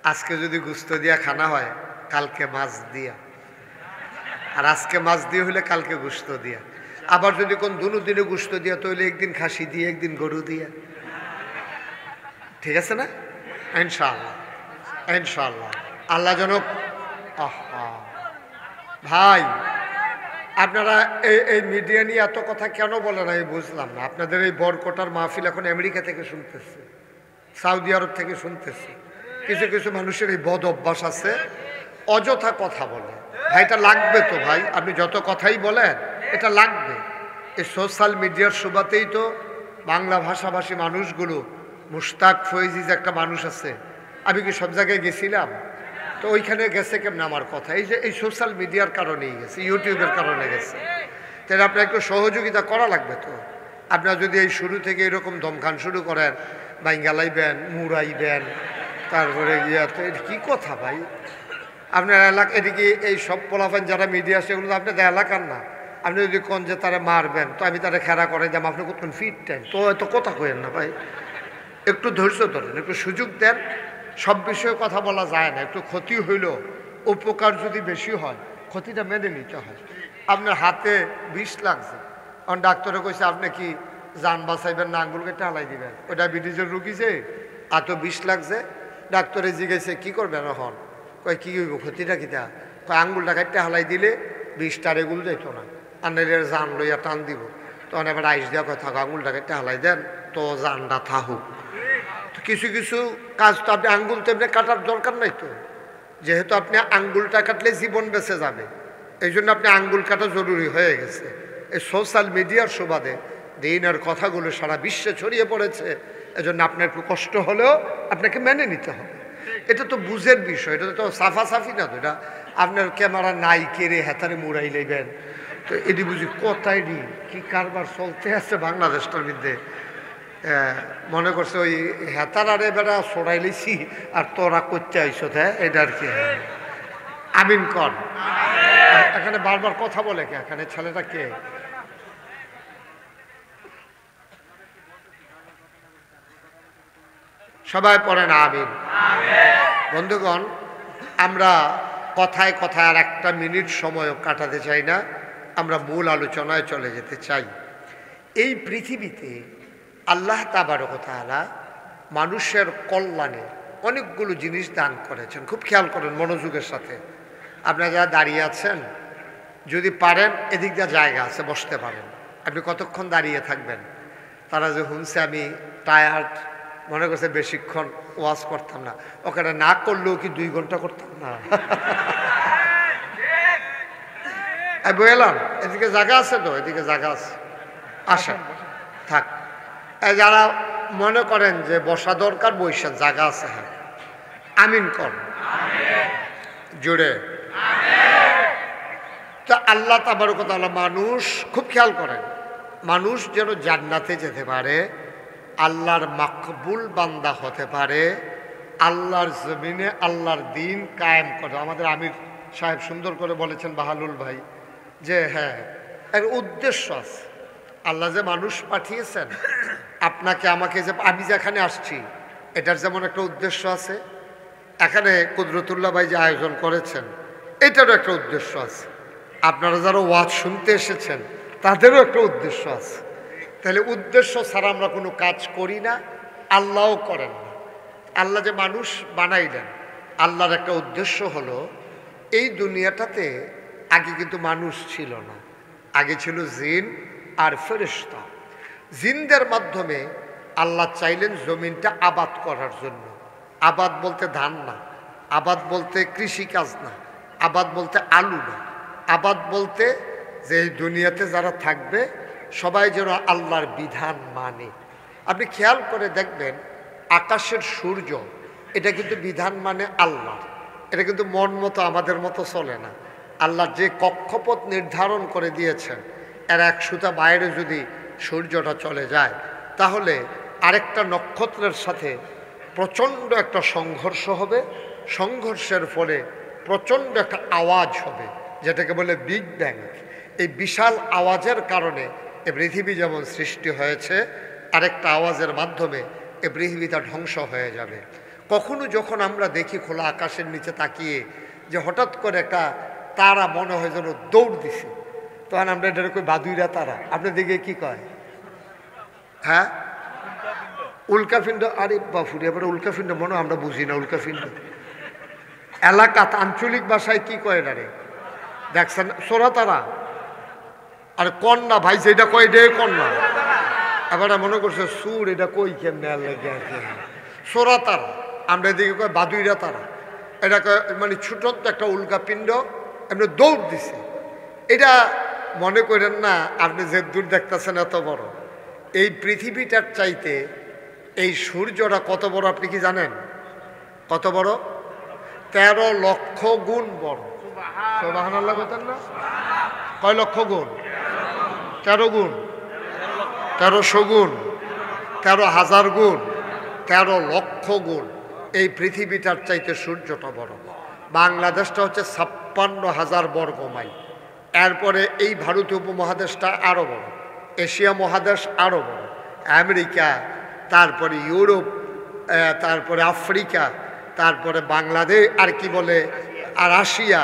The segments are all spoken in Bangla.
আজকে যদি গুস্ত দিয়া খানা হয় কালকে মাছ দিয়া, আর আজকে মাছ দিয়ে হলে কালকে গুস্ত দিয়া, আবার যদি কোন দুদিনে গুস্ত দিয়া তাহলে একদিন খাসি দিয়ে একদিন গরু দিয়া। ঠিক আছে না? ইনশাআল্লাহ ইনশাআল্লাহ। আল্লাহ জনক। ভাই আপনারা এই মিডিয়া নিয়ে এত কথা কেন বলেন আমি বুঝলাম না। আপনাদের এই বরকটার মাহফিল এখন আমেরিকা থেকে শুনতেছে, সৌদি আরব থেকে শুনতেছে। কিছু কিছু মানুষের এই বদ অভ্যাস আছে, অযথা কথা বলে। ভাই এটা লাগবে তো ভাই, আপনি যত কথাই বলেন এটা লাগবে। এই সোশ্যাল মিডিয়ার সুবাদেই তো বাংলা ভাষাভাষী মানুষগুলো, মুশতাক ফয়েজি যে একটা মানুষ আছে, আমি কি সব জায়গায় গেছিলাম? তো ওইখানে গেছে কেমন আমার কথা? এই যে এই সোশ্যাল মিডিয়ার কারণেই গেছে, ইউটিউবের কারণে গেছে। তাহলে আপনার একটু সহযোগিতা করা লাগবে তো। আপনারা যদি এই শুরু থেকে এরকম দমখান শুরু করেন, বাইঙ্গালাইবেন, মুড়াইবেন, তারপরে তো এটা কী কথা ভাই? আপনার এলাকা এদিকে এই সব পোলাফেন যারা মিডিয়া সেগুলো তো আপনাদের এলাকার না। আপনি যদি কোন যে তারা মারবেন, তো আমি তারা খেলা করে যাম, আপনি কোথাও ফিট টাইম তো এত কথা কইেন না ভাই। একটু ধৈর্য ধরেন, একটু সুযোগ দেন। সব বিষয়ে কথা বলা যায় না। একটু ক্ষতি হইল, উপকার যদি বেশি হয় ক্ষতিটা মেনে নিতে হয়। আপনার হাতে বিষ লাগছে, কারণ ডাক্তারে কইছে আপনি কি যান বাঁচাইবেন না আঙ্গুল কেটে হালাই দিবেন? ওই ডায়াবেটিসের রুগী যে এত বিষ লাগছে, ডাক্তারে জিজ্ঞেসে কী করবেন এখন? কয় কী হইব, ক্ষতিটা কিতা? কয় আঙ্গুলটা কাটতে হালাই দিলে বিষটার এগুলো যেত না, আন্নাইলের জান লইয়া টান দিব। তখন এবার আইস দেওয়া কথা, আঙ্গুলটা কাটতে হালাই দেন তো জানটা থাকুক। তো কিছু কিছু কাজ তো আপনি আঙ্গুল তো এমনি কাটার দরকার নাই তো, যেহেতু আপনি আঙ্গুলটা কাটলে জীবন বেঁচে যাবে, এই জন্য আপনি আঙ্গুল কাটা জরুরি হয়ে গেছে। এই সোশ্যাল মিডিয়ার সুবাদে দিনের কথাগুলো সারা বিশ্বে ছড়িয়ে পড়েছে। এজন্য আপনার একটু কষ্ট হলেও আপনাকে মেনে নিতে হবে। এটা তো বুঝের বিষয়, এটা তো সাফাসাফি না তো। এটা আপনার ক্যামেরা নাই কেড়ে হেতারে মুড়াই লইবেন, তো এটি বুঝি কথাই নি কি কারবার চলতে আছে বাংলাদেশটার মধ্যে। মনে করছে ওই হেতার আরে বেড়া সরাই লইছি আর তোরা করতে আইস, হ্যাঁ এটা আর কি। আমিন কর। এখানে বারবার কথা বলে কে? এখানে ছেলেটা কে? সবাই পড়েন আমিন। বন্ধুগণ, আমরা কথায় কথায় আর একটা মিনিট সময়ও কাটাতে চাই না, আমরা মূল আলোচনায় চলে যেতে চাই। এই পৃথিবীতে আল্লাহ তাবারক ওয়া তাআলা মানুষের কল্যাণে অনেকগুলো জিনিস দান করেছেন। খুব খেয়াল করেন মনোযোগের সাথে। আপনারা যারা দাঁড়িয়ে আছেন, যদি পারেন এদিক দিয়ে জায়গা আছে, বসতে পারেন। আপনি কতক্ষণ দাঁড়িয়ে থাকবেন? তারা যে শুনছে আমি টায়ার্ড, মনে করছে বেশিক্ষণ ওয়াজ করতাম না, ওখানে না করলেও কি 2 ঘন্টা করতাম না? বললাম এদিকে জায়গা আছে তো, এদিকে জায়গা আছে, আসেন থাক। যারা মনে করেন যে বসা দরকার বসেন, জায়গা আছে। হ্যাঁ আমিন কর জুড়ে। তো আল্লাহ তাবারক ওয়া তাআলা মানুষ, খুব খেয়াল করেন, মানুষ যেন জান্নাতে যেতে পারে, আল্লাহর মাকবুল বান্দা হতে পারে, আল্লাহর জমিনে আল্লাহর দিন কায়েম করে। আমাদের আমির সাহেব সুন্দর করে বলেছেন, বাহালুল ভাই, যে হ্যাঁ এর উদ্দেশ্য আছে। আল্লাহ যে মানুষ পাঠিয়েছেন আপনাকে আমাকে, যে আমি যেখানে আসছি এটার যেমন একটা উদ্দেশ্য আছে, এখানে কুদরতুল্লাহ ভাই যে আয়োজন করেছেন এটারও একটা উদ্দেশ্য আছে। আপনারা যারা ওয়াজ শুনতে এসেছেন তাদেরও একটা উদ্দেশ্য আছে। তাহলে উদ্দেশ্য ছাড়া আমরা কোনো কাজ করি না, আল্লাহও করেন না। আল্লাহ যে মানুষ বানাইলেন, আল্লাহর একটা উদ্দেশ্য হলো এই দুনিয়াটাতে আগে কিন্তু মানুষ ছিল না, আগে ছিল জিন আর ফেরেশতা। জিনদের মাধ্যমে আল্লাহ চাইলেন জমিনটা আবাদ করার জন্য। আবাদ বলতে ধান না, আবাদ বলতে কৃষিকাজ না, আবাদ বলতে আলু না, আবাদ বলতে যে এই দুনিয়াতে যারা থাকবে সবাই যেন আল্লাহর বিধান মানে। আপনি খেয়াল করে দেখবেন আকাশের সূর্য, এটা কিন্তু বিধান মানে আল্লাহর, এটা কিন্তু মন মতো আমাদের মতো চলে না। আল্লাহ যে কক্ষপথ নির্ধারণ করে দিয়েছেন, এর এক সুতা বাইরে যদি সূর্যটা চলে যায় তাহলে আরেকটা নক্ষত্রের সাথে প্রচণ্ড একটা সংঘর্ষ হবে। সংঘর্ষের ফলে প্রচণ্ড একটা আওয়াজ হবে, যেটাকে বলে বিগ ব্যাং। এই বিশাল আওয়াজের কারণে এ পৃথিবী যেমন সৃষ্টি হয়েছে, আরেকটা আওয়াজের মাধ্যমে এ পৃথিবীটা ধ্বংস হয়ে যাবে। কখনো যখন আমরা দেখি খোলা আকাশের নিচে তাকিয়ে যে হঠাৎ করে একটা তারা মনে হয় যেন দৌড় দিছে, তখন আমরা এটা কই বাদুইরা তারা। আপনার দিকে কি কয়? হ্যাঁ, উল্কাপিণ্ড। আরে বাফুরি, এবারে উল্কাপিণ্ড মনে হয় আমরা বুঝি না। উল্কাপিণ্ড এলাকাত আঞ্চলিক ভাষায় কি কয় এটারে? দেখছেন সোরা তারা। আর কন্যা ভাই যেটা কয় এটাই কন্যা। এবার মনে করছে সুর, এটা কই কেমনে লেগে আছে সোরা তারা। আমরা এদিকে কয় বাদুইরা তারা। এটা মানে ছোট একটা উল্কাপিণ্ড এমনি দৌড় দিছে। এটা মনে করেন না আপনি যে দূর দেখতেছেন এত বড়, এই পৃথিবীটার চাইতে এই সূর্যটা কত বড় আপনি কি জানেন? কত বড়? 13 লক্ষ গুণ বড়। সুবহানাল্লাহ বলেন না? কয় লক্ষ গুণ? 13 গুণ, 1300 গুণ, 13,000 গুণ, 13 লক্ষ গুণ এই পৃথিবীটার চাইতে সূর্যটা বড়। বাংলাদেশটা হচ্ছে 56,000 বর্গ মাইল। এরপরে এই ভারতীয় উপমহাদেশটা আরও বড়, এশিয়া মহাদেশ আরও বড়, আমেরিকা, তারপরে ইউরোপ, তারপরে আফ্রিকা, তারপরে বাংলাদেশ, আর কি বলে, আর রাশিয়া,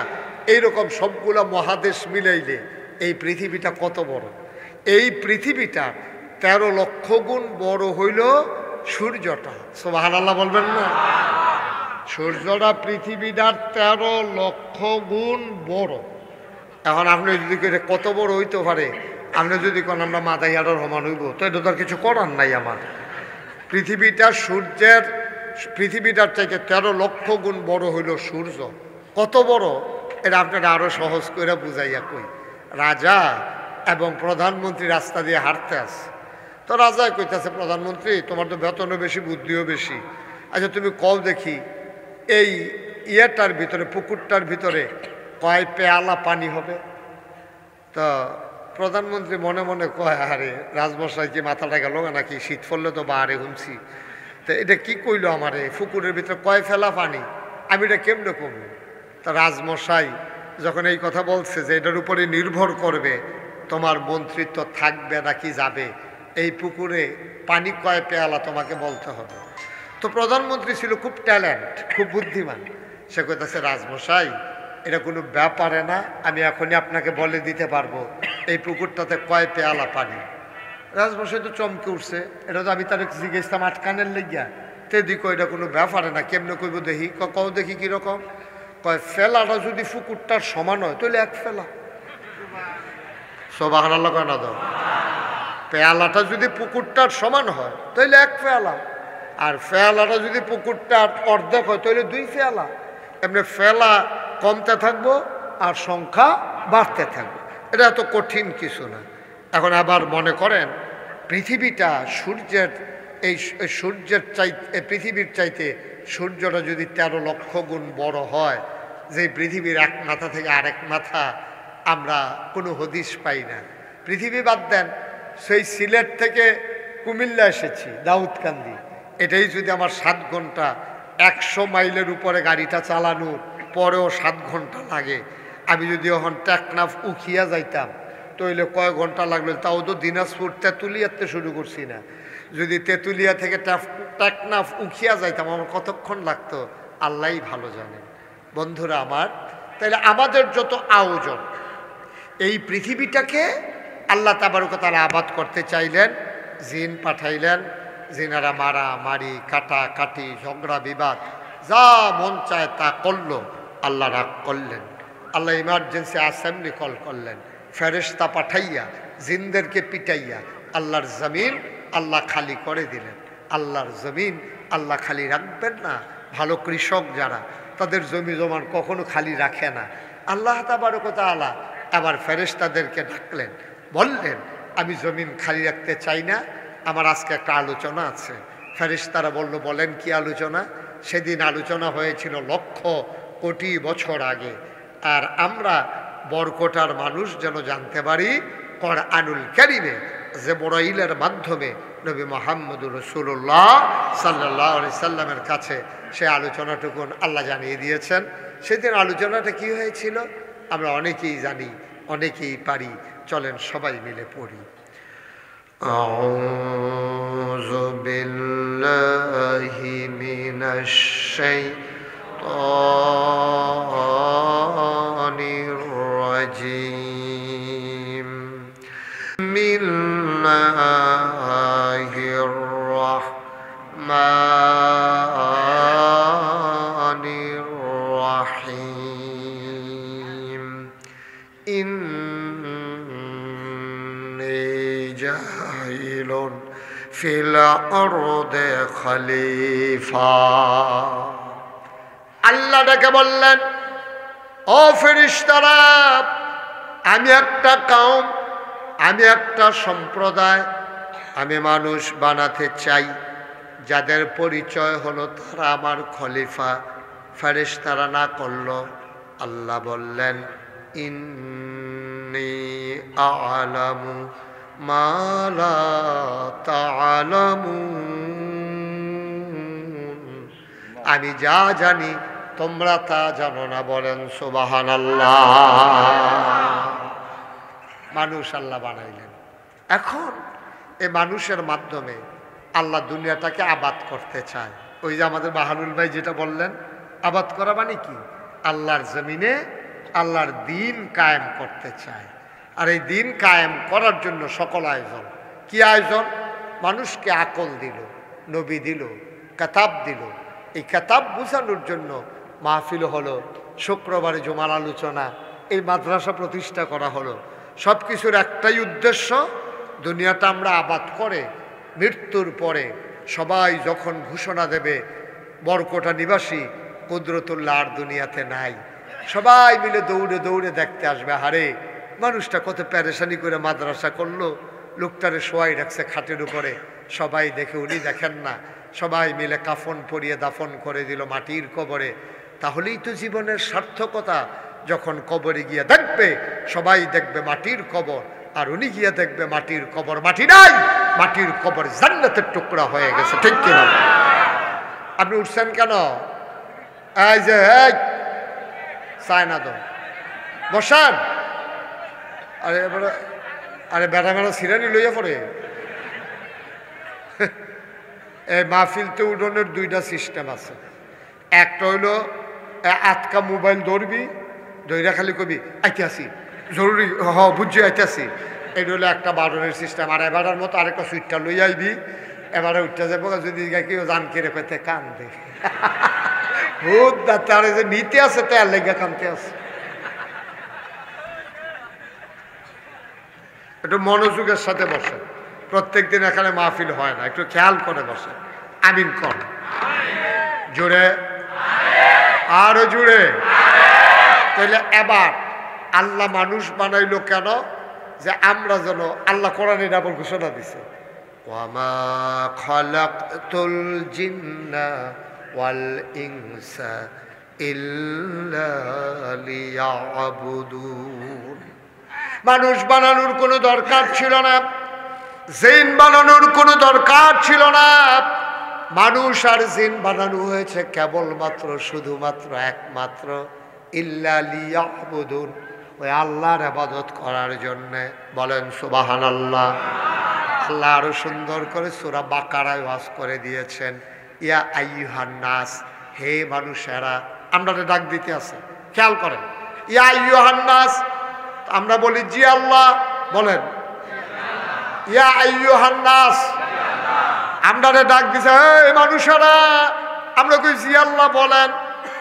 এইরকম সবগুলো মহাদেশ মিলাইলে এই পৃথিবীটা কত বড়। এই পৃথিবীটা 13 লক্ষ গুণ বড় হইল সূর্যটা। সুবহানাল্লাহ বলবেন না? সূর্যটা পৃথিবীটার 13 লক্ষ গুণ বড়। এখন আপনি যদি কত বড় হইতে পারে, আপনি যদি কোন আমরা মাথায় আড়ার সমান হইব, তো এটা তো আর কিছু করার নাই আমার। পৃথিবীটার চাইতে 13 লক্ষ গুণ বড় হইল সূর্য। কত বড় এটা আপনারা আরো সহজ করে বুঝাইয়া কই। রাজা এবং প্রধানমন্ত্রী রাস্তা দিয়ে হাঁটতে আসে, তো রাজা কইতেছে, প্রধানমন্ত্রী তোমার তো বেতনও বেশি, বুদ্ধিও বেশি, আচ্ছা তুমি কও দেখি এই ইয়েটার ভিতরে, পুকুরটার ভিতরে কয় পেয়ালা পানি হবে? তো প্রধানমন্ত্রী মনে মনে কয়, আরে রাজমশাই কি মাথাটা গেল নাকি, শীত পড়লে তো বাহারে হুমছি, তো এটা কি কইলো আমারে, পুকুরের ভিতরে কয় ফেলা পানি, আমি এটা কেমনে কমবো? তা রাজমশাই যখন এই কথা বলছে যে এটার উপরে নির্ভর করবে তোমার মন্ত্রিত্ব থাকবে নাকি যাবে, এই পুকুরে পানি কয় পেয়ালা তোমাকে বলতে হবে। তো প্রধানমন্ত্রী ছিল খুব ট্যালেন্ট, খুব বুদ্ধিমান, সে কইতেছে, রাজমশাই এটা কোনো ব্যাপারে না, আমি এখনই আপনাকে বলে দিতে পারবো এই পুকুরটাতে কয় পেয়ালা পানি। রাজমশাই তো চমকে উঠছে, এটা তো আমি তার জিজ্ঞেসতাম আটকানের লেগিয়া, তেদি কয় এটা কোনো ব্যাপারে না, কেমনে কইব দেখি, কও দেখি কীরকম, কয় ফেলাটা যদি পুকুরটার সমান হয় তাহলে এক ফেলা। সুবহানাল্লাহ কয় না? দাও, পেয়ালাটা যদি পুকুরটার সমান হয় তাহলে এক পেয়ালা, আর ফেলাটা যদি পুকুরটার অর্ধেক হয় তাহলে 2 পেয়ালা। এমনি ফেলা কমতে থাকবো আর সংখ্যা বাড়তে থাকবে, এটা এত কঠিন কিছু না। এখন আবার মনে করেন পৃথিবীটা সূর্যের সূর্যের চাইতে, পৃথিবীর চাইতে সূর্যটা যদি 13 লক্ষ গুণ বড় হয়, যে পৃথিবীর এক মাথা থেকে আরেক মাথা আমরা কোনো হদিশ পাই না। পৃথিবী বাদ দেন, সেই সিলেট থেকে কুমিল্লা এসেছি দাউদকান্দি, এটাই যদি আমার 7 ঘন্টা, 100 মাইলের উপরে গাড়িটা চালানো পরেও 7 ঘন্টা লাগে, আমি যদি এখন টেকনাফ উখিয়া যাইতাম তাহলে কয় ঘন্টা লাগলো? তাও তো দিনাজপুর তেঁতুলিয়াতে শুরু করছি না, যদি তেঁতুলিয়া থেকে টেকনাফ উখিয়া যাইতাম আমার কতক্ষণ লাগতো আল্লাহই ভালো জানেন। বন্ধুরা আমার, তাহলে আমাদের যত আয়োজন, এই পৃথিবীটাকে আল্লাহ তাবারক ওয়া তাআলা আবাদ করতে চাইলেন, জিন পাঠাইলেন, জিনারা মারামারি, কাটাকাটি, ঝগড়া বিবাদ, যা মন চায় তা করলো। আল্লাহ রাগ করলেন, আল্লাহ ইমার্জেন্সি অ্যাসেম্বলি কল করলেন, ফেরেশতা পাঠাইয়া জিনদেরকে পিটাইয়া আল্লাহর জমিন আল্লাহ খালি করে দিলেন। আল্লাহর জমিন আল্লাহ খালি রাখবেন না? ভালো কৃষক যারা, তাদের জমি জমান কখনো খালি রাখে না। আল্লাহ তাবারক ওয়া তাআলা আবার ফেরেশতাদেরকে ডাকলেন, বললেন আমি জমিন খালি রাখতে চাই না, আমার আজকে একটা আলোচনা আছে। ফেরেশতারা বলল, বলেন কি আলোচনা? সেদিন আলোচনা হয়েছিল লক্ষ কোটি বছর আগে, আর আমরা বরকটার মানুষ যেন জানতে পারি কোরআনুল কারীমে জিবরাইলের মাধ্যমে নবী মুহাম্মদুর রাসূলুল্লাহ সাল্লাল্লাহু আলাইহি সাল্লামের কাছে সে আলোচনাটুকু আল্লাহ জানিয়ে দিয়েছেন। সেদিন আলোচনাটা কি হয়েছিল আমরা অনেকেই জানি, অনেকেই পারি, চলেন সবাই মিলে পড়ি। আউযু বিল্লাহি মিনাশ الشيطان الرجيم بسم الله الرحمن الرحيم إني جاعل في الأرض خليفة আল্লাহ ডেকে বললেন, ও ফেরেশতারা, আমি একটা কওম, আমি একটা সম্প্রদায়, আমি মানুষ বানাতে চাই যাদের পরিচয় হলো তারা আমার খলিফা। ফেরেশতারা না করলো। আল্লাহ বললেন, ইন্নী আ'লামু মা লা তা'লামুন, আমি যা জানি তোমরা তা জানো না। বলেন সুবহানাল্লাহ। মানুষ আল্লাহ বানাইলেন। এখন এই মানুষের মাধ্যমে আল্লাহ দুনিয়াটাকে আবাদ করতে চায়। ওই যে আমাদের বাহারুল ভাই যেটা বললেন, আবাদ করা মানে কি? আল্লাহর জমিনে আল্লাহর দিন কায়েম করতে চায়। আর এই দিন কায়েম করার জন্য সকল আয়োজন। কি আয়োজন? মানুষকে আকল দিল, নবী দিল, কিতাব দিল। এই কিতাব বুঝানোর জন্য মাহফিল হলো, শুক্রবারে জুমার আলোচনা, এই মাদ্রাসা প্রতিষ্ঠা করা হলো। সব কিছুর একটাই উদ্দেশ্য, দুনিয়াটা আমরা আবাদ করে মৃত্যুর পরে সবাই যখন ঘোষণা দেবে বরকোটা নিবাসী কুদরতুল্লাহ আর দুনিয়াতে নাই, সবাই মিলে দৌড়ে দৌড়ে দেখতে আসবে, হারে মানুষটা কত পেরেশানি করে মাদ্রাসা করলো, লোকটারে শোয়াই রাখছে খাটের উপরে, সবাই দেখে উনি দেখেন না, সবাই মিলে কাফন পরিয়ে দাফন করে দিল মাটির কবরে। তাহলেই তো জীবনের সার্থকতা। যখন কবরে গিয়ে দেখবে, সবাই দেখবে মাটির কবর, আর উনি গিয়ে দেখবে মাটির কবর মাটি নাই, মাটির কবর জান্নাতের টুকরা হয়ে গেছে। ঠিক কিনা? আপনি উঠছেন কেন? এই যে চায় না তো বসান। আরে এবারে আরে বেড়া বেড়া সিরানি লইয়া পড়ে। এই মাহফিলতে উঠোনের দুইটা সিস্টেম আছে। একটা হইল আটকা মোবাইল ধরবি, ধৈরা খালি কবি আইতে আসি, জরুরি বুঝছি আইতে আসি, এটা হলো একটা বারণের সিস্টেম। আর এবারের মতো আরেকটা সুইটটা লই আইবি, এবারে উঠতে যাবো, যদি কেউ জান কেড়ে পেতে কান্দে ভূত তারে যে নিতে আছে তার লেগে কানতে আছে। একটু মনোযোগের সাথে বসে। প্রত্যেক দিন এখানে মাহফিল হয় না, একটু খেয়াল করে বসে। আমিন কর জোরে, আরো জোরে। তাহলে এবার আল্লাহ মানুষ বানাইলো কেন? যে আমরা যেন, আল্লাহ কোরআনে ডাবল ঘোষণা দিছে, ওয়ামা খালাকতুল জিন্না ওয়াল ইনসা ইল্লা লিয়াবুদুন। মানুষ বানানোর কোনো দরকার ছিল না, জিন বানানোর কোনো দরকার ছিল না। মানুষ আর জিন বানানো হয়েছে কেবলমাত্র, শুধুমাত্র, একমাত্র ইল্লা লিয়াবুদুন, ওই আল্লাহর ইবাদত করার জন্যে। বলেন সুবহানাল্লাহ। আল্লাহ আরো সুন্দর করে সূরা বাকারায় ওয়াজ করে দিয়েছেন, ইয়া আইয়ুহান নাস, হে মানুষেরা। আমরা ডাক দিতে আছে, খেয়াল করেন, ইয়া আইয়ুহান নাস। আমরা বলি জি আল্লাহ, বলেন ইয়া আইয়ুহান নাস। আমরা ডাক দিছে, হে মানুষেরা। আমরা কই জি আল্লাহ, বলেন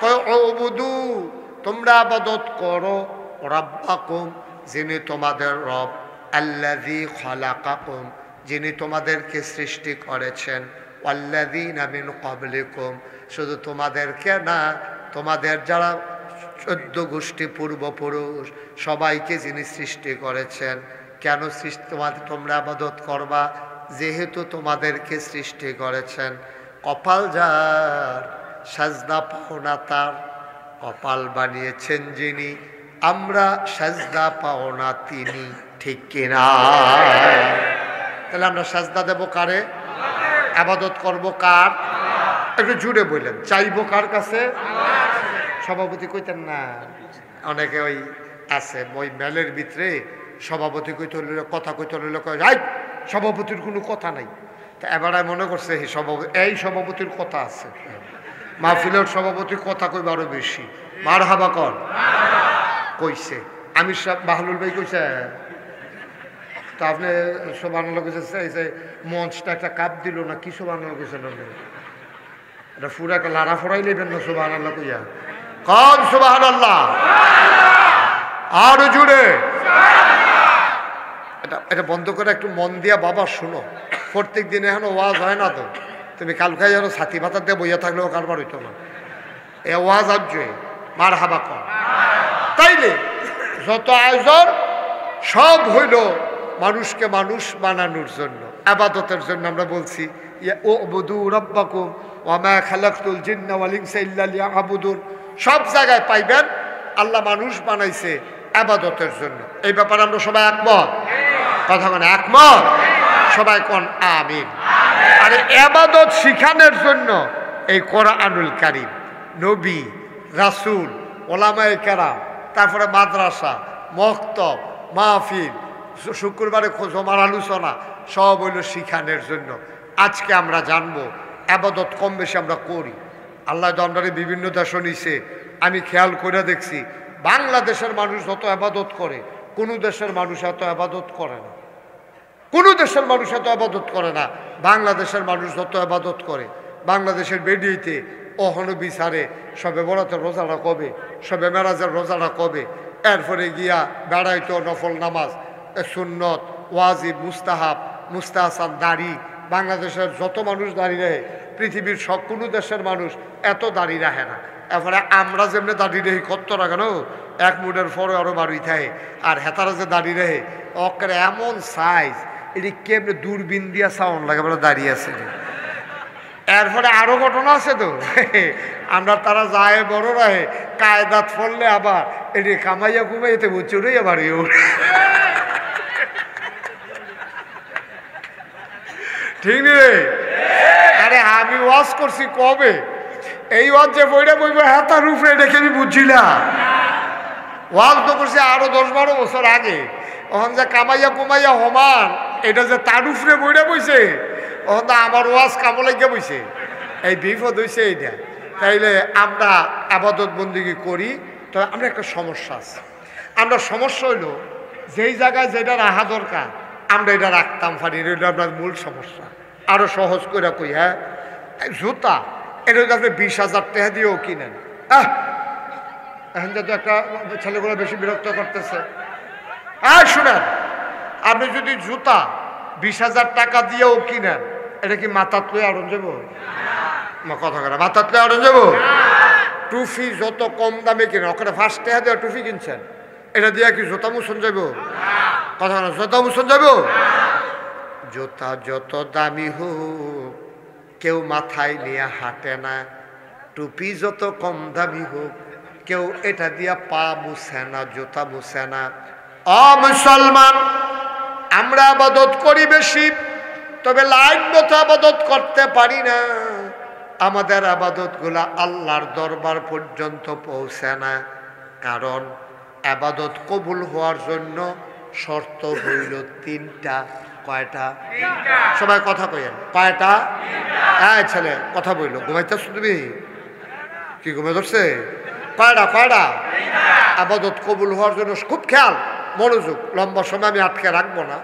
কয় উবুদু, তোমরা ইবাদত করো, রাব্বাকুম, যিনি তোমাদের রব, আল্লাযী খালাকাকুম, যিনি তোমাদেরকে সৃষ্টি করেছেন, ওয়াল্লাযীনা মিন ক্বাবলিকুম, শুধু তোমাদেরকে না, তোমাদের যারা 14 গোষ্ঠী পূর্বপুরুষ সবাইকে যিনি সৃষ্টি করেছেন। কেন তোমরা ইবাদত করবা? যেহেতু তোমাদেরকে সৃষ্টি করেছেন। কপাল যার, সাজদা পাও না তার। কপাল বানিয়েছেন যিনি, আমরা সাজদা পাও না তিনি। ঠিক কিনা? তাহলে আমরা সাজদা দেব কারে? ইবাদত করব কার? একটু জুড়ে বললেন, চাইবো কার কাছে? সভাপতি কইতেন না, অনেকে ওই আছে ওই মেলের ভিতরে সভাপতি কইতে হলে কথা কইতে হলে কয়, যাই সভাপতির কোনো কথা নাই। তা এবারে মনে করছে এই সভাপতির কথা আছে। মাহফিলের সভাপতি কথা কইব আরো বেশি, মার হাবা কর কইছে। আমি সব বাহলুল ভাই কইছে, তা আপনি সব আনন্দ কইছে মঞ্চটা একটা কাপ দিল না, কি সব আনন্দ কইছেন আপনি? এটা পুরো একটা লাড়া ফোড়াই নেবেন না সুবাহ আল্লাহ কইয়া, কম সুবাহ আল্লাহ আরো জুড়ে। এটা বন্ধ করে একটু মন দিয়া বাবা শুনো, প্রত্যেক দিনে এখন ওয়াজ হয় না তো, তুমি কালকাই যেন ছাতি ভাতা দিয়ে বইয়া থাকলেও কারবার হইতো না, এ ওয়াজ আসছে মার হাবা কর। তাইলে যত আয়োজন সব হইল মানুষকে মানুষ বানানোর জন্য, আবাদতের জন্য। আমরা বলছি উবুদু রাব্বাকুম ওয়া মা খালাকতুল জিন্না ওয়াল ইনসা ইল্লা লিয়াবুদুন। সব জায়গায় পাইবেন আল্লাহ মানুষ বানাইছে আবাদতের জন্য। এই ব্যাপারে আমরা সবাই একমত, কথা কোন একমত, সবাই কোন আমিন। আর আবাদত শিখানোর জন্য এই কোরআনুল কারীম, নবী, রাসূল, ওলামায়ে কেরাম, তারপরে মাদ্রাসা, মক্তব, মাহফিল, শুক্রবারে জমার আলোচনা সব হইল শিখানোর জন্য। আজকে আমরা জানবো আবাদত কম বেশি আমরা করি। আল্লাহ দণ্ডারে বিভিন্ন দেশ নিছে, আমি খেয়াল করে দেখছি বাংলাদেশের মানুষ যত আবাদত করে কোনো দেশের মানুষ এত আবাদত করে না, কোনো দেশের মানুষ এত আবাদত করে না। বাংলাদেশের মানুষ যত আবাদত করে, বাংলাদেশের বেডিতে অহন বিচারে সবে বরাতের রোজাটা কবে, সবে মেরাজের রোজাটা কবে, এরপরে গিয়া বেড়াইতো নফল নামাজ, সুন্নত, ওয়াজিব, মুস্তাহাব, মুস্তাহসান, দাড়ি। বাংলাদেশের যত মানুষ দাঁড়িয়ে রাখে পৃথিবীর সব কোনো দেশের মানুষ এত দাঁড়িয়ে রাখে না। এরপরে আমরা যেমনি দাঁড়িয়ে রাখি কত রাখে না, এক মুডের পরে আরও বাড়ি থাকে। আর হেতারা যে দাঁড়িয়ে রাখে অকের এমন সাইজ, এটি কেমনি দূরবীন দিয়া সাউন্ড লাগে বলে দাঁড়িয়ে আছে। এরপরে আরো ঘটনা আছে তো, আমরা তারা যায় বড় রাহে কায়দাত ফললে আবার এটি কামাইয়া কুমাইতে চড়ে আবার ঠিক রে। আরে আমি ওয়াজ করছি কবে, এই ওয়াজ যে বইটা বইব হেতার উপরে দেখে আমি বুঝছিলাম। ওয়াজ তো করছি আরো 10-12 বছর আগে, তখন যে কামাইয়া কুমাইয়া হমান এটা যে তার উপরে বইটা বইছে, তখন তো আমার ওয়াজ কামলাইয়া বইছে। এই বিপদ হয়েছে এইটা। তাইলে আমরা আবাদত বন্দিগি করি, তবে আমরা একটা সমস্যা আছে। আমরা সমস্যা হইল যেই জায়গায় যেটা রাখা দরকার আমরা এটা রাখতাম পারি, এটা আপনার মূল সমস্যা। আরো সহজ করে কই, হ্যাঁ জুতা এটা যদি আপনি 20,000 টাকা দিয়েও কিনেন, এখন যেহেতু একটা ছেলেগুলো বেশি বিরক্ত করতেছে, শুনেন, আপনি যদি জুতা 20,000 টাকা দিয়েও কিনেন, এটা কি মাথাত লয়ে আড়ন যাব? কথা করে মাথাত লয়ে আড়ন যাব? টুফি যত কম দামে কিনেন, ওখানে 5 টাকা দিয়ে টুফি কিনছেন, এটা দিয়ে কি জুতা মুছন যাব? কথা বলে জুতা মুছন যাব? জুতা যত দামি হোক কেউ মাথায় নিয়ে হাঁটে না, টুপি যত কম দামি হোক কেউ এটা দিয়া পা মুছে না, জুতা মুছে না। মুসলমান, আমরা আবাদত করি বেশি, তবে লাইন মতো আবাদত করতে পারি না। আমাদের আবাদত গুলা আল্লাহর দরবার পর্যন্ত পৌঁছে না, কারণ আবাদত কবুল হওয়ার জন্য শর্ত হইল 3টা। কয়টা? সবাই কথা কইেন, কয়টা? হ্যাঁ ছেলে কথা বইল, ঘুমাইতেছ তুমি কি ঘুমে ধরছে? কয়টা? আবাদত কবুল হওয়ার জন্য খুব খেয়াল, মনোযোগ, লম্বা সময় আমি আটকে রাখবো না।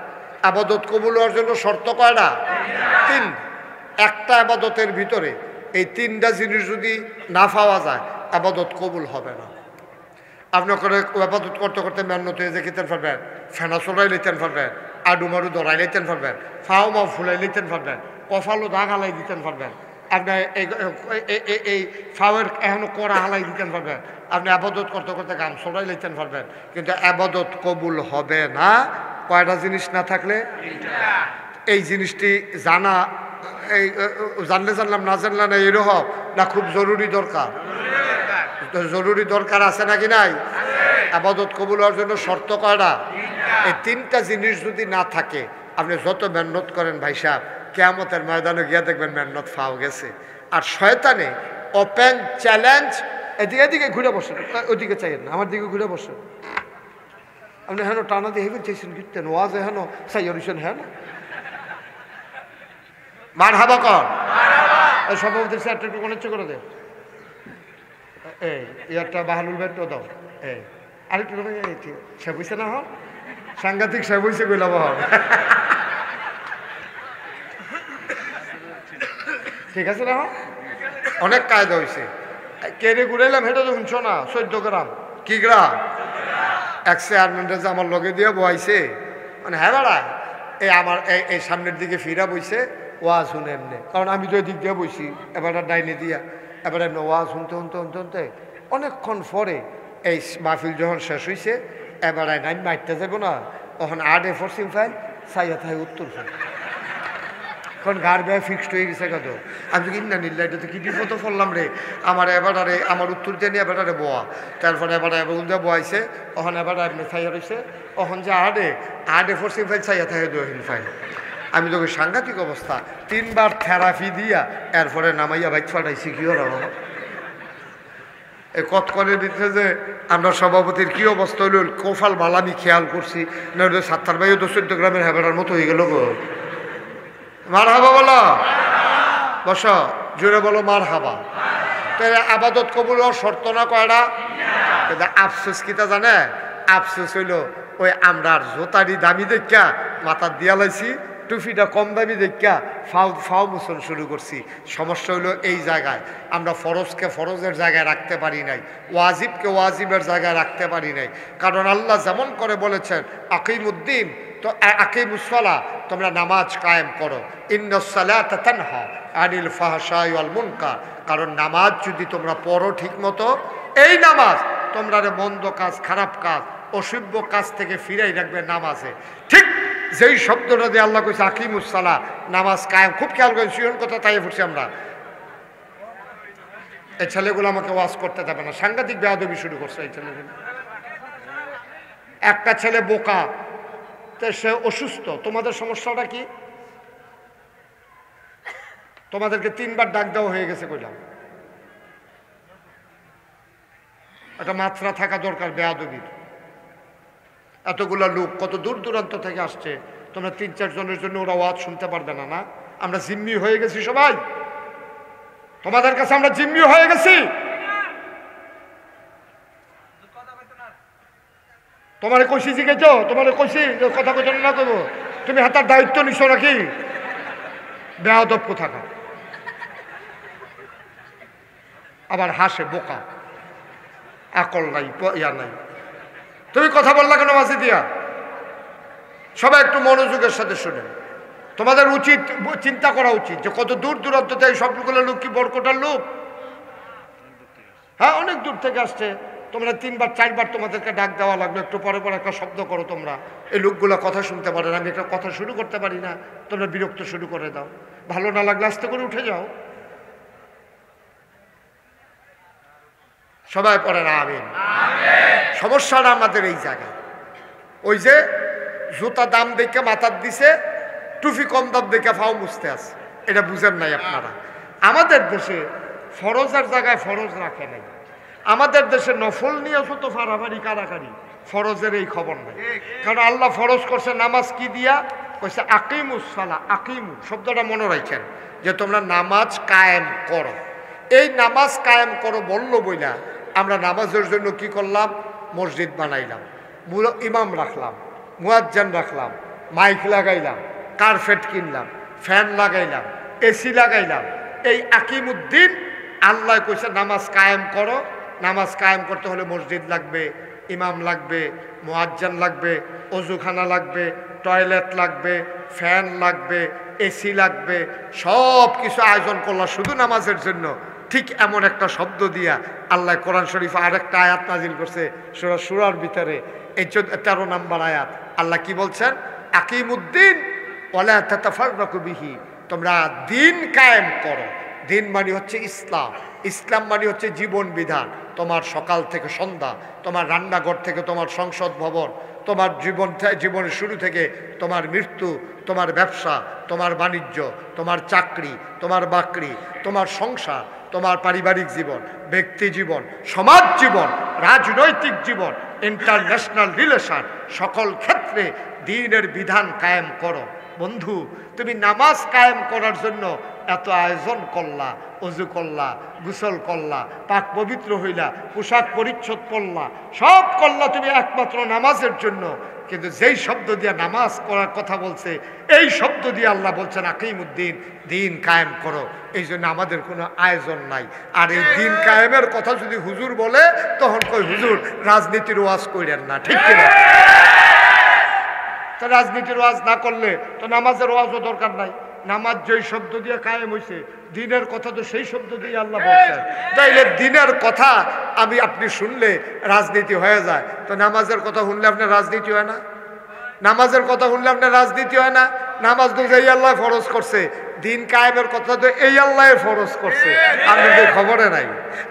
আবাদত কবুল হওয়ার জন্য শর্ত কয়টা? 3। একটা আবাদতের ভিতরে এই 3টা জিনিস যদি না পাওয়া যায় আবাদত কবুল হবে না। আপনি করে আবাদত করতে করতে মেহনত হয়ে যে খেতে পারবেন, ফেনা চড়াই লইতেন পারবেন, আডু মারু দৌড়াই লইতেন পারবেন, ফাও মাও ফুলাই লইতেন পারবেন, কফালো দাগ হালাই দিতেন পারবেন, আপনি এই ফাওয়ের এখনো কড়া হালাই দিতেন পারবেন, আপনি আবাদত করতে করতে গাম চড়াই লইতেন পারবেন, কিন্তু আবাদত কবুল হবে না কয়টা জিনিস না থাকলে। এই জিনিসটি জানা, এই জানলে জানলাম না জানলাম না এরকম না, খুব জরুরি দরকার? জরুরি দরকার আছে নাকি নাই? আবাদত কবুল হওয়ার জন্য শর্ত কয়টা? এই 3টা জিনিস যদি না থাকে আপনি যত মেহনত করেন ভাই সাহেব, কিয়ামতের ময়দানে গিয়ে দেখবেন মেহনত ফাও গেছে। আর শয়তানে ওপেন চ্যালেঞ্জ, এদিকে ঘুরে বসেন, ওদিকে চাইয়েন না, আমার দিকে ঘুরে বসেন। আপনি হেন টানা দিয়ে হেবেন চাইছেন কীর্তেন ওয়াজ হেন সাইয়েন, হ্যাঁ না মার হাবা কর। সভাপতি স্যারটা একটু অনিচ্ছা করে দে, এই ইয়ারটা বাহালুল ভাইটা দাও। এই আরেকটু সে বুঝছে না, হন সাংঘাতিক সে বুঝছে গেলাম। ঠিক আছে না, অনেক কায়দা হয়েছে। কেড়ে ঘুরাইলাম হেঁটে তো শুনছো না, 14 গ্রাম। কি গ্রাম? এক চেয়ারম্যানটা যে আমার লগে দিয়ে বয়াইছে, মানে হ্যাঁ বেড়ায় এই আমার এই সামনের দিকে ফিরা বইছে, ওয়াজ শুনে এমনি, কারণ আমি তো দিক দিয়ে বইছি, এবার ডাইনে দিয়া এবার এমনি ওয়াজ শুনতে শুনতে শুনতে শুনতে অনেকক্ষণ পরে এই মাহফিল যখন শেষ হয়েছে, এবার নাইন মারতে যাবো না, তখন আডে ফরসিম ফাইল সাইয়া থাই উত্তর ফাইল, কারণ গার ব্যয় ফিক্সড হয়ে গেছে কত। আমি তো কিনা নিল্লা, এটা তো কি বিপদ ফললাম রে, আমার এবারে আমার উত্তর দিয়ে নিয়ে এবারে বোয়া, তারপরে এবার উল্টা বোয়াইছে, তখন এবার এমনি ছাইয়া রয়েছে, তখন যে আডে ফরসিম ফাইল ছাইয়া থাকে দহিন ফাইল। আমি তোকে সাংঘাতিক অবস্থা, 3 বার থেরাপি দিয়া এরপরে নামাইয়া বাইক ফাটাইছি। কি হলো এই কতকলের ভিতরে যে আমরা সভাপতির কি অবস্থা হইল, কোফাল বালা আমি খেয়াল করছি না, 7 ভাইও তো 14 গ্রামের হেবেটার মতো হয়ে গেল গো। মার হাবা বলো, বস জোরে বলো মার হাবা। তাহলে আবাদত কবুল শর্ত না কয়টা? আফসোস কিতা জানে? আফসোস হইল ওই আমরা জোতারি দামি দেখা মাথার দিয়া লাইছি, টুফিটা কম দামি দেখা ফাও মুসন শুরু করছি। সমস্যা হইল এই জায়গায় আমরা ফরজকে ফরজের জায়গায় রাখতে পারি নাই, ওয়াজিবকে ওয়াজিবের জায়গায় রাখতে পারি নাই। কারণ আল্লাহ যেমন করে বলেছেন আকিমুদ্দিন, তো আকিমুসসালাহ, তোমরা নামাজ কায়েম করো, ইন্নাস-সালাতা তানহা আনিল ফাহশাই ওয়াল মুনকার। কারণ নামাজ যদি তোমরা পড়ো ঠিক মতো, এই নামাজ তোমরা মন্দ কাজ, খারাপ কাজ, অশুভ কাজ থেকে ফিরাই রাখবে নামাজে। ঠিক যেই শব্দটা দিয়ে আল্লাহ কইছে আকিমুসসালাহ, নামাজ কায়েম, খুব খেয়াল করেন, সুয়ন কথা তাই ফুটছি আমরা। এই ছেলেগুলো আমাকে ওয়াজ করতে দেবে না, সাংঘাতিক বেয়াদবি শুরু করছে এই ছেলেগুলো। একটা ছেলে বোকা, সে অসুস্থ। তোমাদের সমস্যাটা কি? তোমাদেরকে 3 বার ডাক দেওয়া হয়ে গেছে, কইলাম একটা মাত্রা থাকা দরকার বেয়াদবির। এতগুলা লোক কত দূর দূরান্ত থেকে আসছে, তোমরা 3-4 জনের জন্য ওরা ওয়াজ শুনতে পারবে না? না, আমরা জিম্মি হয়ে গেছি সবাই, তোমাদের কাছে আমরা জিম্মি হয়ে গেছি। তোমার কইছি জিজ্ঞেস, তোমার কইছি কথা কইছ না, কইব তুমি হাতার দায়িত্ব নিছো নাকি? বেয়াদব কোথাকার। আবার হাসে, বোকা, আকল নাই, ইয়া নাই। তুমি কথা বললা কেন মাঝে দিয়া? সবাই একটু মনোযোগের সাথে শুনে। তোমাদের উচিত চিন্তা করা উচিত যে কত দূর দূরান্ত থেকে সবগুলো লোক কি বরকটার লোক? হ্যাঁ, অনেক দূর থেকে আসছে। তোমরা 3 বার 4 বার তোমাদেরকে ডাক দেওয়া লাগলো, একটু পরে পরে একটা শব্দ করো তোমরা। এই লোকগুলো কথা শুনতে পারে না, আমি একটা কথা শুরু করতে পারি না, তোমরা বিরক্ত শুরু করে দাও। ভালো না লাগলে আস্তে করে উঠে যাও। সবাই পড়ে না আমিন। সমস্যাটা আমাদের এই জায়গায়, ওই যে জুতা দাম দেখে মাথার দিছে, টুপি কম দাম দেখে ফাও মুছতে আছে, এটা বুঝেন নাই আপনারা। আমাদের দেশে ফরজের জায়গায় ফরজ রাখে নাই। আমাদের দেশে নফল নিয়ে তো ফাড়াফাড়ি কারাকারি, ফরজের এই খবর নাই। কারণ আল্লাহ ফরজ করছে নামাজ কি দিয়া? কইছে আকিমুসসালাহ। আকিমু শব্দটা মনে রাখেন যে তোমরা নামাজ কায়েম করো। এই নামাজ কায়েম করো বললো বইলা আমরা নামাজের জন্য কি করলাম? মসজিদ বানাইলাম, ইমাম রাখলাম, মুয়াজ্জিন রাখলাম, মাইক লাগাইলাম, কার্পেট কিনলাম, ফ্যান লাগাইলাম, এসি লাগাইলাম। এই আকিমুদ্দিন আল্লাহ কইছে নামাজ কায়েম করো। নামাজ কায়েম করতে হলে মসজিদ লাগবে, ইমাম লাগবে, মুয়াজ্জিন লাগবে, অজুখানা লাগবে, টয়লেট লাগবে, ফ্যান লাগবে, এসি লাগবে, সব কিছু আয়োজন করলাম শুধু নামাজের জন্য। ঠিক এমন একটা শব্দ দিয়া আল্লাহ কোরআন শরীফে আরেকটা আয়াত নাজিল করছে সূরা শুরার ভিতরে, এই 13 নম্বর আয়াত। আল্লাহ কি বলছেন? আকিমুদ্দিন ওয়ালা তাতাফাররাকু বিহি, তোমরা দিন কায়েম করো। দিন মানে হচ্ছে ইসলাম, ইসলাম মানে হচ্ছে জীবন বিধান। তোমার সকাল থেকে সন্ধ্যা, তোমার রান্নাঘর থেকে তোমার সংসদ ভবন, তোমার জীবনের শুরু থেকে তোমার মৃত্যু, তোমার ব্যবসা, তোমার বাণিজ্য, তোমার চাকরি, তোমার বাকরি, তোমার সংসার, তোমার পারিবারিক জীবন, ব্যক্তি জীবন, সমাজ জীবন, রাজনৈতিক জীবন, ইন্টারন্যাশনাল রিলেশন, সকল ক্ষেত্রে দ্বীনের বিধান কায়েম করো। বন্ধু, তুমি নামাজ কায়েম করার জন্য এত আয়োজন করলা, অজু করলা, গোসল করলা, পাক পবিত্র হইলা, পোশাক পরিচ্ছদ পড়লা, সব করলা তুমি একমাত্র নামাজের জন্য। কিন্তু যেই শব্দ দিয়ে নামাজ করার কথা বলছে, এই শব্দ দিয়ে আল্লাহ বলছেন আকিমুদ্দিন, দিন কায়েম করো। এই জন্য আমাদের কোনো আয়োজন নাই। আর এই দিন কায়েমের কথা যদি হুজুর বলে, তখন কই হুজুর রাজনীতির ওয়াজ করেন না, ঠিক কিনা? তো রাজনীতির ওয়াজ না করলে তো নামাজের ওয়াজও দরকার নাই। নামাজ যেই শব্দ দিয়ে কায়েম হয়েছে, দিনের কথা তো সেই শব্দ দিয়ে আল্লাহ বলছেন। তাইলে দিনের কথা আপনি শুনলে রাজনীতি হয়ে যায়, তো নামাজের কথা শুনলে আপনার রাজনীতি হয় না? নামাজের কথা শুনলে আপনার রাজনীতি হয় না? নামাজ তো এই আল্লাহ ফরজ করছে, দিন কায়েমের কথা তো এই আল্লাহ ফরজ করছে, আপনাদের খবরে নাই।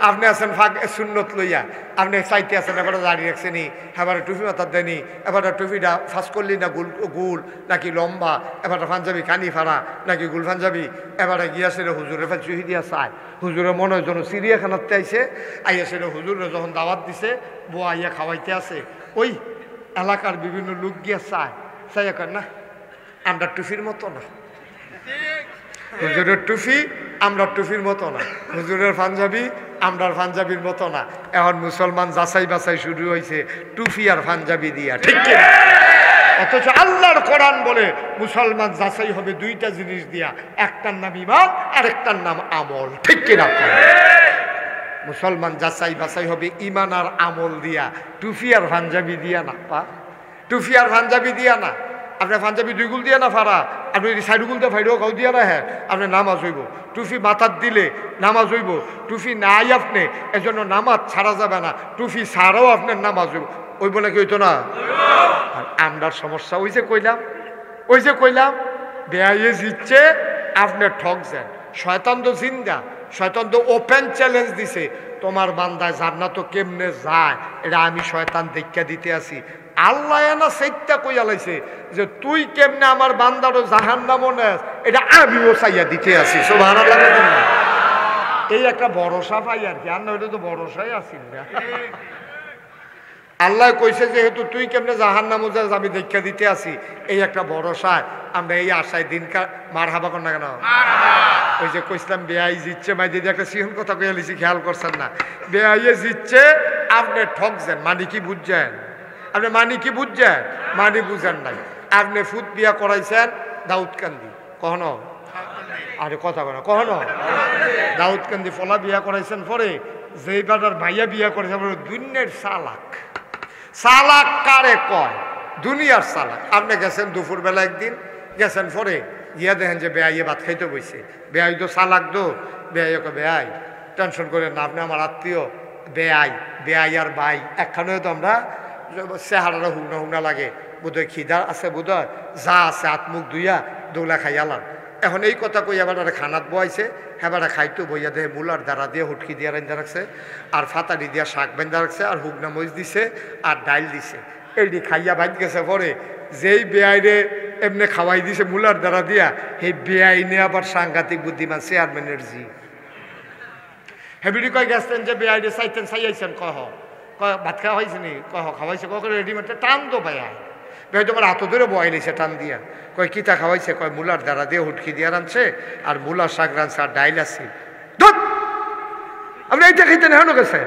আপনি আছেন ফাঁক সুন্নত লইয়া, আপনি চাইতে আছেন, এবার দাঁড়িয়ে রাখছেনি, এবার টুপি মাথার দেনি, এবার টুপিটা ফাঁস করলি না গুল নাকি লম্বা, এবার পাঞ্জাবি কানি ফাড়া নাকি গুল পাঞ্জাবি, এবারে গিয়াছিল হুজুরের ফের চুহি দিয়া চায়। হুজুরের মনে হয় যেন চিড়িয়াখানাতে আইসে, আইয়াছিল হুজুরে যখন দাওয়াত দিছে, বউ আইয়া খাওয়াইতে আছে, ওই এলাকার বিভিন্ন লোক গিয়া চায়, না আমরা টুপির মতো না, হুজুরের টুপি আমরা টুপির মতো না, হুজুরের পাঞ্জাবি আমরা পাঞ্জাবির মতো না। এখন মুসলমান যাচাই বাছাই শুরু হয়েছে টুপি আর পাঞ্জাবি দিয়া, ঠিক কিনা? অথচ আল্লাহর কোরআন বলে মুসলমান যাচাই হবে দুইটা জিনিস দিয়া, একটার নাম ইমান আর একটার নাম আমল, ঠিক কিনা? মুসলমান যাচাই বাছাই হবে ইমান আর আমল দিয়া, টুপি আর পাঞ্জাবি দিয়া না। টুপি আর পাঞ্জাবি দিয়া না। আপনার পাঞ্জাবি দুই গুল দিয়া না ফাড়া, আপনি সাইড গুল দিয়ে ফাইডেও গাও দিয়া না, হ্যাঁ আপনার নামাজ হইব। টুপি মাথার দিলে নামাজ হইব, টুপি নাই আপনি এজন্য নামাজ ছাড়া যাবে না, টুপি ছাড়াও আপনার নামাজ হইব। ওই বলে কি হইতো না? আর আমরার সমস্যা ওই যে কইলাম বেয়াইয়ে জিতছে, আপনি ঠকছেন। শয়তান তো জিন্দা, শয়তান তো ওপেন চ্যালেঞ্জ দিছে, তোমার বান্দায় জান্নাত কেমনে যায় এটা আমি শয়তান দেখা দিতে আসি। আল্লাহ না সেইটা কইয়া লাইছে যে তুই কেমনে আমার বান্দারও জাহান্নামও নেস, এটা আমিও চাইয়া দিতে আসি। সুবহানাল্লাহ। এই একটা ভরসা পাই আর কি, আর না, ওইটা তো ভরসাই আসিল না। আল্লাহ কইছে যেহেতু তুই কেমনে জাহান্নামও যাস আমি দেখা দিতে আসি, এই একটা ভরসায় আমরা এই আশায় দিনকার মার হাবা কর না কেন? ওই যে কইছিলাম বেআই জিতছে, মাই দিদি একটা সিহন কথা কইয়া লিছি, খেয়াল করছেন না? বেআইয়ে জিতছে, আপনি ঠকছেন, মানে কি বুঝছেন? আপনি মানে কি বুঝছেন? মানে বুঝেন নাই। আপনি ফুট বিয়া করাইছেন দাউদকান্দি, কখনো? আরে কথা বলা কখনো? দাউদকান্দি ফলা বিয়া করাইছেন, পরে যেই বাটার ভাইয়া বিয়া করেছে দুনিয়ার চালাক কারে কয়? দুনিয়ার চালাক। আপনি গেছেন দুপুরবেলা একদিন গেছেন, পরে গিয়া দেখেন যে বেআইয়ে ভাত খাইতে বইছে। বেআই তো চালাক দো, বেআই ওকে বেআই টেনশন করেন না, আপনি আমার আত্মীয়। বেআই আর ভাই একখানে তো আমরা চেহারাটা হুগনা লাগে, বোধহয় খিদা আছে, বোধহয় যা আছে আত্মুখ ধুইয়া দৌলা খাইয়ালাম। এখন এই কথা কই এবার খানাত বয়াইছে, হেবারা খাইতো বইয়া দেহে মূলার দ্বারা দিয়ে হুটকি দিয়া রান্দা রাখছে, আর ফাতারি দিয়া শাক বেঁধা রাখছে, আর হুগনা মরিচ দিছে, আর ডাইল দিছে। এইটি খাইয়া ভাই গেছে। পরে যেই বেআইরে এমনি খাওয়াই দিছে মূলার দ্বারা দিয়া, সেই বেআইনে আবার সাংঘাতিক বুদ্ধিমান চেয়ারম্যানের জি হেবিডি কয় গেছেন যে বেআইরে চাইতেন চাইয়াইছেন, কহ কয় ভাত খাওয়া হয়েছে নি? কহ খাওয়াইছে। কয় রেডিমেডটা টান দো ভাইয়া। ভাই তোমার হাত ধরে বয়াইছে টান দিয়া। কয় কিতা খাওয়াইছে? কয় মূলার দ্বারা দিয়ে হুটকি দিয়া রানছে, আর মূলার শাক রানছে, আর ডাইল আছে। আপনি এইটা খাইতেন হেন গেছেন?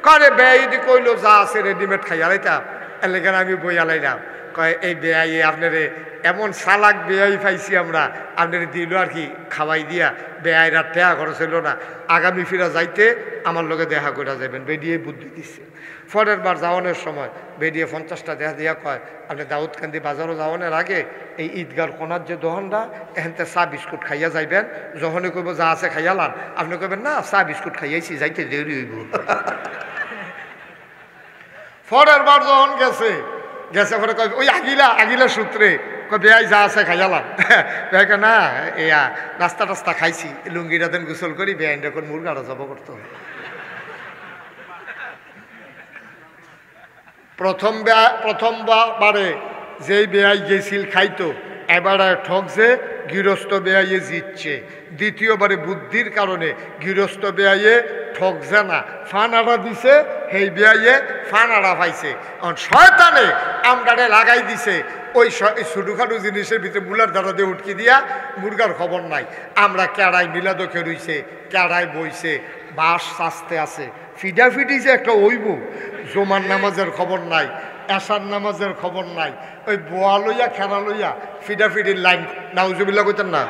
করে বেআইদি কইলো যা আছে রেডিমেড খাইয়ালাইতাম, এলাকার আমি বইয়ালাইলাম। কয় এই বেআইয়ে আপনারে এমন চালাক বেআই পাইছি আমরা, আপনারে দিল আর কি খাওয়াই দিয়া। বেআইরা টেয়া খরচ হইল না, আগামী ফিরা যাইতে আমার লগে দেখা করে যাবেন, বেডিয়ে বুদ্ধি দিচ্ছে। পরের বার যাওয়ানোর সময় বেডিয়ে 50টা দেখা দিয়া কয় আপনি দাউদকান্দি বাজারও যাওয়ানোর আগে এই ঈদগার কোনার যে দোকানটা এখানতে চা বিস্কুট খাইয়া যাইবেন। যখনই কইব যা আছে খাইয়ালান, আপনি কইবেন না চা বিস্কুট খাইয়াইছি, যাইতে দেরি হইব। পরের বার যখন গেছে পরে কয় ওই আগিলা সূত্রে কয় বেআই যা আছে খাইয়ালাম। বেআই কয় না এয়া নাস্তা টাস্তা খাইছি, লুঙ্গিটা দেন গোসল করি, বেআইন যখন মুরগাটা জব করতো। প্রথমবারে যেই বেআই গেছিল খাইতো, এবারে ঠকছে, গৃহস্থ বেআইয়ে জিতছে। দ্বিতীয়বারে বুদ্ধির কারণে গৃহস্থ বেআইয়ে ঠকছে না, ফানাটা দিছে, সেই বিয়াইয়ে ফানাড়া পাইছে। শয়তানে আমরারে লাগাই দিছে ওই ছোটখাটো জিনিসের ভিতরে মুলার দ্বারা দিয়ে উটকি দিয়া, মুরগার খবর নাই। আমরা কেড়াই মিলাদোকে রইছে, কেড়াই বইছে, বাঁশ চাস্তে আছে, ফিডাফিডি যে একটা ওইব, জোমার নামাজের খবর নাই, এশার নামাজের খবর নাই, ওই বোয়া লইয়া খেলা লইয়া ফিডাফিডির লাইন, নাউজুবিল্লাহ কইতেন না,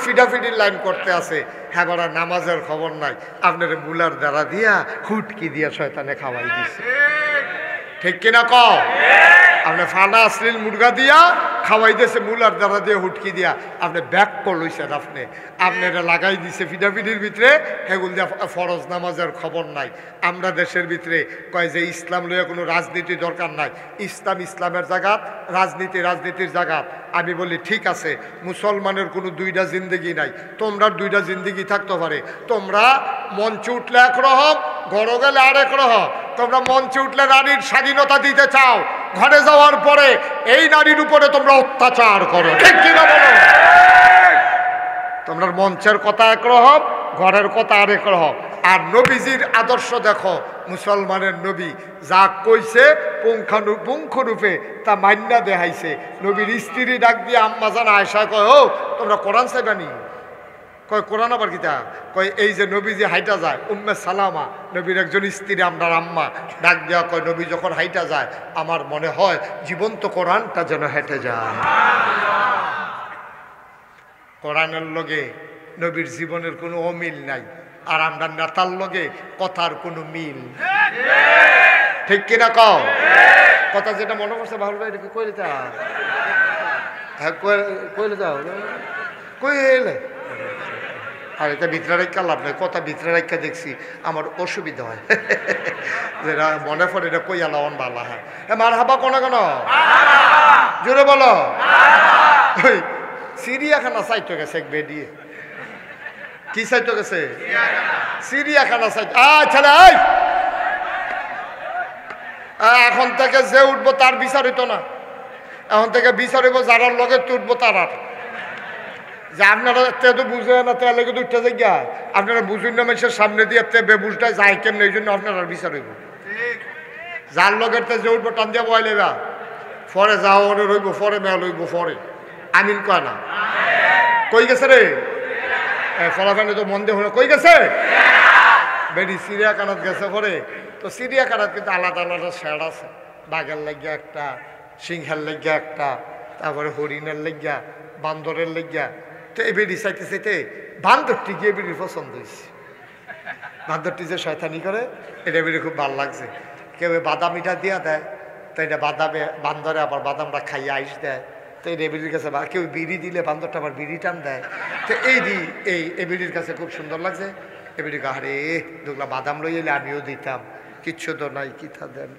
ফিডাফিডির লাইন করতে আছে। হ্যাঁ বারা নামাজের খবর নাই, আপনার মুলার দ্বারা দিয়া হুটকি দিয়া শয়তানে খাওয়াই দিছে। ঠিক কিনা কও? আপনি ফানা আসলিল মুরগা দিয়া খাওয়াই দিয়েছে, মুলার দ্বারা দিয়ে হুটকি দিয়া আপনি ব্যাক করলইছেন। আপনারা লাগাই দিছে ফিডাফিডির ভিতরে, হেগুল দিয়া ফরজ নামাজের খবর নাই। আমরা দেশের ভিতরে কয় যে ইসলাম লইয়া কোনো রাজনীতি দরকার নাই, ইসলাম ইসলামের জায়গাত, রাজনীতি রাজনীতির জায়গাত। আমি বলি ঠিক আছে, মুসলমানের কোনো দুইটা জিন্দগি নাই, তোমরা দুইটা জিন্দগি থাকতে পারে। তোমরা মঞ্চে উঠলে একরকম, ঘরে গেলে আরেক রকম। তোমরা মঞ্চে উঠলে নারীর স্বাধীনতা দিতে চাও, ঘরে যাওয়ার পরে এই নারীর উপরে তোমরা অত্যাচার করো। ঠিক কিনা বলো? তোমরা মঞ্চের কথা একরকম, ঘরের কথা আরেক রকম। আর নবীজির আদর্শ দেখো, মুসলমানের নবী যা কইছে পুঙ্খানুপুঙ্খরূপে তা মান্যা দেখাইছে। নবীর স্ত্রী ডাক দিয়ে আম্মা জান আয়েশা কয়, ও তোমরা কোরআন চাইবানি? কয় কোরআন আবার কিতা? কয় এই যে নবীজি হাইটা যায়, উম্মে সালামা নবীর একজন স্ত্রী, আমরা আম্মা, ডাক দেওয়া কয় নবী যখন হাইটা যায় আমার মনে হয় জীবন্ত কোরআনটা যেন হেঁটে যায়। কোরআনের লগে নবীর জীবনের কোনো অমিল নাই, আর আমরা নেতার লগে কথার কোনো মিল। ঠিক কিনা কও? কথা যেটা মনে করছে ভালো ভাই এটা কইলে তা, হ্যাঁ কইলে যাও, কইলে আর এটা ভিতরে রেখা লাভ নাই। কথা ভিতরে রেখা দেখছি আমার অসুবিধা হয়, যেটা মনে পড়ে এটা কইয়া লাওয়ান ভালো হয়। মার হাবা কোনা কেন জোরে বলো? চিড়িয়াখানা চাইতো গেছে এক বেডিয়ে। কি চাইতো গেছে? চিড়িয়াখানা চাইতো। আচ্ছা, এখন থেকে যে উঠবো তার বিচার হইতো না, এখন থেকে বিচার হইব যারার লগে তুটবো তার। আর যে আপনারা তে তো বুঝে না, তে লেগে উঠতে যাই, আপনারা বুঝুন না মানুষের সামনে দিয়ে তে বেবুঝটা যায় কেমন, এই জন্য আপনারা বিচার হইব। যার লগের তে যে উঠবো টান দিয়া বয় লেবা, পরে যাও ওরে রইব, পরে মেয়া লইব, পরে আমিন কয় না। কই গেছে রে ফলাফানে তো মন দিয়ে হলো, কই গেছে? বেডি চিড়িয়াখানাত গেছে পরে। তো চিড়িয়াখানাত কিন্তু আলাদা আলাদা শেড আছে, বাঘের লাগিয়া একটা, সিংহের লাগিয়া একটা, তারপরে হরিণের লাগিয়া, বান্দরের লাগিয়া। তো এই বেডি চাইতে চাইতে বান্দরটি গিয়ে বেডির পছন্দ হয়েছে। বান্দরটি যে শয়তানি করে এটা বেডি খুব ভালো লাগছে। কেউ বাদাম ইটা দিয়া দেয়, তো এটা বাদামে বান্দরে আবার বাদামটা খাইয়ে আইস দেয়। তো এই রেবিডির কাছে কেউ বিড়ি দিলে বান্দরটা আবার বিড়ি টান দেয়। তো এই বিড়ির কাছে খুব সুন্দর লাগছে। এবিডি গাহারে দুগলা বাদাম লই এলে আমিও দিতাম, কিচ্ছু তো নাই, কি থা দেন।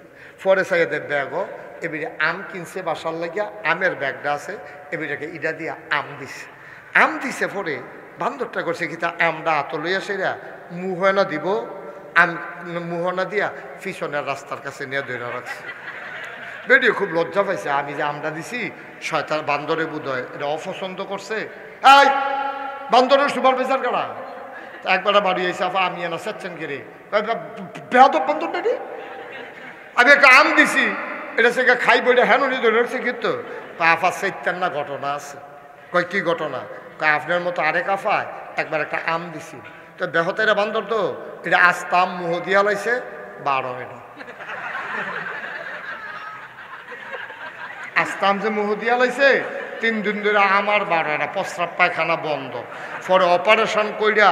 পরে সাইদের ব্যাগও এবিডি আম কিনছে বাসার লাগিয়া, আমের ব্যাগটা আছে, এবিটাকে ইটা দিয়া আম দিছে। পরে বান্দরটা করছে কি তা আমটা আত লইয়া সেরা মুহনা দিব, আম মুহনা দিয়া পিছনের রাস্তার কাছে নিয়ে ধরে রাখছে। বেডিও খুব লজ্জা পাইছে, আমি যে আমটা দিছি শয়তান বান্দরে বোধ হয় এটা অপছন্দ করছে। এই বান্দরের সুপারভাইজার কারা? একবার বাড়ি এসে আফা আমি এনা চাচ্ছেন কে রে, বেহাদব বান্দর বেডি, আমি একটা আম দিছি এটা সে খাই বইটা হ্যাঁ উনি ধরে রাখছে। কিন্তু আফা চাইতেন না, ঘটনা আছে। কয় কি ঘটনা? কয় আপনার মতো আরেক আফায় একবার একটা আম দিছি, তো বেহতেরা বান্দর তো এটা আস্তাম মুহ দিয়া লাইছে 12 এটা আস্তাম যে মুহ দিয়া লাইছে 3 দিন ধরে আমার 12 এটা প্রস্রাব পায়খানা বন্ধ। পরে অপারেশন কইরা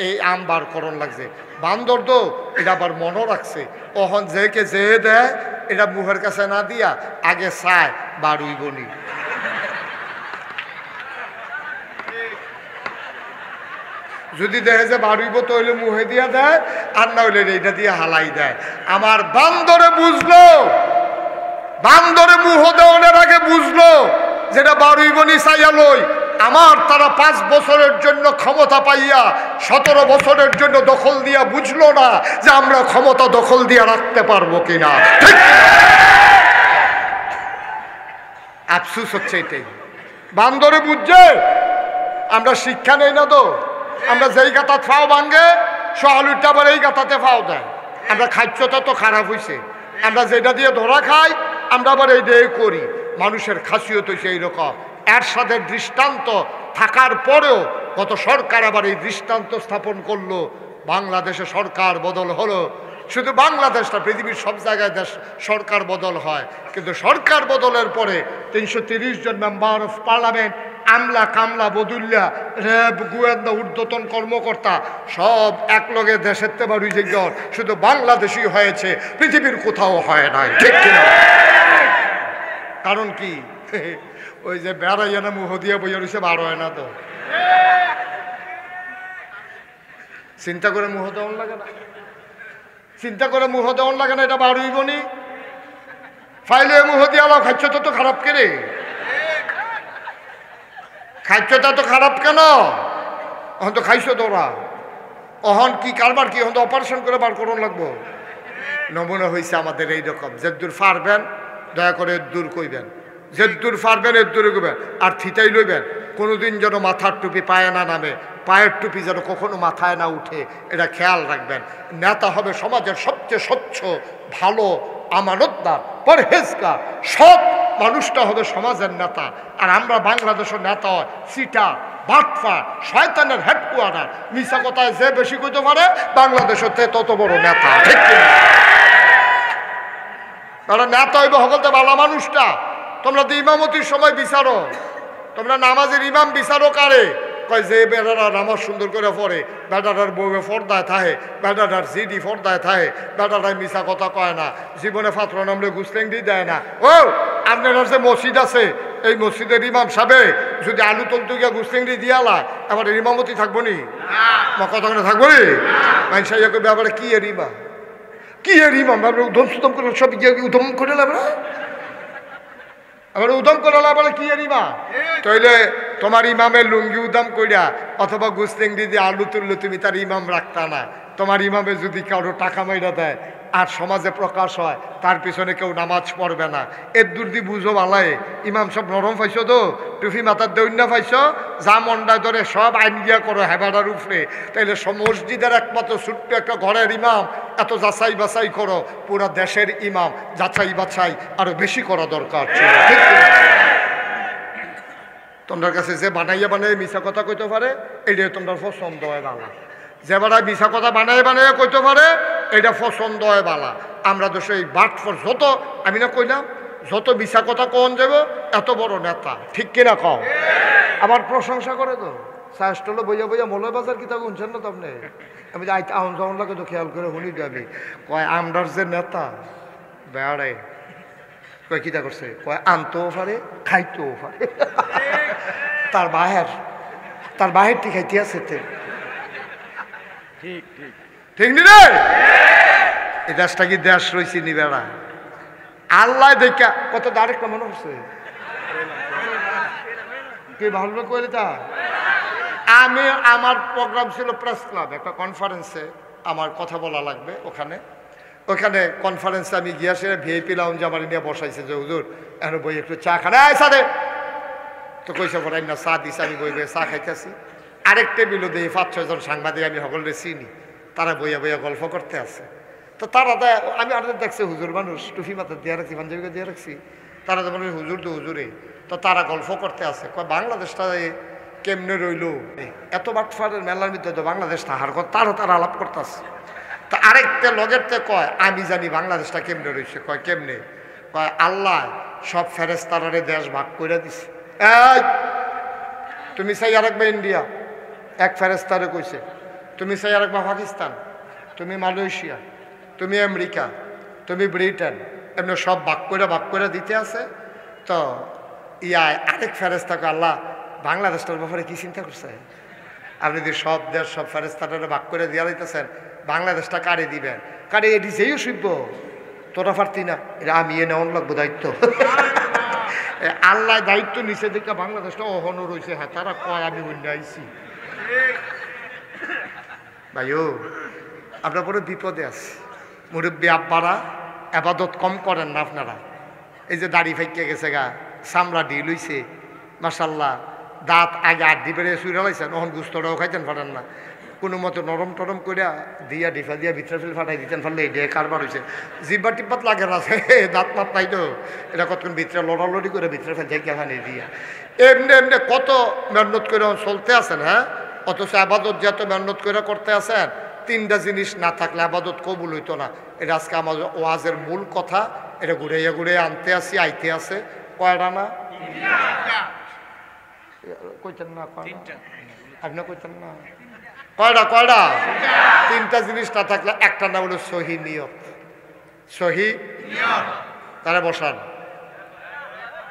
এই আম বার করণ লাগছে। বান্দর তো এটা আবার মনে রাখছে, ওখন যেকে যে দেয় এটা মুহের কাছে না দিয়া আগে চায় বাড়ুই বনি। যদি দেখে যে বাড়ুইব তো হইলে মুহে দিয়া দেয়, আর না হইলে এইটা দিয়ে হালাই দেয়। আমার বান্দরে বুঝলো, বান্দরে মুহ দেওয়ার আগে বুঝলো যেটা বাড়ুই বনি চাইয়া লই। আমার তারা 5 বছরের জন্য ক্ষমতা পাইয়া 17 বছরের জন্য দখল দিয়া বুঝলো না যে আমরা ক্ষমতা দখল দিয়া রাখতে পারবো কিনা। আফসুস হচ্ছে এটাই। বান্দরে বুঝছে আমরা শিক্ষা নেই না তো, আমরা যেই গাতা ফাও ভাঙ্গে সোহালুরটা আবার এই গাতাতে ফাও দেয়। আমরা খাদ্যটা তো খারাপ হয়েছে, আমরা যেটা দিয়ে ধরা খাই আমরা আবার এই দিয়ে করি। মানুষের খাসিয়ত হয়েছে এইরকম। এরশাদের দৃষ্টান্ত থাকার পরেও কত সরকার আবার এই দৃষ্টান্ত স্থাপন করলো। বাংলাদেশে সরকার বদল হলো, শুধু বাংলাদেশটা, পৃথিবীর সব জায়গায় দেশ সরকার বদল হয়, কিন্তু সরকার বদলের পরে 330 জন মেম্বার অফ পার্লামেন্ট, আমলা কামলা বদুল্লা র্যাব গোয়েন্দা ঊর্ধ্বতন কর্মকর্তা সব একলগে দেশের তেবারুই যে শুধু বাংলাদেশই হয়েছে, পৃথিবীর কোথাও হয় নাই, ঠিক কিনা? কারণ কি? ওই যে বেড়াইয়া না মুহ দিয়ে বইয়া রয়েছে, বার হয় না তো। চিন্তা করে মুহ দেওয়ান লাগে না, চিন্তা করে মুহ দেওয়ান লাগে না, এটা বার হইব নি? ফাইলে মুহ দিয়ে আলো খাচ্ছটা তো খারাপ কে রে? খাদ্যটা তো খারাপ কেন? এখন তো খাইছো তোরা, অহন কি কারবার কি? এখন তো অপারেশন করে বার করুন লাগবো। নমুনা হয়েছে আমাদের এইরকম। যে দূর পারবেন দয়া করে দূর কইবেন, যে দূর পারবেন এর দূরে কইবেন, আর থিতাই লইবেন। কোনোদিন যেন মাথার টুপি পায়ে না নামে, পায়ের টুপি যেন কখনো মাথায় না উঠে, এটা খেয়াল রাখবেন। নেতা হবে সমাজের সবচেয়ে স্বচ্ছ, ভালো, আমানতদার, পরহেজগার, সৎ মানুষটা হবে সমাজের নেতা। আর আমরা বাংলাদেশের নেতা হয় সিটা, বাটফা, শয়তানের হেডকোয়ার্টার। মিশা কথায় যে বেশি কইতে পারে বাংলাদেশের তত বড় নেতা, ঠিক কিনা? তারা নেতা হইবে সকলতে ভালো মানুষটা। তোমরা তো ইমামতির সময় বিচারো, তোমরা নামাজের ইমাম বিচারো কারে? কয় যে বেটারা নামাজ সুন্দর করে পড়ে, বেটাটার বউয়ে ফর্দায় থাহে, বেটাটার জিডি ফর্দায় থাহে, বেটাটায় মিশা কথা কয় না, জীবনে ফাতর নামলে গুসলেংডি দেয় না। ও আপনার যে মসজিদ আছে, এই মসজিদের ইমাম সাহেবে যদি আলু তলতু গিয়া গুসলেংডি দিয়ালা, আবার ইমামতি থাকবো নি? কথা করে থাকবো নি? মাইনসাইয়া করবে আবার কি এর ইমাম, কি এর ইমাম? উধম সুদম করে সব গিয়ে উধম করে লাগবে, আবার উদম করে বলে কি এর ইমাম? তাইলে তোমার ইমামের লুঙ্গি উদম কইরা অথবা গুসলেংডি দিয়ে আলু তুললে তুমি তার ইমাম রাখতা না। তোমার ইমামে যদি কারো টাকা মাইরা দেয় আর সমাজে প্রকাশ হয়, তার পিছনে কেউ নামাজ পড়বে না। এর দূর দিয়ে বুঝো বালায় ইমাম সব নরম পাইছো তো, টুফি মাথার দৈন্য পাইছো, যা মন্ডায় ধরে সব আইন গিয়া করো হেবাডার উপরে। তাইলে মসজিদের একমাত্র ছোট্ট একটা ঘরের ইমাম এত যাচাই বাছাই করো, পুরা দেশের ইমাম যাচাই বাছাই আরো বেশি করা দরকার ছিল, ঠিক কিনা? তোমার কাছে যে বানাইয়া বানাইয়া মিশা কথা কইতে পারে, এইটাই তোমার পছন্দ হয় বালা। যে বেড়ায় মিশা কথা বানাই বানাইয়া কইতে পারে, এটা পছন্দ হয় বালা। আমরা তো সেই বাটফর যত, আমি না কইলাম যত মিশা কথা কন যাব এত বড় নেতা, ঠিক কিনা কও? আবার প্রশংসা করে তো শাস্ত্রলো বইয়া বইয়া মলয় বাজার কিতা শুনছেন না? আপনি আমি যে আউন জাউন লাগে তো খেয়াল করে শুনি যাবি। কয় আমরার যে নেতা বেড়ায়, কয় কিতা করছে? কয় আনতেও পারে খাইতেও পারে। তার বাহের ঠিক খাইতে আছে, ঠিক ঠিক ঠিক নি রে? এই দেশটা কি দেশ রয়েছে নি বেড়া? আল্লাহ দেখা কত আরেকটা মনে হচ্ছে কি ভালো করে তা। আমি আমার প্রোগ্রাম ছিল প্রেস ক্লাব, একটা কনফারেন্সে আমার কথা বলা লাগবে। ওখানে কনফারেন্সে আমি গিয়া সে ভিআইপি লাউঞ্জে আমার নিয়ে বসাইছে যে হুজুর এখন বই একটু চা খানে সাদে তো কইসা পড়াই না, চা দিছে, আমি বই বইয়ে চা খাইতেছি। আরেক টেবিলও দিয়ে 5-6 জন সাংবাদিক আমি সকলে চিনি, তারা বইয়া বইয়া গল্প করতে আছে। তো তারা আমি আর দেখছি হুজুর মানুষ, টুফি মাথা দিয়ে রাখছি, পাঞ্জাবিকে দিয়ে রাখছি, তারা তো বলে হুজুর তো হুজুরে। তো তারা গল্প করতে আছে, কয় বাংলাদেশটা কেমনে রইল, এত বাটফারের মেলার ভিতরে তো বাংলাদেশ তাহার কথা তারা আলাপ করতেছে। তা আরেকটা লগেরতে কয় আমি জানি বাংলাদেশটা কেমনে রয়েছে। কয় কেমনে? কয় আল্লাহ সব ফেরেশতারে দেশ ভাগ করে দিছে। এই তুমি চাই আরেকবা ইন্ডিয়া, এক ফেরেশতারে কইছে। তুমি চাই আরেকবা পাকিস্তান, তুমি মালয়েশিয়া, তুমি আমেরিকা, তুমি ব্রিটেন, এমনি সব ভাগ করে দিতে আছে। তো আরেক ফেরেশতাকে আল্লাহ বাংলাদেশটার ব্যাপারে কি চিন্তা করছে? আপনি যদি সব দেশ সব ফেরেশতারে ভাগ করে দিয়া দিতেছেন, বাংলাদেশটা কারে দিবেন? কারে এটি যেই শিখব তোরা পারতি না, এটা আমি নেওয়ান লাগবো দায়িত্ব। আল্লাহ দায়িত্ব নিচে দেখে বাংলাদেশটা অহনো রয়েছে। হ্যাঁ তারা কয় আমি অন্য আইছি। ভাইও আপনার বড় বিপদে আছে। মুরব্বী আব্বারা আবাদত কম করেন না আপনারা। এই যে দাড়ি ফাইকে গেছে গা, চামড়া ঢিল হইছে, মাশাল্লাহ, দাঁত আগে 8 বেড়ে শুয়ে লাইছেন, ওহন গুস্তটাও খাইতেন পারেন না। কোনো মতো নরম টরম করে দিয়া ডিফা দিয়া ভিতরে ফেলে ফাটাই দিতেন, ফেললে এই দিয়ে কারবার হয়েছে। জিব্বা টিব্বাত লাগে না, দাঁত মাত নাই তো, এটা কতক্ষণ ভিতরে লড়ালড়ি করে ভিতরে ফেল যাই কেখানে দিয়া এমনি এমনি কত মেহনত করে চলতে আছেন। হ্যাঁ, অথচ আবাদত যত মেহনত করে করতে আছেন, তিনটা জিনিস না থাকলে আবাদত কবুল হইতো না। এটা আজকে আমার ওয়াজের মূল কথা। এটা ঘুরাইয়া ঘুরাইয়া আনতে আসি, আইতে আছে। কয়টা না কইতেন না, আপনি কইতেন না কয়টা? কয়টা? তিনটা জিনিস না থাকলে একটা না হলো সহি নিয়ত। সহি তারা বসান,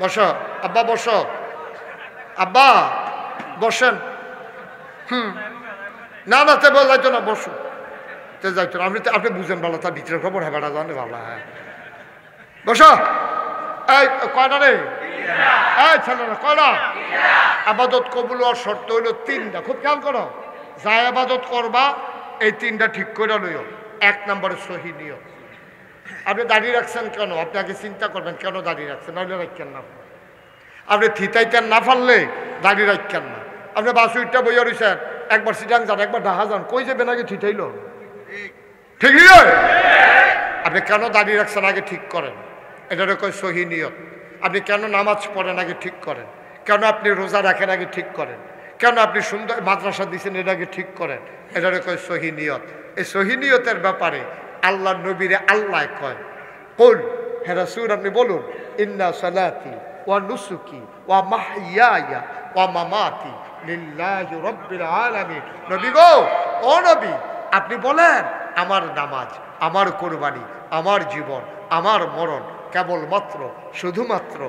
বস আব্বা, বস আব্বা, বসেন। না না তে যাইতো না, বসুন, তে যাইতো না। আপনি বুঝেন ভালো, তার ভিতরে খবর হ্যাঁ বেড়া জানে ভালো। হ্যাঁ, বস। এই কয়টা রে? এই ছেলেরা কয়টা? আবাদত কবুল হওয়ার শর্ত হইল তিনটা। খুব খেয়াল করো, যা আবাদত করবা এই তিনটা ঠিক করে লইও। এক নম্বরে সহি নিয়ত। আপনি দাঁড়িয়ে রাখছেন কেন? আপনি আগে চিন্তা করবেন কেন দাঁড়িয়ে রাখছেন, নইলে রাখছেন না। আপনি থিতাইতেন না পারলে দাঁড়িয়ে রাখছেন না। আপনি বাসুইটটা বইয়া রয়েছেন, একবার সিটাং যান, একবার ঢাকা যান, কই যাবেন আগে থিতাইল? ঠিক নয়? আপনি কেন দাঁড়িয়ে রাখছেন আগে ঠিক করেন, এটারে কয় সহি নিয়ত। আপনি কেন নামাজ পড়েন আগে ঠিক করেন, কেন আপনি রোজা রাখেন আগে ঠিক করেন, কেন আপনি সুন্দর মাদ্রাসা দিচ্ছেন এটা আগে ঠিক করেন, এটারে কয় সহি নিয়ত। এই সহি নিয়তের ব্যাপারে আল্লাহ নবীরে আল্লাহ কয়, কুল, হে রাসূল আপনি বলুন, ইন্না সালাতি ওয়া নুসুকি ওয়া মাহইয়ায়া ওয়া মামাতি লিল্লাহি রাব্বিল আলামিন। নবী গো, ও নবী, আপনি বলেন আমার নামাজ, আমার কুরবানি, আমার জীবন, আমার মরণ কেবলমাত্র শুধুমাত্র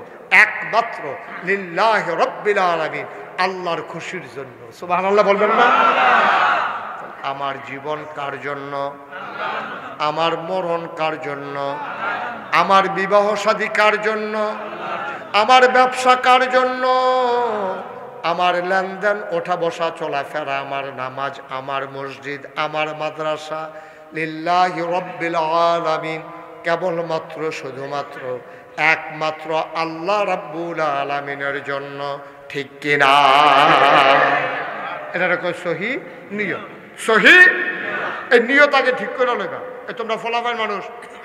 একমাত্র লিল্লাহি রাব্বিল আলামিন, আল্লাহর খুশির জন্য। সুবহানাল্লাহ বলবেন না? আমার জীবন কার জন্য? আমার মরণ কার জন্য? আমার বিবাহ শাদী কার জন্য? আমার ব্যবসা কার জন্য? আমার লেনদেন, ওঠা বসা চলাফেরা, আমার নামাজ, আমার মসজিদ, আমার মাদ্রাসা লিল্লাহি রাব্বিল আলামিন, কেবলমাত্র শুধুমাত্র একমাত্র আল্লাহ রাব্বুল আলামিনের জন্য। ঠিক কিনা? এটা কয় সহি নিয়ত। সহি এই নিয়ত আগে ঠিক করে লইবা। এই তোমরা ফলাফল মানুষ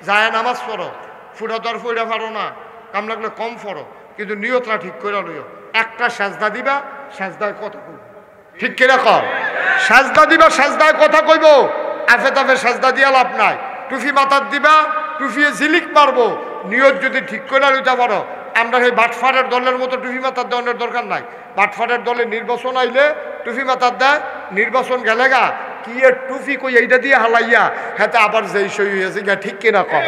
যায় নামাজ পড়ো, ফুটা দর ফুটা পারো না, কাম লাগলে কম পড়ো, কিন্তু নিয়তটা ঠিক করে লইও। একটা সাজদা দিবা, সাজদায় কথা কইব। ঠিক কিনা কর? সাজদা দিবা, সাজদায় কথা কইব। আফে তাফে সাজদা দিয়া লাভ নাই। টুফি মাথার দিবা, টুফিয়ে ঝিলিক মারবো। নিয়ত যদি ঠিক করে লইতে পারো, আমরা সেই বাটফারের দলের মতো টুফি মাথার দেওয়ার দরকার নাই। বাটফারের দলে নির্বাচন আইলে টুফি মাথার দেয়, নির্বাচন গেলে গা কি এর টুফি কই এইটা দিয়ে হালাইয়া হাতে আবার যেই সই হয়েছে গা। ঠিক কিনা কম?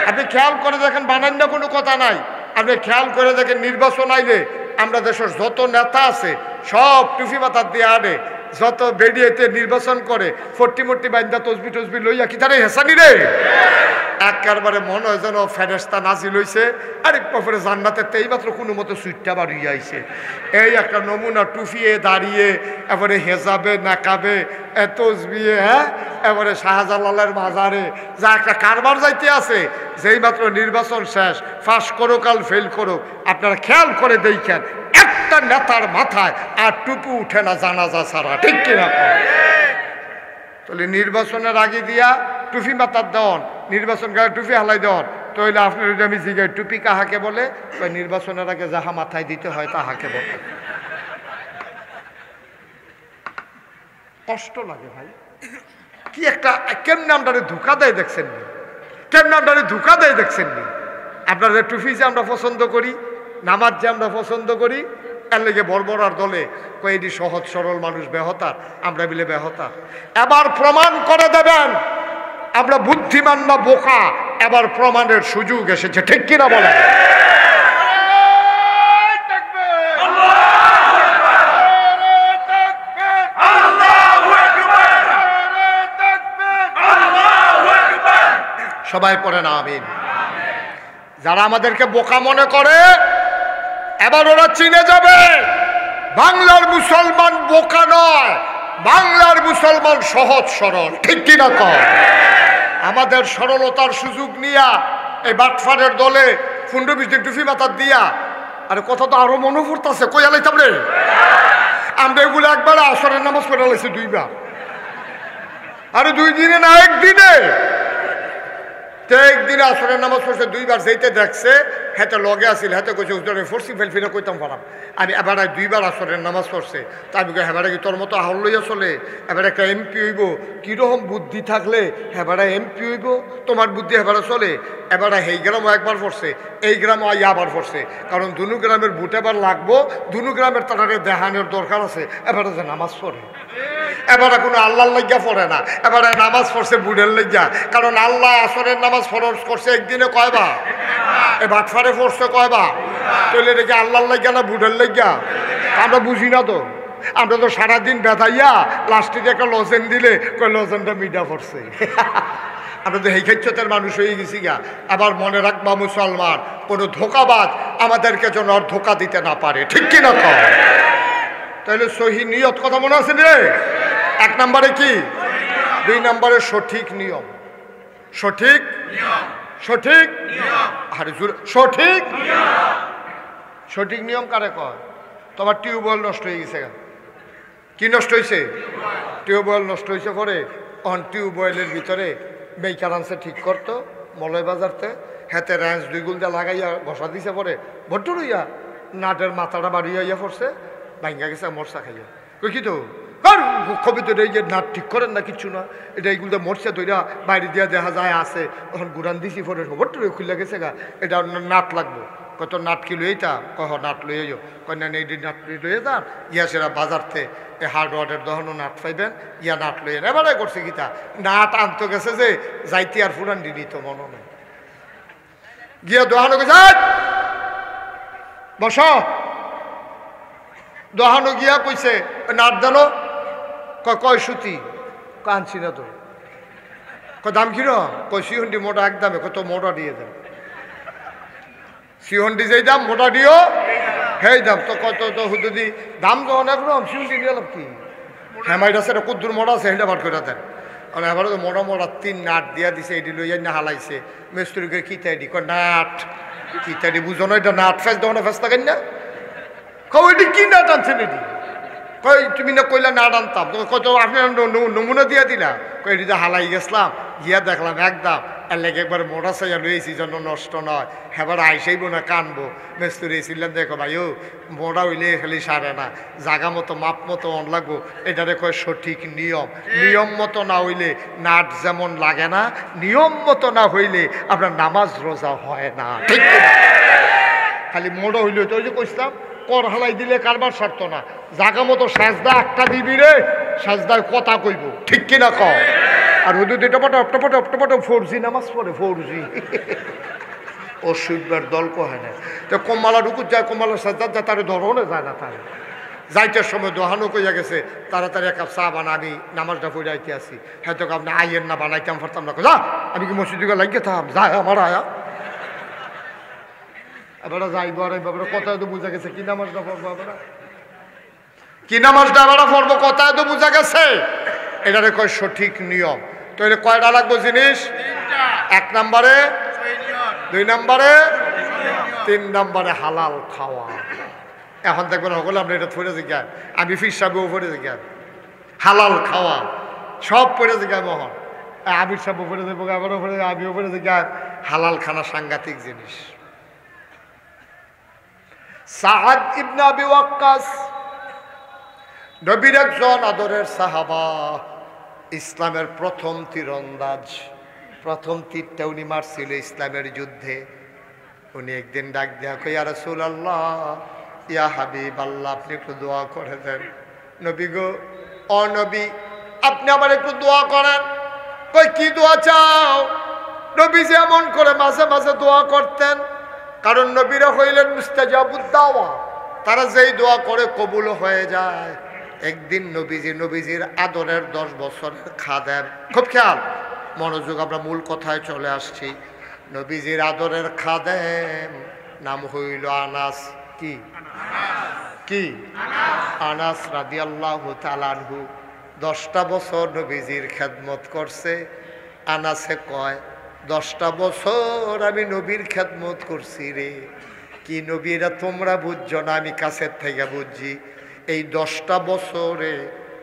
আপনি খেয়াল করে দেখেন, বানান না কোনো কথা নাই। আপনি খেয়াল করে দেখেন, নির্বাচন আইলে আমরা দেশের যত নেতা আছে সব টুফি মাথার দিয়ে আনে। যত বেরিয়েতে নির্বাচন করে ফট্টি মট্টি বাইন্দা তসবি টসবি লইয়া কি তারে হেসানি রে, একবারে মনে হয় যেন ফেরেস্তা নাজিল হইছে। আরেক পরে জান্নাতের এই মাত্র কোনো মতো সুইটটা বাড়িয়ে আইছে। এই একটা নমুনা, টুফিয়ে দাঁড়িয়ে এবারে হেজাবে নাকাবে তসবিয়ে, হ্যাঁ এবারে শাহজালালের মাজারে যা একটা কারবার যাইতে আছে। যেই মাত্র নির্বাচন শেষ, ফাঁস করুক আর ফেল করুক, আপনারা খেয়াল করে দেখেন একটা নেতার মাথায় আর টুপি উঠে না জানাজা ছাড়া। ঠিক কিনা? তাহলে নির্বাচনের আগে দিয়া টুপি মাথার দেওয়ান, নির্বাচন গায়ে টুপি হালাই দেওয়ান, তাহলে আপনার যদি আমি জিগাই টুপি কাহাকে বলে, নির্বাচনের আগে যাহা মাথায় দিতে হয় তাহাকে বলে। কষ্ট লাগে ভাই, কি একটা কেমন আমরারে ধোকা দেয় দেখছেন নি, কেমন আমরারে ধোকা দেয় দেখছেন নি। আপনারা টুপি যে আমরা পছন্দ করি, নামাজ যে আমরা পছন্দ করি, এর লেগে বর্বর আর দলে কয়েকটি সহজ সরল মানুষ বেহতার, আমরা মিলে বেহতার। এবার প্রমাণ করে দেবেন আমরা বুদ্ধিমান না বোকা, এবার প্রমাণের সুযোগ এসেছে। ঠিক কিনা বলে? সবাই পড়েন আমিন। যারা আমাদেরকে বোকা মনে করে এবার ওরা চিনে যাবে বাংলার মুসলমান বোকা নয়, বাংলার মুসলমান সহজ সরল। ঠিক কিনা কর? আমাদের সরলতার সুযোগ নিয়া এই বাটফারের দলে 15-20 দিন টুফি মাথার দিয়া, আরে কথা তো আরো মনে পড়তেছে, কই আলাইতাম রে আমরা এগুলো একবার আসরের নামাজ পড়ে লাইছি 2 বার। আরে 2 দিনে না, একদিনে। একদিনে আসরের নামাজ পড়ছে 2 বার, যেতে দেখছে হেতে লগে আসিল, হেতে কইছে হুজুরে ফরসি ফেলফিরে কইতাম পারাম আমি। এবার 2 বার আসরের নামাজ পড়ছে, তাই আমি হেবারে কি তোর মতো আহল লইয়া চলে? এবার একটা এমপি হইব, কিরকম বুদ্ধি থাকলে হেবারে এমপি হইব? তোমার বুদ্ধি হেবারে চলে? এবারে এই গ্রামও একবার পড়ছে, এই গ্রামও আবার পড়ছে, কারণ দুনু গ্রামের বুট এবার লাগবো, দুনু গ্রামের তাদের দেহানের দরকার আছে। এবারে যে নামাজ পড়ে, এবারে কোনো আল্লাহর লজ্জা পড়ে না, এবারে নামাজ পড়ছে বুড়ের লজ্জা, কারণ আল্লাহ আসরের নামাজ ফরজ করছে একদিনে কয়বার? এ বাটফারে পড়ছে কয়বার? তাহলে দেখি আল্লাহর লজ্জা না বুড়ের লজ্জা? আমরা বুঝি না তো, আমরা তো সারাদিন বেতাইয়া লাস্টে একটা লজেন দিলে কয় লজেনটা মিডা পড়ছে। আমরা তো এই ক্ষেত্রের মানুষ হয়ে গেছি গা। আবার মনে রাখবা মুসলমান, কোনো ধোকাবাজ আমাদেরকে যেন আর ধোকা দিতে না পারে, ঠিক কিনা কর? তাহলে সহি নিয়ত কথা মনে আছে রে? 1 নম্বরে কি? 2 নম্বরে সঠিক নিয়ম। সঠিক সঠিক আরে সঠিক সঠিক নিয়ম কারে কয়? তোমার টিউবওয়েল নষ্ট হয়ে গেছে, কি নষ্ট হয়েছে? টিউবওয়েল নষ্ট হয়েছে পরে অন টিউবওয়েলের ভিতরে মেকার আনছে ঠিক করতো মলয় বাজারতে, হাতে র্যাঞ্চ 2 গুলদা লাগাইয়া ঘষা দিছে পরে ভট্ট রইয়া নাটের মাথাটা বাড়িয়া ইয়া পড়ছে, ভাঙ্গা গেছে মরচা খাইয়া। কই কি তো কবি তো এই যে নাট ঠিক করেন না, কিচ্ছু না, এটা এইগুলো মরচা তৈরা বাইরে দিয়া দেখা যায় আছে, তখন গুড়ান দিছি পরে ভট্ট রয়ে খুলে গেছে গা, এটা নাট লাগবো। কত নাট কি লইতা? কহ নাট লইয়ে যাও। কন্যা নেই নাট লইয়ে যান, ইয়া সেরা বাজারতে এই হার্ডওয়ার্ডের দহনও নাট পাইবেন, ইয়া নাট লইয়ে এবারে করছে গীতা নাট আনতে গেছে যে যাইতে আর ফুরান দিদি তো মনে নেই, গিয়া দোহানো গেছে বস, দোহানো গিয়া কইছে নাট জানো? কয় সুতি? আনছি না তো। দাম কিরম? কই সিহন্ডি মোটা একদমে, কত মোটা দিয়ে দেন, সিহন্ডি যেই দাম মোটা দিও সেই দাম। তো কত তো হুদি দাম তো অনেক রকম, সিহন্ডি নিয়ে লাভ কি? হ্যামাইট আছে, কুদ্দুর মোড়া আছে, সেটা বার করে দেন। মানে এবারে তো মোড়া মোড়া 3 নাট দিয়া দিছে, এটি লইয়া না হালাইছে মিস্ত্রিকে কিতাইডি, কয় নাট কিতাইডি বুঝো না, এটা নাট ফেস দেওয়া ফেস থাকেন না, কইটি কি নাট আনছেন এটি? কই তুমি না কইলা নাট আনতাম, কত আপনি নমুনা দিয়া দিলা, কই এটি যে হালাই গেছিলাম, গিয়া দেখলাম একদম এর লেগে একবার মোটা সাইয়া লইয়েছি যেন নষ্ট নয়, হেবার আইসাইব না কানবো। মেস্তুরি ছিলেন, দেখো ভাই ও মোটা হইলে খালি সারে না, জাগা মতো মাপ মতো অন লাগবো, এটারে কয় সঠিক নিয়ম। নিয়ম মতো না হইলে নাট যেমন লাগে না, নিয়ম মতো না হইলে আপনার নামাজ রোজা হয় না, ঠিক না? খালি মোটা হইলে তো ওই যে কইছিলাম কর হালাই দিলে কারবার সারত না, জাগা মতো সাজদা একটা দিবি রে, সাজদায় কথা কইব, ঠিক কিনা কও? আর হুদু টপটা 4G নামাজ পড়ে, 4G ও সুইবার দল কহে না। তো কম্মালা ঢুকুত যায়, কম্মালার সাজদার যায়, তার ধরনে যায় না, তার যাইতের সময় দোহানো কইয়া গেছে তাড়াতাড়ি 1 কাপ চা বানা, আমি নামাজটা পড়ে আইতে আসি। হয়তো আপনি আইয়ের না বানাইতাম পারতাম না, যা আমি কি মসজিদে লাগিয়ে থাম, যায় আমার আয়া এবারে যাইব। আর এবারে কথায় তো বুঝা গেছে কি নামাজটা পড়বো, এবারে কি নামাজটা এবারে পড়বো, কথায় তো বুঝা গেছে। এটারে কয় সঠিক নিয়ম। তাহলে কয়টা লাগবে জিনিস? 1 নম্বরে, 2 নম্বরে, 3 নম্বরে হালাল খাওয়া। এখন দেখবেন সকলে আপনি এটা পড়ে জিজ্ঞান, আমি ফির সাহেবও পড়ে জিজ্ঞান হালাল খাওয়া, সব পড়ে জিজ্ঞান মোহন, আমির সাহেবও পড়ে দেবো, আমারও পড়ে, আমিও পড়ে জিজ্ঞান। হালাল খানা সাংঘাতিক জিনিস। সাআদ ইবনে আবি ওয়াক্কাস নবীর একজন আদরের সাহাবা, ইসলামের প্রথম তীরন্দাজ, প্রথম তীরটা উনি মারছিল ইসলামের যুদ্ধে। উনি একদিন ডাক দেয়া কই, ইয়া রাসূলুল্লাহ, ইয়া হাবিব আল্লাহ, আপনি একটু দোয়া করে দেন। নবী গো, ও নবী, আপনি আমার একটু দোয়া করেন। কই কি দোয়া চাও? নবী যেমন করে মাঝে মাঝে দোয়া করতেন, কারণ নবীরা হইলেন মুস্তাজাবুদ দাওয়া, তারা যেই দোয়া করে কবুল হয়ে যায়। একদিন নবীজির আদরের 10 বছরের খাদেম, খুব খেয়াল মনোযোগ, আমরা মূল কথায় চলে আসছি। নবীজির আদরের খাদেম নাম হইল আনাস। কি কি? আনাস রাদিয়াল্লাহু তাআলা আনহু 10টা বছর নবীজির খেদমত করছে। আনাসে কয়, 10টা বছর আমি নবীর খেদমত করছি রে। কি নবীরা তোমরা বুঝছো না, আমি কাছের থেকে বুঝছি। এই 10টা বছরে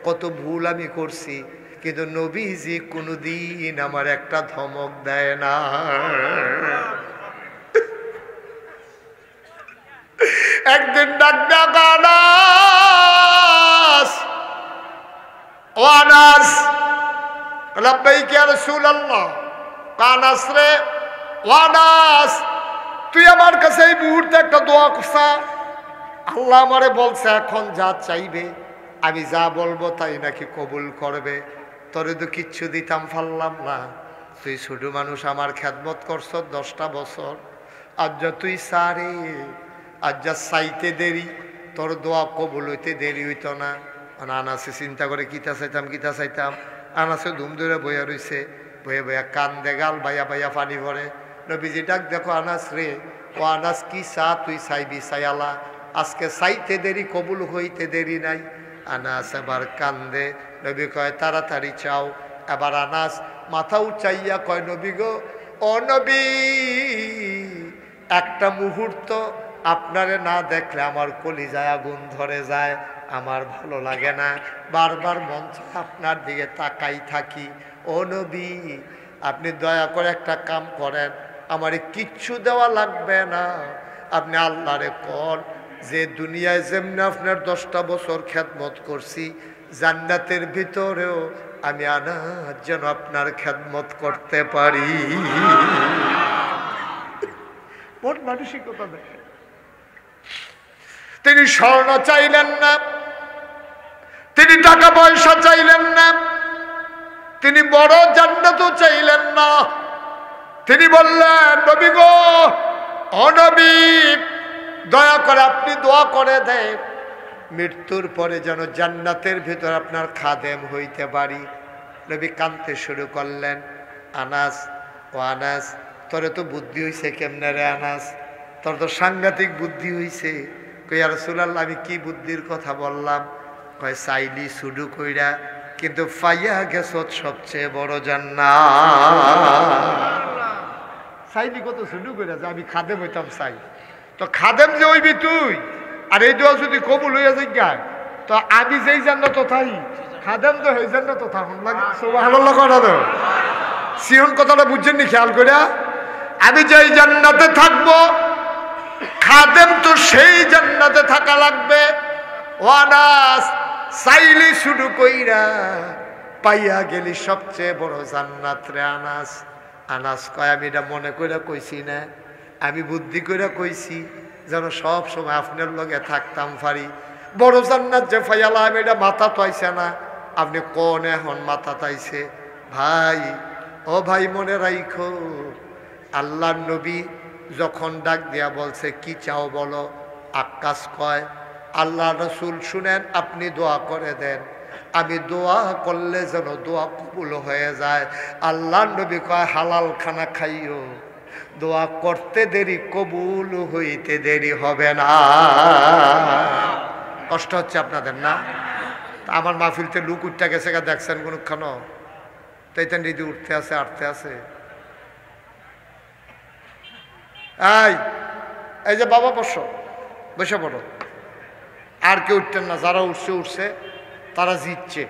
কত ভুল আমি করছি, কিন্তু নবীজি কোনোদিন আমার একটা ধমক দেয় না। একদিন ডাক দেয়া আনাস, ও আনাস, লাব্বাইক ইয়া রাসূলুল্লাহ। আনাস রে, ও আনাস, তুই আমার কাছে এই মুহূর্তে একটা দোয়া করছা। আল্লাহ আমারে বলছে এখন যা চাইবে আমি যা বলবো তাই নাকি কবুল করবে। তোরে তো কিচ্ছু দিতাম পারলাম না, তুই ছোট মানুষ, আমার খেদমত করছ 10টা বছর। আজ যা তুই সারে, আজ যা চাইতে দেরি, তোর দোয়া কবুল হইতে দেরি হইতো না। আনাসে চিন্তা করে কিতা চাইতাম। আনাসে ধুম ধরে বইয়া রইছে, বইয়া কান্দে, গাল বাইয়া বাইয়া পানি ভরে। নবীজি ডাক দেখো আনাস রে, ও আনাস কি চা তুই চাইবি চাইয়ালা, আজকে চাইতে দেরি কবুল হইতে দেরি নাই। আনাস এবার কান্দে, নবী কয় তাড়াতাড়ি চাও। এবার আনাস মাথা উচাইয়া কয় নবী গো, ও নবী, একটা মুহূর্ত আপনারে না দেখলে আমার কলিজায় আগুন ধরে যায়, আমার ভালো লাগে না, বারবার মন চায় আপনার দিকে তাকাই থাকি। ও নবী, আপনি দয়া করে একটা কাম করেন, আমারে কিচ্ছু দেওয়া লাগবে না, আপনি আল্লাহরে কর যে দুনিয়ায় যেমনি আপনার 10টা বছর খেদমত করছি, জান্নাতের ভিতরেও আমি আনাস যেন আপনার খেদমত করতে পারি। মোট মানসিকতা দেখে। তিনি স্বর্ণ চাইলেন না, তিনি টাকা পয়সা চাইলেন না, তিনি বড় জান্নাতও চাইলেন না। তিনি বললেন নবী গো, ও নবী, দয়া করে আপনি দোয়া করে দেন মৃত্যুর পরে যেন জান্নাতের ভিতর আপনার খাদেম হইতে পারি। নবী কাঁদতে শুরু করলেন। আনাস, ও আনাস, তোরে তো বুদ্ধি হইছে কেমনে রে আনাস, তোর তো সাংঘাতিক বুদ্ধি হইছে। কই ইয়া রাসূলুল্লাহ, আমি কি বুদ্ধির কথা বললাম? কয় চাইলি শুরু কইরা, কিন্তু পাইয়া গেছত সবচেয়ে বড় জান্নাত। চাইলি কত শুরু কইরা যে আমি খাদেম হইতাম চাই, তো খাদেম যে হইবি তুই, আর এই দোয়া যদি কবুল হইয়া যায় তো আমি যেই জান্নাত তাই খাদেম তো সেই জান্নাত থাকুন লাগে। সুবহানাল্লাহ কথা তো সিহন কথাটা বুঝছেন নি খেয়াল কইরা? আমি যেই জান্নাতে থাকবো, খাদেম তো সেই জান্নাতে থাকা লাগবে। ও আনাস, চাইলি শুরু কইরা পাইয়া গেলি সবচেয়ে বড় জান্নাত রে আনাস। আনাস কয় আমি এটা মনে কইরা কইছি না, আমি বুদ্ধি কইরা কইছি যেন সব সময় আপনার লগে থাকতাম পারি। বড় জান্নাত যে ফাইয়ালা আমি এটা মাথা তাইছে না, আপনি কোন এখন মাথা তাইছে? ভাই, ও ভাই, মনে রাইখো, আল্লাহর নবী যখন ডাক দিয়া বলছে কি চাও বলো, আক্কাস কয় আল্লাহ রসুল শুনেন, আপনি দোয়া করে দেন, আমি দোয়া করলে যেন দোয়া কবুল হয়ে যায়। আল্লাহর নবী কয় হালাল খানা খাইও, দোয়া করতে দেরি কবুল হইতে দেরি হবে না। কষ্ট হচ্ছে আপনাদের না? আমার মাহফিলতে লুক উঠতে গেছে, দেখছেন কোনখানো তাইতেন রীতি উঠতে আছে, আটতে আছে। এই যে বাবা বসে পড়ো, আর কেউ উঠতেন না, যারা উঠছে তারা জিতছে,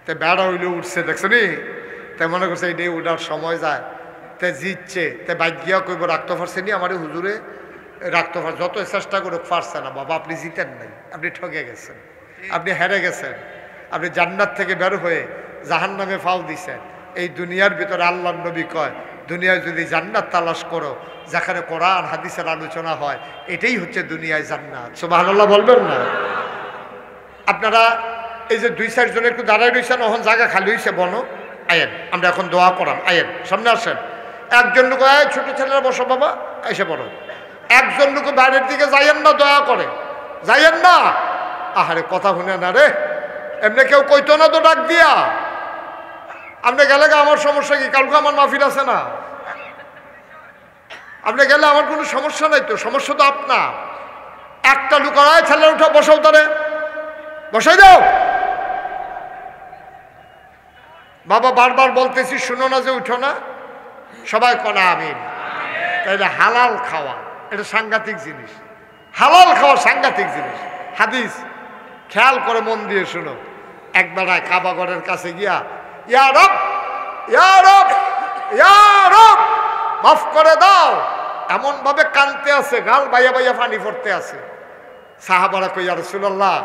তে বেড়া হইলেও উঠছে, দেখছো নি? তাই মনে করছে এটাই উঠার সময় যায়, তে জিতছে, তে বাইক গিয়া কইব রাখতে পারছে নি আমার হুজুরে, রাখতে পার, যত চেষ্টা করে পারছে না। বাবা, আপনি জিতেন নাই, আপনি ঠকে গেছেন, আপনি হেরে গেছেন, আপনি জান্নাত থেকে বের হয়ে জাহান্নামে ফাল দিছেন। এই দুনিয়ার ভিতরে আল্লাহর নবী কয়, দুনিয়ায় যদি জান্নাত তালাশ করো, যেখানে কোরআন হাদিসের আলোচনা হয়, এটাই হচ্ছে দুনিয়ায় জান্নাত। সুবহানাল্লাহ বলবেন না? আপনারা এই যে 2-4 জন একটু দাঁড়ায় রয়েছেন, এখন জায়গা খালি হয়েছে, বনো আয়েন, আমরা এখন দোয়া করাম, আয়েন সামনে আসেন। একজন লোক, ছোট ছেলেরা বসো বাবা, এসে পড়ো। একজন লোক বাইরের দিকে যাইয়েন না, দয়া করে যাইয়েন না। আহারে, কথা শুনে না রে, এমনি কেউ কইতো না তো ডাক দিয়া। আপনি গেলে আমার সমস্যা কি? কালকে আমার মাহফিল আছে না, আপনি গেলে আমার কোনো সমস্যা নাই তো, সমস্যা তো আপনার। একটা লোক ছেলে উঠা, বসাও, তারে বসাই দাও। বাবা, বারবার বলতেছি, শুনো না যে উঠো না, সবাই কনা আমিন। তাইলে হালাল খাওয়া এটা সাংঘাতিক জিনিস, হালাল খাওয়া সাংঘাতিক জিনিস। হাদিস খেয়াল করে মন দিয়ে শুনো, একবেলায় কাবাগরের কাছে গিয়া ইয়া রব, ইয়া রব, ইয়া রব, মাফ করে দাও, এমন ভাবে কানতে আছে, গাল বাইয়া বাইয়া পানি পড়তে আছে। সাহাবারা কই ইয়া রাসূলুল্লাহ,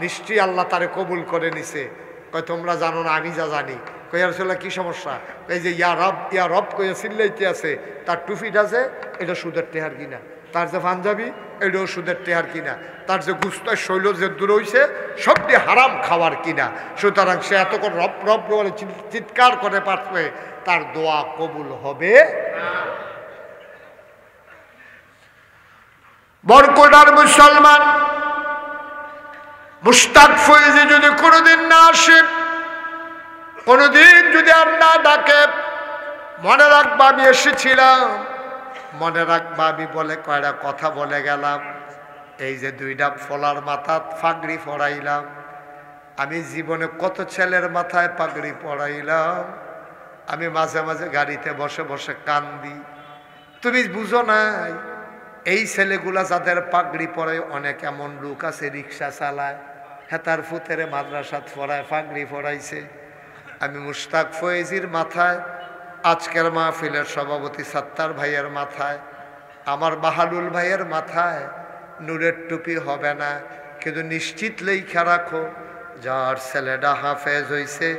নিশ্চয়ই আল্লাহ তারে কবুল করে নিছে। কয় তোমরা জানো না, আমি যা জানি। কই ইয়া রাসূলুল্লাহ কি সমস্যা? এই যে ইয়া রব কইয়া চিল্লাইতে আছে, তার টুপিটা যে এটা সুদের টেহার কিনা, তার যে পাঞ্জাবি এটাও সুদের টেহার কিনা, তার যে গুস্তার শৈল যে দূর হইছে সবটি হারাম খাওয়ার কিনা। সুতরাং সে এতক্ষণ রব রব বলে চিৎকার করে পারবে, তার দোয়া কবুল হবে। বরকোটার মুসলমান মুশতাক ফয়েজি যদি কোনোদিন না আসে, কোনোদিন যদি আর না ডাকে, মনে রাখবা আমি এসেছিলাম, মনে রাখবা আমি বলে কয়টা কথা বলে গেলাম। এই যে দুইটা ফলার মাথা পাগড়ি পরাইলাম, আমি জীবনে কত ছেলের মাথায় পাগড়ি পরাইলাম। আমি মাঝে মাঝে গাড়িতে বসে বসে কান্দি। তুমি বুঝো নাই, এই ছেলেগুলা যাদের পাগড়ি পরায়, অনেক এমন লোক আছে রিক্সা চালায়, হেতার ফুতেরে মাদ্রাসাত পড়ায়, পাগড়ি পরাইছে। আমি মুশতাক ফয়েজির মাথায়, আজকের মাহফিলের সভাপতি সাত্তার ভাইয়ের মাথায়, আমার বাহালুল ভাইয়ের মাথায় নূরের টুপি হবে না, কিন্তু নিশ্চিত লেখা রাখো, যার ছেলেটা হাফেজ হইছে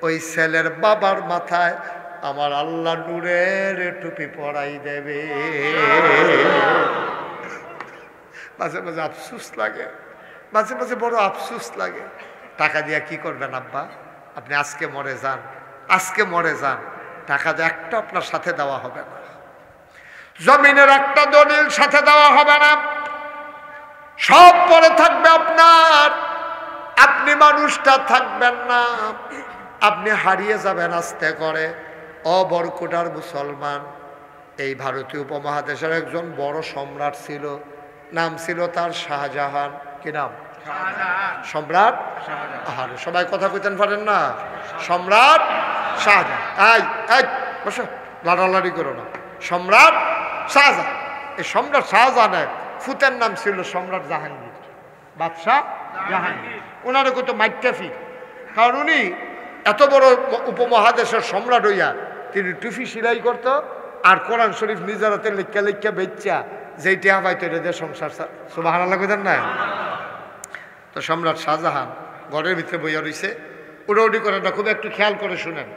ওই ছেলের বাবার মাথায় আমার আল্লাহ নূরের টুপি পরাই দেবে। মাঝে মাঝে আফসুস লাগে, মাঝে মাঝে বড় আফসুস লাগে। টাকা দিয়া কি করবেন আব্বা? আপনি আজকে মরে যান, আজকে মরে যান, টাকা দিয়ে একটা আপনার সাথে দেওয়া হবে না, জমিনের একটা দলিল সাথে দেওয়া হবে না, সব পরে থাকবে আপনার। আপনি মানুষটা থাকবেন না, আপনি হারিয়ে যাবেন আস্তে করে। বরকোটার মুসলমান, এই ভারতীয় উপমহাদেশের একজন বড় সম্রাট ছিল, নাম ছিল তার শাহজাহান। কি নাম? সম্রাট। সবাই কথা কইতেন পারেন না, সম্রাট শাহজাহান। এই বসো, লাড়ালাড়ি করো না। সম্রাট শাহজাহান, এই সম্রাট শাহজাহানের ফুতের নাম ছিল সম্রাট জাহাঙ্গীর, বাদশাহ জাহাঙ্গীর। ওনারে কত মাইটাফি, কারণ উনি এত বড় উপমহাদেশের সম্রাট হইয়া তিনি টুপি সিলাই করতো, আর কোরআন শরীফ নিজের হাতে লেখা লেখা বেচ্চা যেইটা পাইতো এটা দিয়ে সংসার। সুবহানাল্লাহ কইতেন না? তো সম্রাট শাহজাহান ঘরের ভিতরে বইয়া রইছে, উড়াউড়ি করে না, খুব একটু খেয়াল করে শুনেন,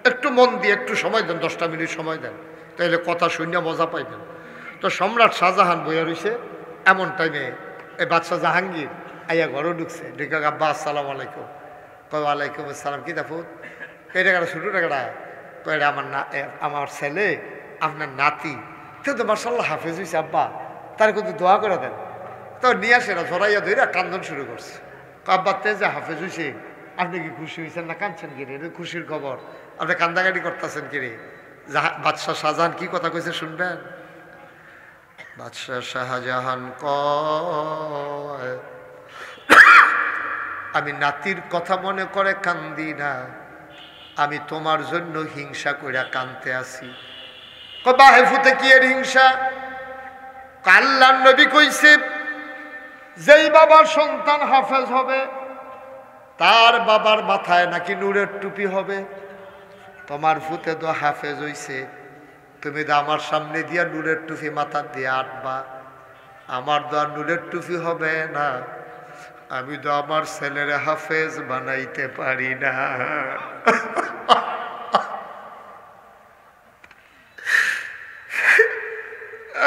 একটু মন দিয়ে একটু সময় দেন, 10টা মিনিট সময় দেন, তাইলে কথা শুনে মজা পাইবেন। তো সম্রাট শাহজাহান বইয়া রইছে, এমন টাইমে এই বাদশাহ জাহাঙ্গীর আইয়া ঘরে ঢুকছে। ঢুকে আব্বা আসসালামু আলাইকুম। কয় ওয়ালাইকুম আসসালাম। কি দাফুত? এই টাকাটা ছোটো টাকাটা? কয় এটা আমার ছেলে, আপনার নাতি, তো মার্শাল্লাহ হাফেজ হয়েছে আব্বা, তার কিন্তু দোয়া করে দেন। তো নিয়ে আসে না, জড়াইয়া ধরে কান্দন শুরু করছে। আব্বা তে যে হাফেজ হয়েছে, আপনি কি খুশি হয়েছেন না কাঁদছেন কিরে? এটা খুশির খবর, আপনি কান্দাকাটি করতেছেন কিরে? বাদশাহ শাহজাহান কি কথা কইছে শুনবেন? বাদশাহ শাহজাহান কয়, আমি নাতির কথা মনে করে কান্দি না, আমি তোমার জন্য হিংসা কইরা কানতে আসি। বাহে ফুতে কি এর হিংসা? আল্লাহর নবী কইছে, যেই বাবার সন্তান হাফেজ হবে তার বাবার মাথায় নাকি নূরের টুপি হবে। তোমার ফুতে তো হাফেজ হইছে, তুমি তো আমার সামনে দিয়া নূরের টুপি মাথা দিয়ে আটবা, আমার তো আর নূরের টুপি হবে না, আমি তো আমার ছেলের হাফেজ বানাইতে পারি না।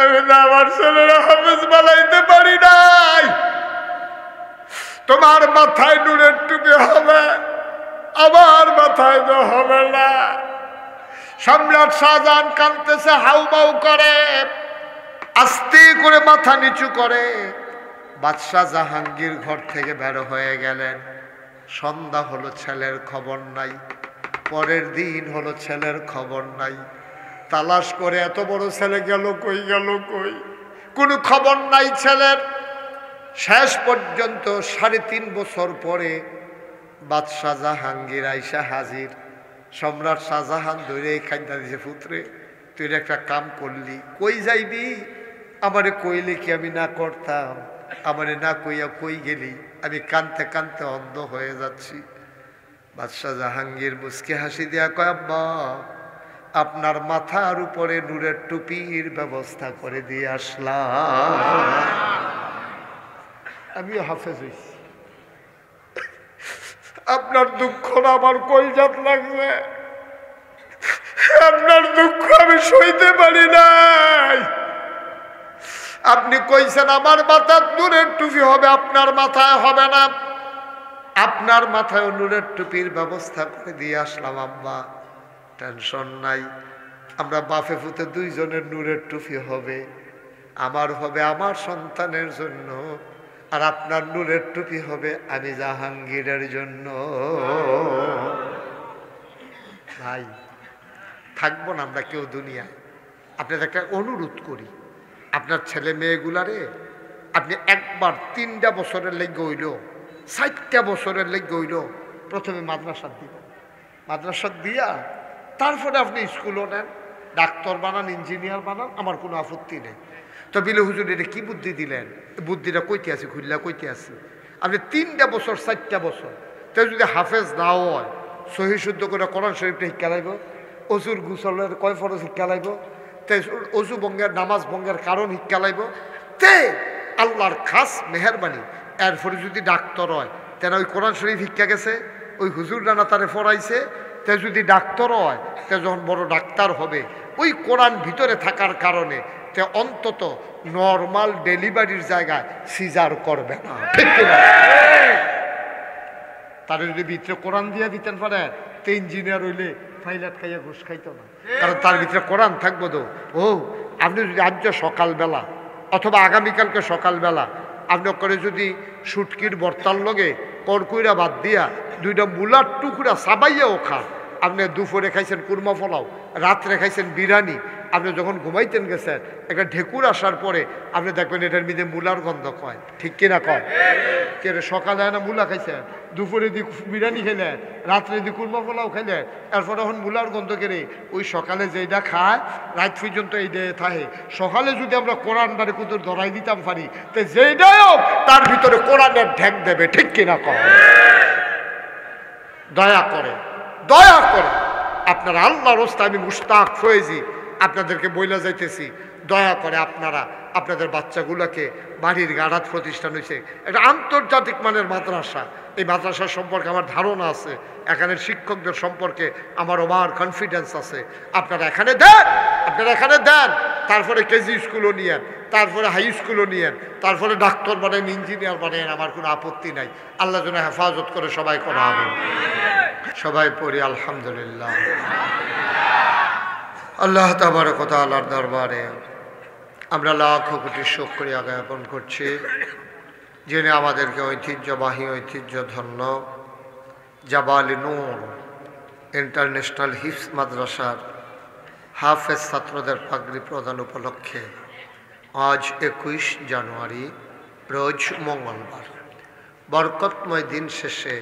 আমি তো আমার ছেলের হাফেজ বানাইতে পারি নাই, তোমার মাথায় নূরের টুপি হবে, আমার মাথায় তো হবে না। সম্রাট শাহজাহান কাঁদতেছে, হাউমাউ করে, আস্তে করে মাথা নিচু করে। বাদশাহ জাহাঙ্গীর ঘর থেকে বের হয়ে গেলেন। সন্ধ্যা হলো, ছেলের খবর নাই। পরের দিন হলো, ছেলের খবর নাই। তালাশ করে এত বড় ছেলে গেল কই, গেল কই, কোনো খবর নাই ছেলের। শেষ পর্যন্ত 3.5 বছর পরে বাদশাহ জাহাঙ্গীর আইসা হাজির। সম্রাট শাহজাহান ধরে খাইন্দা দিছে, পুত্রে তুই একটা কাম করলি, কই যাইবি? আমারে কইলে কি আমি না করতাম? আমারে না কইয়া কই গেলি? আমি কানতে কানতে অন্ধ হয়ে যাচ্ছি। বাদশাহ জাহাঙ্গীর মুচকি হাসি দিয়া কয়, আব্বা আপনার মাথার উপরে নূরের টুপির ব্যবস্থা করে দিয়ে আসলাম। আমিও হাফেজ হইছি। আপনার দুঃখ না আমার কলজাত লাগবে, আপনার দুঃখ আমি সইতে পারি নাই। আপনি কইছেন আমার মাথার নূরের টুপি হবে, আপনার মাথায় হবে না। আপনার মাথায় নূরের টুপির ব্যবস্থা করে দিয়ে আসলাম। আব্বা টেনশন নাই, আমরা বাপে ফুতে দুইজনের নূরের টুপি হবে, আমার হবে আমার সন্তানের জন্য, আর আপনার নূরের টুপি হবে আমি জাহাঙ্গীরের জন্য। ভাই থাকবো না আমরা কেউ দুনিয়ায়। আপনাদের একটা অনুরোধ করি, আপনার ছেলে মেয়েগুলারে আপনি একবার 3টা বছরের লেগে হইল, 4টা বছরের লেগে হইল প্রথমে মাদ্রাসা দিবেন। মাদ্রাসা দিয়া তারপরে আপনি স্কুলও নেন, ডাক্তার বানান, ইঞ্জিনিয়ার বানান, আমার কোনো আপত্তি নেই। তো বিলে হুজুর এটা কী বুদ্ধি দিলেন? বুদ্ধিটা কইতে আছি, খুললা কইতে আছি। আপনি 3টা বছর 4টা বছর তো যদি হাফেজ নাও হয়, সহি শুদ্ধ করে কোরআন শরীফটা শিক্ষা লাগবে, অজুর গুসলের কয় ফরজ শিক্ষা লাগবে, তে অজু ভঙ্গের নামাজ ভঙ্গের কারণ শিক্ষা লাগবে, তে আল্লাহর খাস মেহরবানি। এরপরে যদি ডাক্তার হয় তেনা ওই কোরআন শরীফ শিক্ষা গেছে, ওই হুজুর রানা তারে পড়াইছে, তে যদি ডাক্তার হয় তে যখন বড় ডাক্তার হবে ওই কোরআন ভিতরে থাকার কারণে তে অন্তত নর্মাল ডেলিভারির জায়গায় সিজার করবে না, ঠিক কিনা? তারা যদি ভিতরে কোরআন দিয়ে দিতেন পারে তে ইঞ্জিনিয়ার হইলে ফাইলাট খাইয়া ঘুষ খাইতো না, কারণ তার ভিতরে কোরআন থাকবো। তো আপনি যদি আজ সকালবেলা অথবা আগামীকালকে সকালবেলা আপনি করে যদি শুটকির বর্তার লগে করকুইরা বাদ দিয়া 2টা মুলার টুকরা সাবাইয়াও খান, আপনি দুপুরে খাইছেন কুরমা পোলাও, রাত্রে খাইছেন বিরিয়ানি, আপনি যখন ঘুমাইতেন গেছেন একটা ঢেকুর আসার পরে আপনি দেখবেন এটার মধ্যে মূলার গন্ধ কয়, ঠিক কিনা কয়? কে সকালে না মূলা খাইছেন, দুপুরে দি বিরিয়ানি খেলেন, রাত্রে দি কুরমা পোলাও খেলেন, এরপর এখন মূলার গন্ধ কেড়ে ওই সকালে যেটা খায় রাত পর্যন্ত এইটা থাকে। সকালে যদি আমরা কোরআনটারে কুতুর ধরাই দিতাম পারি তো যেটাই হোক তার ভিতরে কোরআনের ঢেক দেবে, ঠিক কিনা কয়? দয়া করে দয়া করে আপনারা আল্লাহর রাস্তা, আমি মুশতাক ফয়েজি আপনাদেরকে বইলা যাইতেছি, দয়া করে আপনারা আপনাদের বাচ্চাগুলোকে বাড়ির গাড়াত প্রতিষ্ঠান হয়েছে একটা আন্তর্জাতিক মানের মাদ্রাসা, এই মাদ্রাসা সম্পর্কে আমার ধারণা আছে, এখানের শিক্ষকদের সম্পর্কে আমার ওভার কনফিডেন্স আছে। আপনারা এখানে দেন, আপনারা এখানে দেন, তারপরে কেজি স্কুলও নিয়েন, তারপরে হাই স্কুলও নিয়েন, তারপরে ডাক্তার বানেন, ইঞ্জিনিয়ার বানেন, আমার কোনো আপত্তি নাই। আল্লাহ যেন হেফাজত করে সবাই করা হবে। সবাই পড়ি আলহামদুলিল্লাহ। আল্লাহ তাবারক ওয়া তাআলার দরবারে আমরা লাখ কোটি শুকরিয়া জ্ঞাপন করছি, যিনি আমাদেরকে ঐতিহ্যবাহী ঐতিহ্যধন্য জাবালি নূর ইন্টারন্যাশনাল হিফজ মাদ্রাসার হাফেজ ছাত্রদের পাগড়ি প্রদান উপলক্ষে আজ 21 জানুয়ারি রোজ মঙ্গলবার বরকতময় দিন শেষে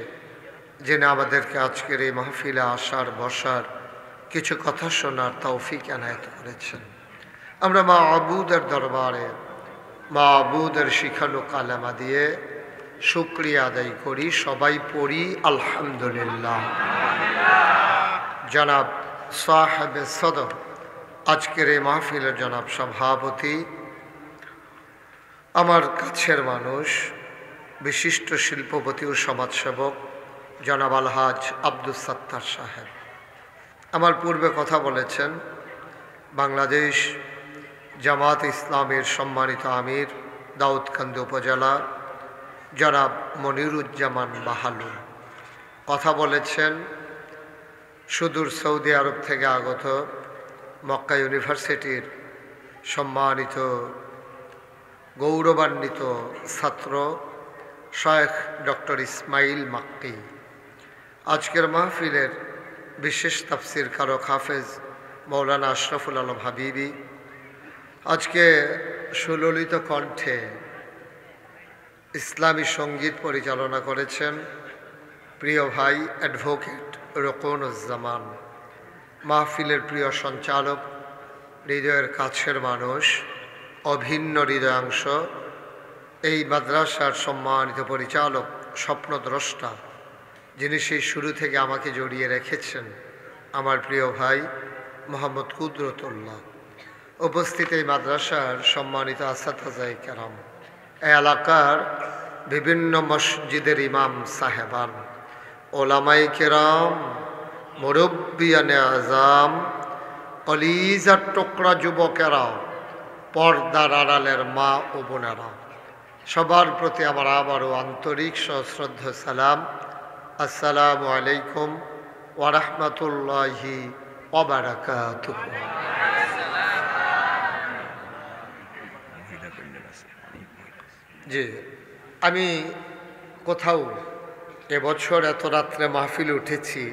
যিনি আমাদেরকে আজকের এই মাহফিলে আসার বসার কিছু কথা শোনার তৌফিক এনায়েত করেছেন, আমরা মাবুদের দরবারে মাবুদের শিখানো কালেমা দিয়ে শুকরিয়া আদায় করি। সবাই পড়ি আলহামদুলিল্লাহ। জনাব সাহেবে সদর, আজকের এই মাহফিলের জনাব সভাপতি, আমার কাছের মানুষ, বিশিষ্ট শিল্পপতি ও সমাজসেবক জনাব আলহাজ আব্দুস সাত্তার সাহেব, আমার পূর্বে কথা বলেছেন বাংলাদেশ জামাত ইসলামের সম্মানিত আমির দাউদকান্দি উপজেলা জনাব মনিরুজ্জামান বাহালুল, কথা বলেছেন সুদূর সৌদি আরব থেকে আগত মক্কা ইউনিভার্সিটির সম্মানিত গৌরবান্বিত ছাত্র শেখ ডক্টর ইসমাইল মাক্কি, আজকের মাহফিলের বিশেষ তাফসির কারক হাফেজ মৌলানা আশরাফুল আলম হাবিবি, আজকে সুললিত কণ্ঠে ইসলামী সঙ্গীত পরিচালনা করেছেন প্রিয় ভাই অ্যাডভোকেট রোকনুজ্জামান, মাহফিলের প্রিয় সঞ্চালক, হৃদয়ের কাছের মানুষ, অভিন্ন হৃদয়াংশ, এই মাদ্রাসার সম্মানিত পরিচালক, স্বপ্নদ্রষ্টা যিনি সেই শুরু থেকে আমাকে জড়িয়ে রেখেছেন, আমার প্রিয় ভাই মোহাম্মদ কুদরতুল্লাহ। উপস্থিত এই মাদ্রাসার সম্মানিত আসাতাজায়ে কেরাম, এই এলাকার বিভিন্ন মসজিদের ইমাম সাহেবান, ওলামায়ে কেরাম, মুরব্বিয়ানে আযাম, কলিজার টুকরা যুবকেরা, পর্দার আড়ালের মা ও বোনেরা, সবার প্রতি আমার আবারও আন্তরিক সশ্রদ্ধ সালাম। আসসালামু আলাইকুম ওয়া রাহমাতুল্লাহি ওয়া বারাকাতুহু। জি, আমি কোথাও এবছর এত রাত্রে মাহফিল উঠেছি,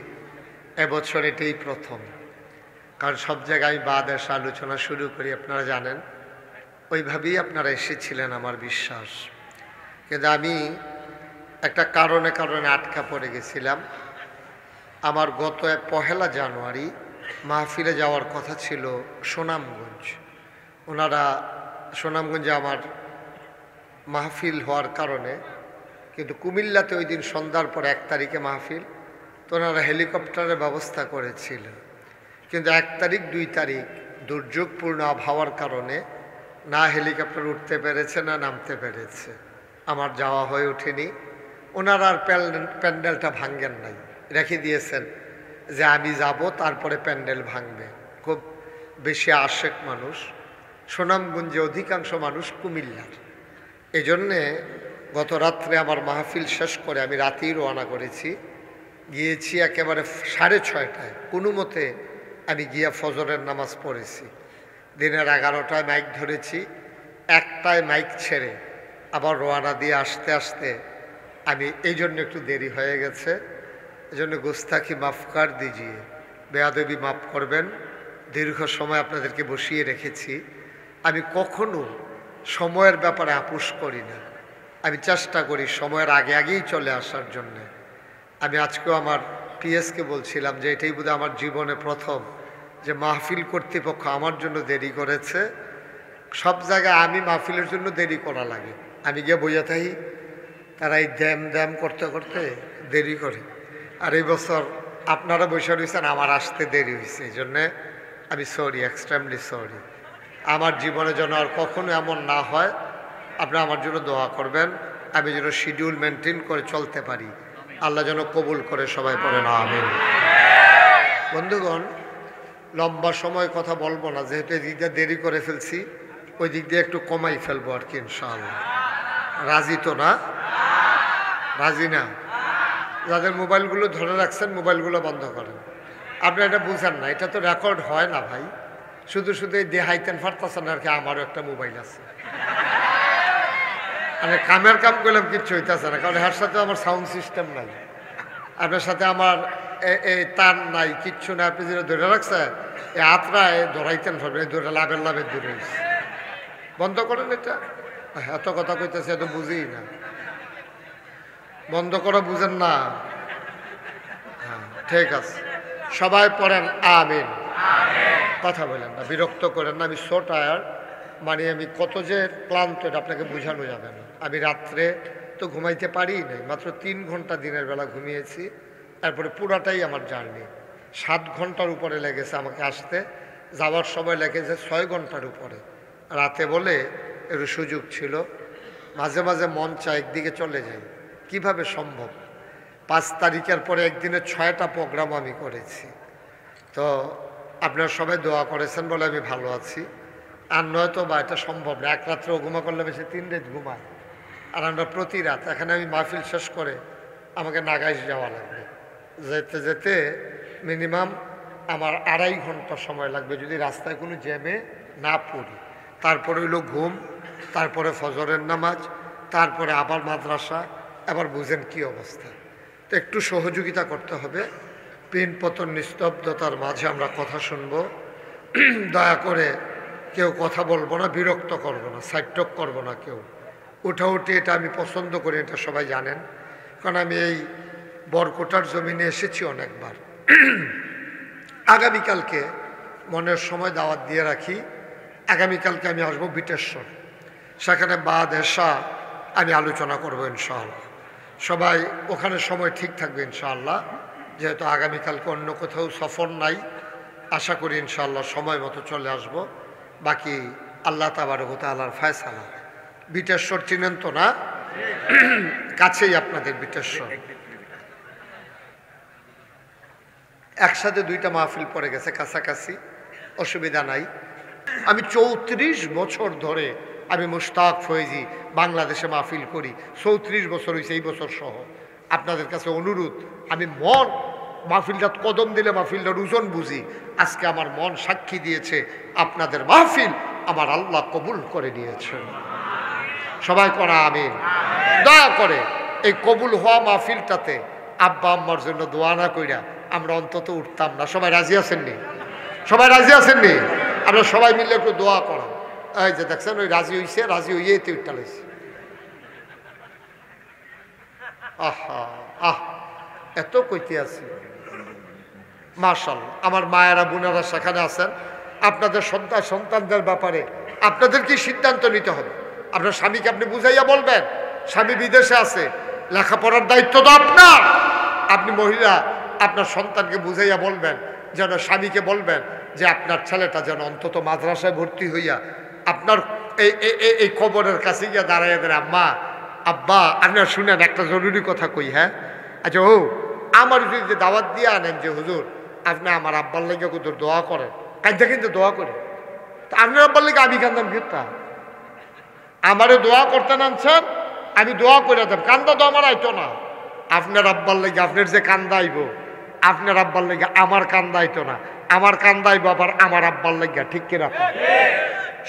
এবছর এটাই প্রথম। কারণ সব জায়গায় বাদ আলোচনা শুরু করি, আপনারা জানেন, ওইভাবেই আপনারা এসেছিলেন আমার বিশ্বাস। কিন্তু আমি একটা কারণে আটকা পড়ে গেছিলাম। আমার গত 1 জানুয়ারি মাহফিলে যাওয়ার কথা ছিল সুনামগঞ্জ। ওনারা সুনামগঞ্জে আমার মাহফিল হওয়ার কারণে, কিন্তু কুমিল্লাতে ওই দিন সন্ধ্যার পর 1 তারিখে মাহফিল, তো ওনারা হেলিকপ্টারের ব্যবস্থা করেছিলেন। কিন্তু 1 তারিখ 2 তারিখ দুর্যোগপূর্ণ আবহাওয়ার কারণে না হেলিকপ্টার উঠতে পেরেছে না নামতে পেরেছে, আমার যাওয়া হয়ে ওঠেনি। ওনারা আর প্যান্ডেলটা ভাঙ্গেন নাই, রেখে দিয়েছেন যে আমি যাব তারপরে প্যান্ডেল ভাঙবে। খুব বেশি আশেক মানুষ সুনামগঞ্জে, অধিকাংশ মানুষ কুমিল্লার। এই জন্যে গত রাত্রে আমার মাহফিল শেষ করে আমি রাতেই রওনা করেছি। গিয়েছি একেবারে 6:30টায়, কোনো মতে আমি গিয়া ফজরের নামাজ পড়েছি। দিনের 11টায় মাইক ধরেছি, 1টায় মাইক ছেড়ে আবার রওনা দিয়ে আসতে আসতে আমি এই জন্য একটু দেরি হয়ে গেছে। এই জন্য গুস্তাখি মাফ কর দিজিয়ে, বেয়াদবি মাফ করবেন। দীর্ঘ সময় আপনাদেরকে বসিয়ে রেখেছি। আমি কখনো সময়ের ব্যাপারে আপোষ করি না, আমি চেষ্টা করি সময়ের আগেই চলে আসার জন্যে। আমি আজকেও আমার পিএসকে বলছিলাম যে এটাই বোধহয় আমার জীবনে প্রথম যে মাহফিল কর্তৃপক্ষ আমার জন্য দেরি করেছে। সব জায়গায় আমি মাহফিলের জন্য দেরি করা লাগে, আমি গিয়ে বইয়া থাকি, তারা এই দ্যাম করতে করতে দেরি করে। আর এই বছর আপনারা বসে রয়েছেন, আমার আসতে দেরি হয়েছে। এই জন্যে আমি সরি, এক্সট্রিমলি সরি। আমার জীবনে যেন আর কখনো এমন না হয়, আপনারা আমার জন্য দোয়া করবেন, আমি যেন শিডিউল মেনটেন করে চলতে পারি। আল্লাহ যেন কবুল করে, সবাই পড়েন আমিন। বন্ধুগণ, লম্বা সময় কথা বলবো না, যেহেতু এই দিক দিয়ে দেরি করে ফেলছি, ওই দিক দিয়ে একটু কমাই ফেলবো আর কি, ইনশাআল্লাহ। রাজি তো না? রাজি না? যাদের মোবাইলগুলো ধরে রাখছেন মোবাইলগুলো বন্ধ করেন। আপনি এটা বুঝেন না, এটা তো রেকর্ড হয় না ভাই। শুধু এই দেহাইতেন ফারতাছেন আর কি। আমারও একটা মোবাইল আছে, মানে কামের কাম করলাম, কিচ্ছু হইতেছে না, কারণ এর সাথে আমার সাউন্ড সিস্টেম নাই, আপনার সাথে আমার এই তার নাই, কিচ্ছু না। আপনি যেটা ধরে রাখছেন এই আত্রায় ধরাইতেন পারবেন, এই ধরে লাভের দূরে বন্ধ করেন এটা। এত কথা কইতেছে, এত বুঝি না, বন্ধ করা বুঝেন না? হ্যাঁ, ঠিক আছে, সবাই পড়েন আমিন। কথা বলেন না, বিরক্ত করেন না। আমি সো টায়ার্ড, মানে আমি কত যে ক্লান্ত এটা আপনাকে বোঝানো যাবে না। আমি রাত্রে তো ঘুমাইতে পারি নাই, মাত্র 3 ঘন্টা দিনের বেলা ঘুমিয়েছি। তারপরে পুরাটাই আমার জার্নি 7 ঘন্টার উপরে লেগেছে আমাকে আসতে, যাওয়ার সময় লেগেছে 6 ঘন্টার উপরে। রাতে বলে একটু সুযোগ ছিল, মাঝে মাঝে মন চায় একদিকে চলে যাই, কিভাবে সম্ভব? 5 তারিখের পরে একদিনে 6টা প্রোগ্রাম আমি করেছি। তো আপনারা সবাই দোয়া করেছেন বলে আমি ভালো আছি। আর নয়তো বা এটা সম্ভব না, 1 রাত্রেও ঘুমা করলে বেশি 3 রাত ঘুমাই। আর আমরা প্রতি রাত, এখানে আমি মাহফিল শেষ করে আমাকে নাগাইশ যাওয়া লাগবে, যেতে যেতে মিনিমাম আমার 2.5 ঘন্টা সময় লাগবে যদি রাস্তায় কোনো জ্যামে না পড়ি। তারপরে হইল ঘুম, তারপরে ফজরের নামাজ, তারপরে আবার মাদ্রাসা, আবার বুঝেন কি অবস্থা। তো একটু সহযোগিতা করতে হবে। পিন পতন নিস্তব্ধতার মাঝে আমরা কথা শুনব। দয়া করে কেউ কথা বলবো না, বিরক্ত করবো না, সাইটক করবো না কেউ। উঠাউঠি এটা আমি পছন্দ করি, এটা সবাই জানেন, কারণ আমি এই বরকোটার জমিনে এসেছি অনেকবার। আগামীকালকে মনের সময় দাওয়াত দিয়ে রাখি, আগামীকালকে আমি আসবো বিটেশ্বর, সেখানে বাদ এসা আমি আলোচনা করবো ইনশাআল্লাহ। সবাই ওখানে সময় ঠিক থাকবে ইনশাআল্লাহ, যেহেতু আগামীকালকে অন্য কোথাও সফর নাই। আশা করি ইনশাআল্লাহ সময় মতো চলে আসব। বাকি আল্লাহ তাবারক ওয়া তাআলার ফয়সালা। বিটেশ্বর চিনেন তো না? কাছেই আপনাদের বিটেশ্বর। একসাথে দুইটা মাহফিল পড়ে গেছে কাছাকাছি, অসুবিধা নাই। আমি 34 বছর ধরে আমি মুশতাক ফয়েজি বাংলাদেশে মাহফিল করি। 34 বছর হয়েছে এই বছর সহ। আপনাদের কাছে অনুরোধ, আমি মন মাহফিলটা কদম দিলে মাহফিলটার ওজন বুঝি। আজকে আমার মন সাক্ষী দিয়েছে আপনাদের মাহফিল আমার আল্লাহ কবুল করে নিয়েছেন। সবাই করা আমিন। দয়া করে এই কবুল হওয়া মাহফিলটাতে আব্বা আম্মার জন্য দোয়া না কইরা আমরা অন্তত উঠতাম না। সবাই রাজি আছেননি? সবাই রাজি আছেননি? আমরা সবাই মিলে একটু দোয়া করা। এই যে দেখছেন ওই রাজি হইছে, রাজি হইয়ে তো উঠতে লাগছে। আহা আহ এত কইতে আছি। মাশাআল্লাহ, আমার মায়েরা বোনেরা সেখানে আছেন। আপনাদের সন্তানদের ব্যাপারে আপনাদের কি সিদ্ধান্ত নিতে হবে? আপনার স্বামীকে আপনি বুঝাইয়া বলবেন, স্বামী বিদেশে আছে, লেখাপড়ার দায়িত্ব তো আপনার। আপনি মহিলা আপনার সন্তানকে বুঝাইয়া বলবেন, যেন স্বামীকে বলবেন যে আপনার ছেলেটা যেন অন্তত মাদ্রাসায় ভর্তি হইয়া আপনার এই খবরের কাছে গিয়ে দাঁড়াইয়া দেন, আম্মা আব্বা আপনার শুনেন একটা জরুরি কথা কই। হ্যাঁ আচ্ছা, ও আমার যদি দাওয়াত দিয়ে আনেন যে হুজুর আপনি আমার আব্বার লেগে কুদুর দোয়া করেন, কাঁদতে কিন্তু দোয়া করে। তা আপনার আব্বার লেগে আমি কান্দাম কিতা? আমারে দোয়া করতে আনছেন, আমি দোয়া করে দেব। কান্দা তো আমার আইতো না। আপনার আব্বার লেগে আপনার যে কান্দাইব, আপনার আব্বার লেগে আমার কান্দাইতো না। আমার কান্দাইব আবার আমার আব্বার লেগে, ঠিক কিনা?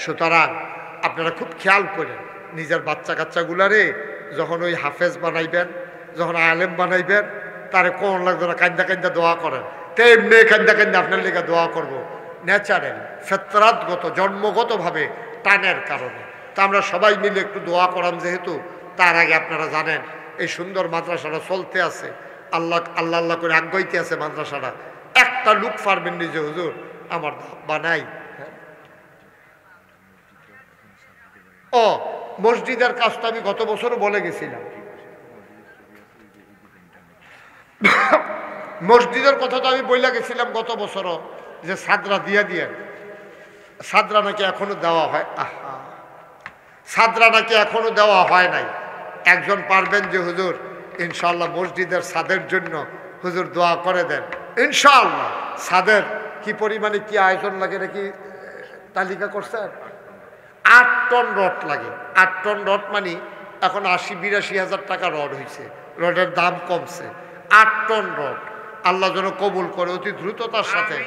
সুতরাং আপনারা খুব খেয়াল করেন নিজের বাচ্চা কাচ্চাগুলারে যখন ওই হাফেজ বানাইবেন, যখন আলেম বানাইবেন, তারে কোন লাগবে না কান্দা কান্দা দোয়া করেন। তেমনি কান্দা কান্দা আপনার লেগে দোয়া করবো। ন্যাচারাল ফেতরাতগত জন্মগতভাবে টানের কারণে। তা আমরা সবাই মিলে একটু দোয়া করাম। যেহেতু তার আগে আপনারা জানেন এই সুন্দর মাদ্রাসাটা চলতে আছে, আল্লাহ আল্লাহ আল্লাহ করে আগাইতে আছে মাদ্রাসাটা। একটা লোক পারবেন নিজে হুজুর আমার বানাই। ও মসজিদের কাজ তো আমি গত বছরও বলে গেছিলাম। মসজিদের কথা তো আমি বইলা গেছিলাম গত বছরও, যে সাদরা দিয়ে দিয়ে সাদরা নাকি এখনো দেওয়া হয়। আহা, সাদরা নাকি এখনো দেওয়া হয় নাই। একজন পারবেন যে হুজুর ইনশাআল্লাহ মসজিদের ছাদের জন্য হুজুর দোয়া করে দেন। ইনশাআল্লাহ ছাদের কি পরিমাণে কি আয়োজন লাগে নাকি তালিকা করছেন? 8 টন রড লাগে। 8 টন রড মানে এখন 80-82 হাজার টাকা রড হয়েছে, রডের দাম কমছে। 8 টন রড আল্লাহ যেন কবুল করে, অতি দ্রুততার সাথে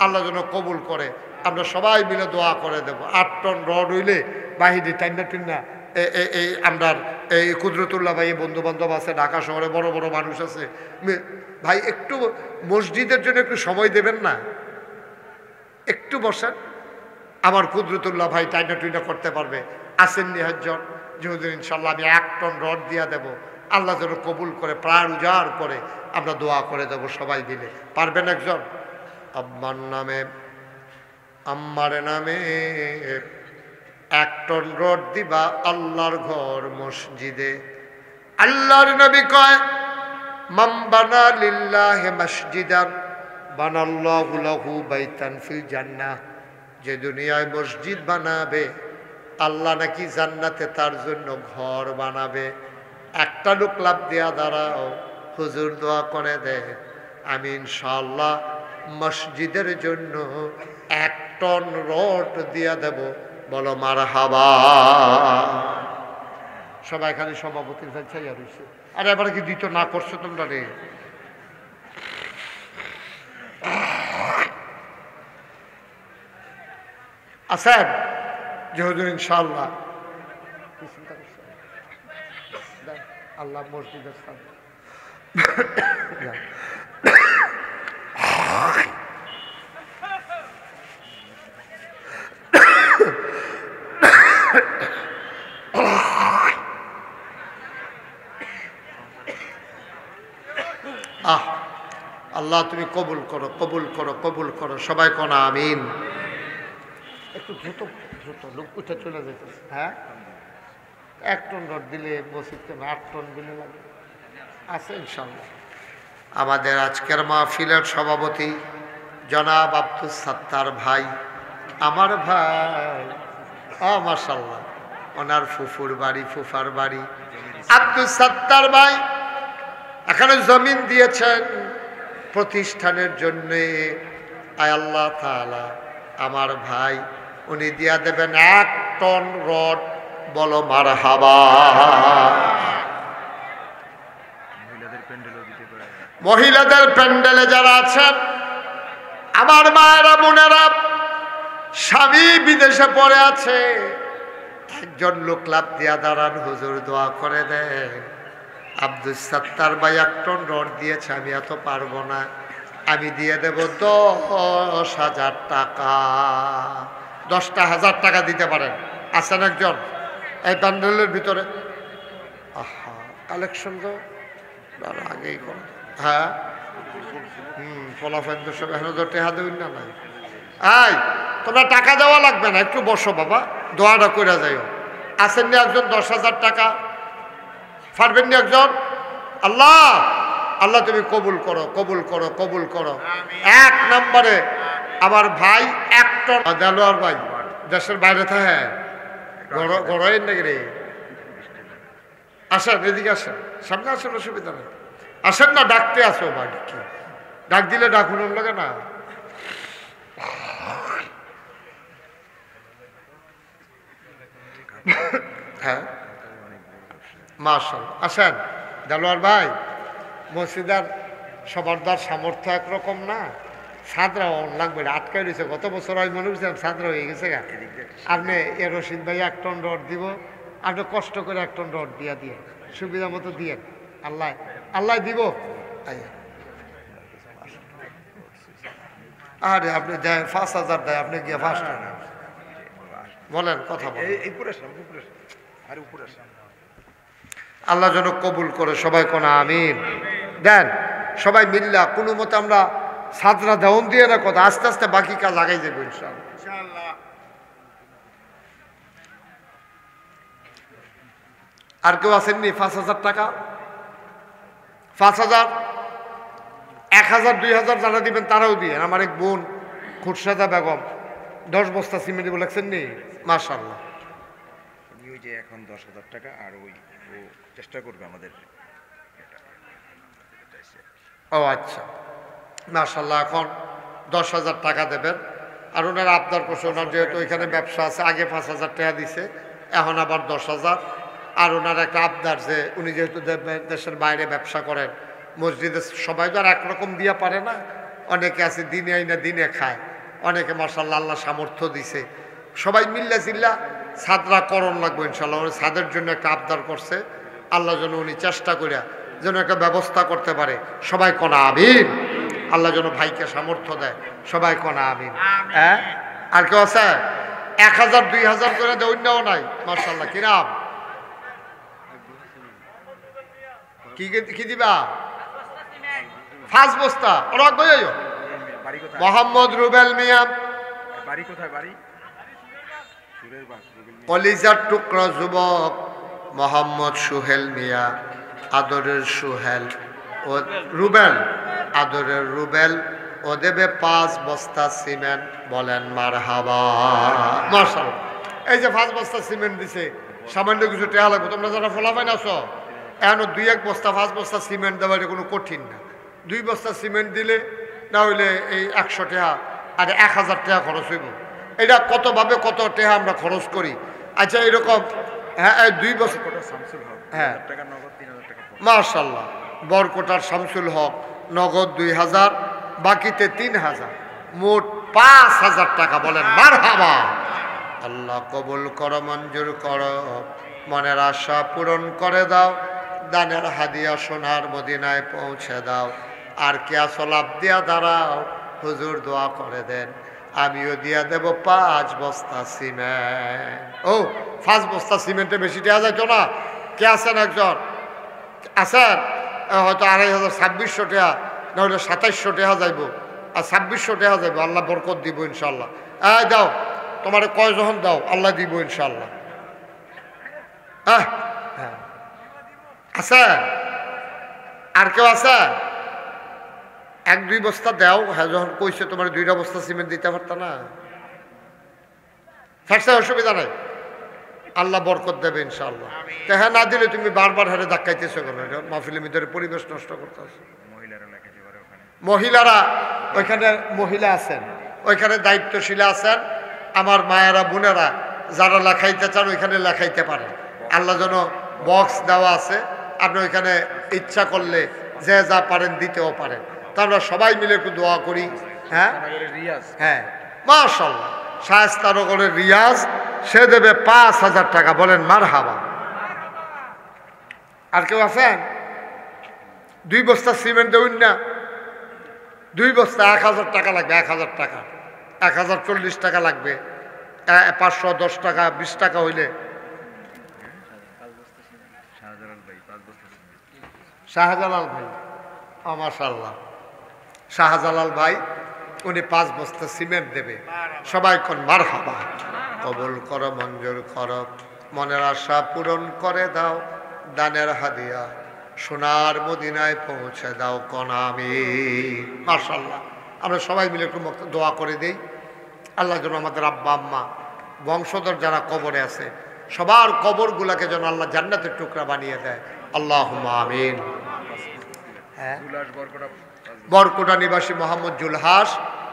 আল্লাহ যেন কবুল করে। আমরা সবাই মিলে দোয়া করে দেব। 8 টন রড হইলে বাহিনী টান্না টুন্না এই আমরা এই কুদরতুল্লাহ ভাই বন্ধু বান্ধব আছে, ঢাকা শহরে বড় বড় মানুষ আছে। ভাই একটু মসজিদের জন্য একটু সময় দেবেন না? একটু বসেন। আমার কুদরতুল্লাহ ভাই টাইনা টুইনা করতে পারবে। আসেন নিহাজ্জন যে হুজুর ইনশাল্লাহ আমি 1 টন রড দিয়া দেব, আল্লাহ যেন কবুল করে, প্রাণ উজাড় করে আমরা দোয়া করে দেব সবাই মিলে। পারবেন একজন? আব্বার নামে আম্মার নামে 1 টন রড দিবা আল্লাহর ঘর মসজিদে। আল্লাহর নবী কয় মান বানা লিল্লাহি মসজিদান বানাল্লাহু লাহু বাইতান ফিল জান্নাহ। যে দুনিয়ায় মসজিদ বানাবে আল্লাহ নাকি জান্নাতে তার জন্য ঘর বানাবে। একটা লোক লাভ দেয়া দাঁড়াও, হুজুর দোয়া করে দে আমি ইনশাআল্লাহ মসজিদের জন্য 1 টন রড দিয়া দেব। বলো মারহাবা। সবাই খালি সভাপতির চাইয়া রয়েছে। আরে এবার কি দিত না করছো তোমরা রে? আছেন যে হুজুর ইনশাআল্লাহ আল্লাহ মসজিদের সামনে আল্লাহ তুমি কবুল করো, কবুল করো, কবুল করো। সবাই কোনা আমিন। একটু দ্রুত দ্রুত লোক উঠে চলে যেতেছে। হ্যাঁ 1 টন রড দিলে মসজিদ কেন 8 টন দিলে লাগে? আছে ইনশাআল্লাহ। আমাদের আজকের মাহফিলের সভাপতি জনাব আব্দুল সাত্তার ভাই, আমার ভাই, মাশাআল্লাহ, ওনার ফুফুর বাড়ি, ফুফার বাড়ি আব্দুল সাত্তার ভাই এখানে জমিন দিয়েছেন প্রতিষ্ঠানের জন্যে। আয় আল্লাহ তাআলা, আমার ভাই উনি দিয়া দেবেন 1 টন রড, বলো মারহাবা। মহিলাদের প্যান্ডেলে যারা আছেন, আমার মায়েরা বোনেরা, স্বামী বিদেশে পড়ে আছে, একজন লোক লাভ দিয়া দাঁড়ান, হুজুর দোয়া করে দেন। আব্দুল সাত্তার ভাই 1 টন রড দিয়েছে, আমি এত পারবো না, আমি দিয়ে দেব 10,000 টাকা। 10,000 টাকা দিতে পারেন? আছেন একজন এই প্যান্ডেলের ভিতরে? আহা, কালেকশন তো আগেই করো। হ্যাঁ, ফলাফল তো সব এখন তো টেহা দেবেন না। নাই, আই তোমরা টাকা দেওয়া লাগবে না, একটু বসো বাবা, দোয়াটা করে যাইও। আসেননি একজন 10,000 টাকা? পারবেন না একজন? আল্লাহ, আল্লাহ তুমি কবুল করো, কবুল করো, কবুল করো। 1 নম্বরে আমার ভাই 1 টন। দেলোয়ার ভাই দেশের বাইরে থাকে, গড়াই নাকি রে? আসেন, এদিকে আসেন, সামনে আসেন, অসুবিধা নেই, আসেন না, ডাকতে আসো ভাই, কি ডাক দিলে ডাকুন লাগে না। হ্যাঁ, মাশাআল্লাহ, আসেন। দেলোয়ার ভাই, মসজিদার সবারদার সামর্থ্য একরকম না, সাদরা লাগবে, আটকাই রয়েছে। গত বছর আমি মনে করছিলাম সাদরা হয়ে গেছে গা। আপনি এ রশিদ ভাই 1 টন রড দিব, আপনি কষ্ট করে 1 টন রড দিয়ে সুবিধা মতো দিয়ে, আল্লাহ আল্লাহ দিব। আরে আপনি দেয় 5,000 দেয়, আপনি গিয়ে 5 টাকা বলেন, কথা বলেন। আল্লাহ যেন কবুল করে, সবাই কোন আমিন। দেন সবাই মিল্লা, কোনো মতে আমরা সাদরা দেওয়ন দিয়ে না, কথা আস্তে আস্তে বাকি কাজ আগাই যাবো ইনশাআল্লাহ। আর কেউ আসেননি? 5,000 টাকা, 5,000, 1,000, 2,000 যারা দিবেন তারাও দিয়ে। আমার এক বোন খুরশাদা বেগম 10 বস্তা সিমেন্ট বলেছেন নি, মাশাআল্লাহ। ওই যে এখন 10,000 টাকা, আর ওই চেষ্টা করবে আমাদের। ও আচ্ছা, মাশাআল্লাহ, এখন 10,000 টাকা দেবেন। আর ওনার আবদার করছে, ওনার যেহেতু ওইখানে ব্যবসা আছে, আগে 5,000 টাকা দিছে, এখন আবার 10,000। আর ওনার একটা আবদার যে উনি যেহেতু দেশের বাইরে ব্যবসা করেন, মসজিদে সবাই তো আর একরকম দিয়া পারে না, অনেকে আছে দিনে আইনা দিনে খায়, অনেকে মাশাআল্লাহ আল্লাহ সামর্থ্য দিছে, সবাই মিল্লা জিল্লা সাদরা করণ লাগবে ইনশাআল্লাহ। উনি সাদের জন্য একটা আবদার করছে, আল্লাহ যেন উনি চেষ্টা করিয়া যেন একটা ব্যবস্থা করতে পারে, সবাই কোনা আমিন। আল্লাহ যেন ভাইকে সামর্থ্য দেয়, সবাই কোনা আমিন। হ্যাঁ, আর কেউ আছে? 1,000, 2,000 করে দেয়, অন্যও নাই, মাশাআল্লাহ। কিরাম কি দিবা? 5 বস্তা। ওরা গইও মোহাম্মদ রুবেল মিয়া, বাড়ি কোথায়? বাড়ি কলিজার টুকরা যুবক মোহাম্মদ সুহেল মিয়া, আদরের সুহেল ও রুবেল, আদরের রুবেল, ও দেবে 5 বস্তা সিমেন্ট, বলেন মারহাবা। মাশাআল্লাহ, এই যে 5 বস্তা সিমেন্ট দিছে, সামান্য কিছু টাকা লাগবে। তোমরা যারা ফলাফাইন আছো, এখন 2-1 বস্তা 5 বস্তা সিমেন্ট দেওয়া এটা কোনো কঠিন না। 2 বস্তা সিমেন্ট দিলে না হইলে এই 100 টাকা আর 1,000 টাকা খরচ হইব। এটা কতভাবে কত টাকা আমরা খরচ করি। আচ্ছা, এরকম হ্যাঁ 2 বস্তা, হ্যাঁ মাশাআল্লাহ, বরকোটার শামসুল হক নগদ 2,000, বাকিতে 3,000, মোট 5,000 টাকা, বলেন মারহাবা। আল্লাহ কবুল করো, মঞ্জুর করো, মনের আশা পূরণ করে দাও, দানের হাদিয়া সোনার মদিনায় পৌঁছে দাও। আর কে আসলাপ দিয়া দাঁড়াও, হুজুর দোয়া করে দেন, আমিও দিয়া দেব 5 বস্তা সিমেন্ট। ও 5 বস্তা সিমেন্টে বেশি দেওয়া যাইতো না? কে আছেন একজন? আছেন? হয়তো 2,500, 2,600 টাকা, নাহলে 2,700 টাকা যাইব, আর 2,600 টাকা যাইব। আল্লাহ বরকত দিব ইনশাল্লাহ। দাও, তোমার কয় যখন দাও, আল্লাহ দিব ইনশাল্লাহ। হ্যাঁ, আছে আর কেউ আছে? 1-2 বস্তা দাও। হ্যাঁ, যখন কইছে তোমার 2টা বস্তা সিমেন্ট দিতে পারত না? ফার্স্টে অসুবিধা নাই, আল্লাহ বরকত দেবে ইনশাআল্লাহ। তো হ্যাঁ, না দিলে তুমি বারবার হারে ধাক্কাইতেছো কেন? এটা মাহফিলের ভিতরে পরিবেশ নষ্ট করতেছো। মহিলারা ওইখানে মহিলা আছেন, ওইখানে দায়িত্বশীল আছেন, আমার মায়েরা বোনেরা যারা লেখাইতে চান ওইখানে লেখাইতে পারেন। আল্লাহ যেন বক্স দেওয়া আছে, আপনি ওইখানে ইচ্ছা করলে যে যা পারেন দিতেও পারেন। তা আমরা সবাই মিলে একটু দোয়া করি। হ্যাঁ হ্যাঁ, মাশাআল্লাহ, শায়েস্তানগরের রিয়াজ, সে দেবে 5,000 টাকা। বলেন মারহাবা। আর কেউ আছেন? 2 বস্তা সিমেন্ট দেউন না? 2 বস্তা 1,000 টাকা লাগবে। 1,000 টাকা, 1,040 টাকা লাগবে। 510 টাকা, 20 টাকা হইলে। শাহজালাল ভাই, মাশাআল্লাহ, শাহজালাল ভাই উনি 5 বস্তা সিমেন্ট দেবে। সবাই কোন মারহাবা। কবুল করো, মঞ্জুর করো, মনের আশা পূরণ করে দাও, দানের হাদিয়া সোনার মদিনায় পৌঁছে দাও, কোন আমিন। মাশাআল্লাহ, আমরা সবাই মিলে একটু দোয়া করে দেই। আল্লাহ যেন আমাদের আব্বা আম্মা বংশধর যারা কবরে আছে সবার কবরগুলাকে যেন আল্লাহ জান্নাতের টুকরা বানিয়ে দেয়। আল্লাহুম্মা আমিন। হ্যাঁ, বরকোটা নিবাসী মোহাম্মদ জুলহাস,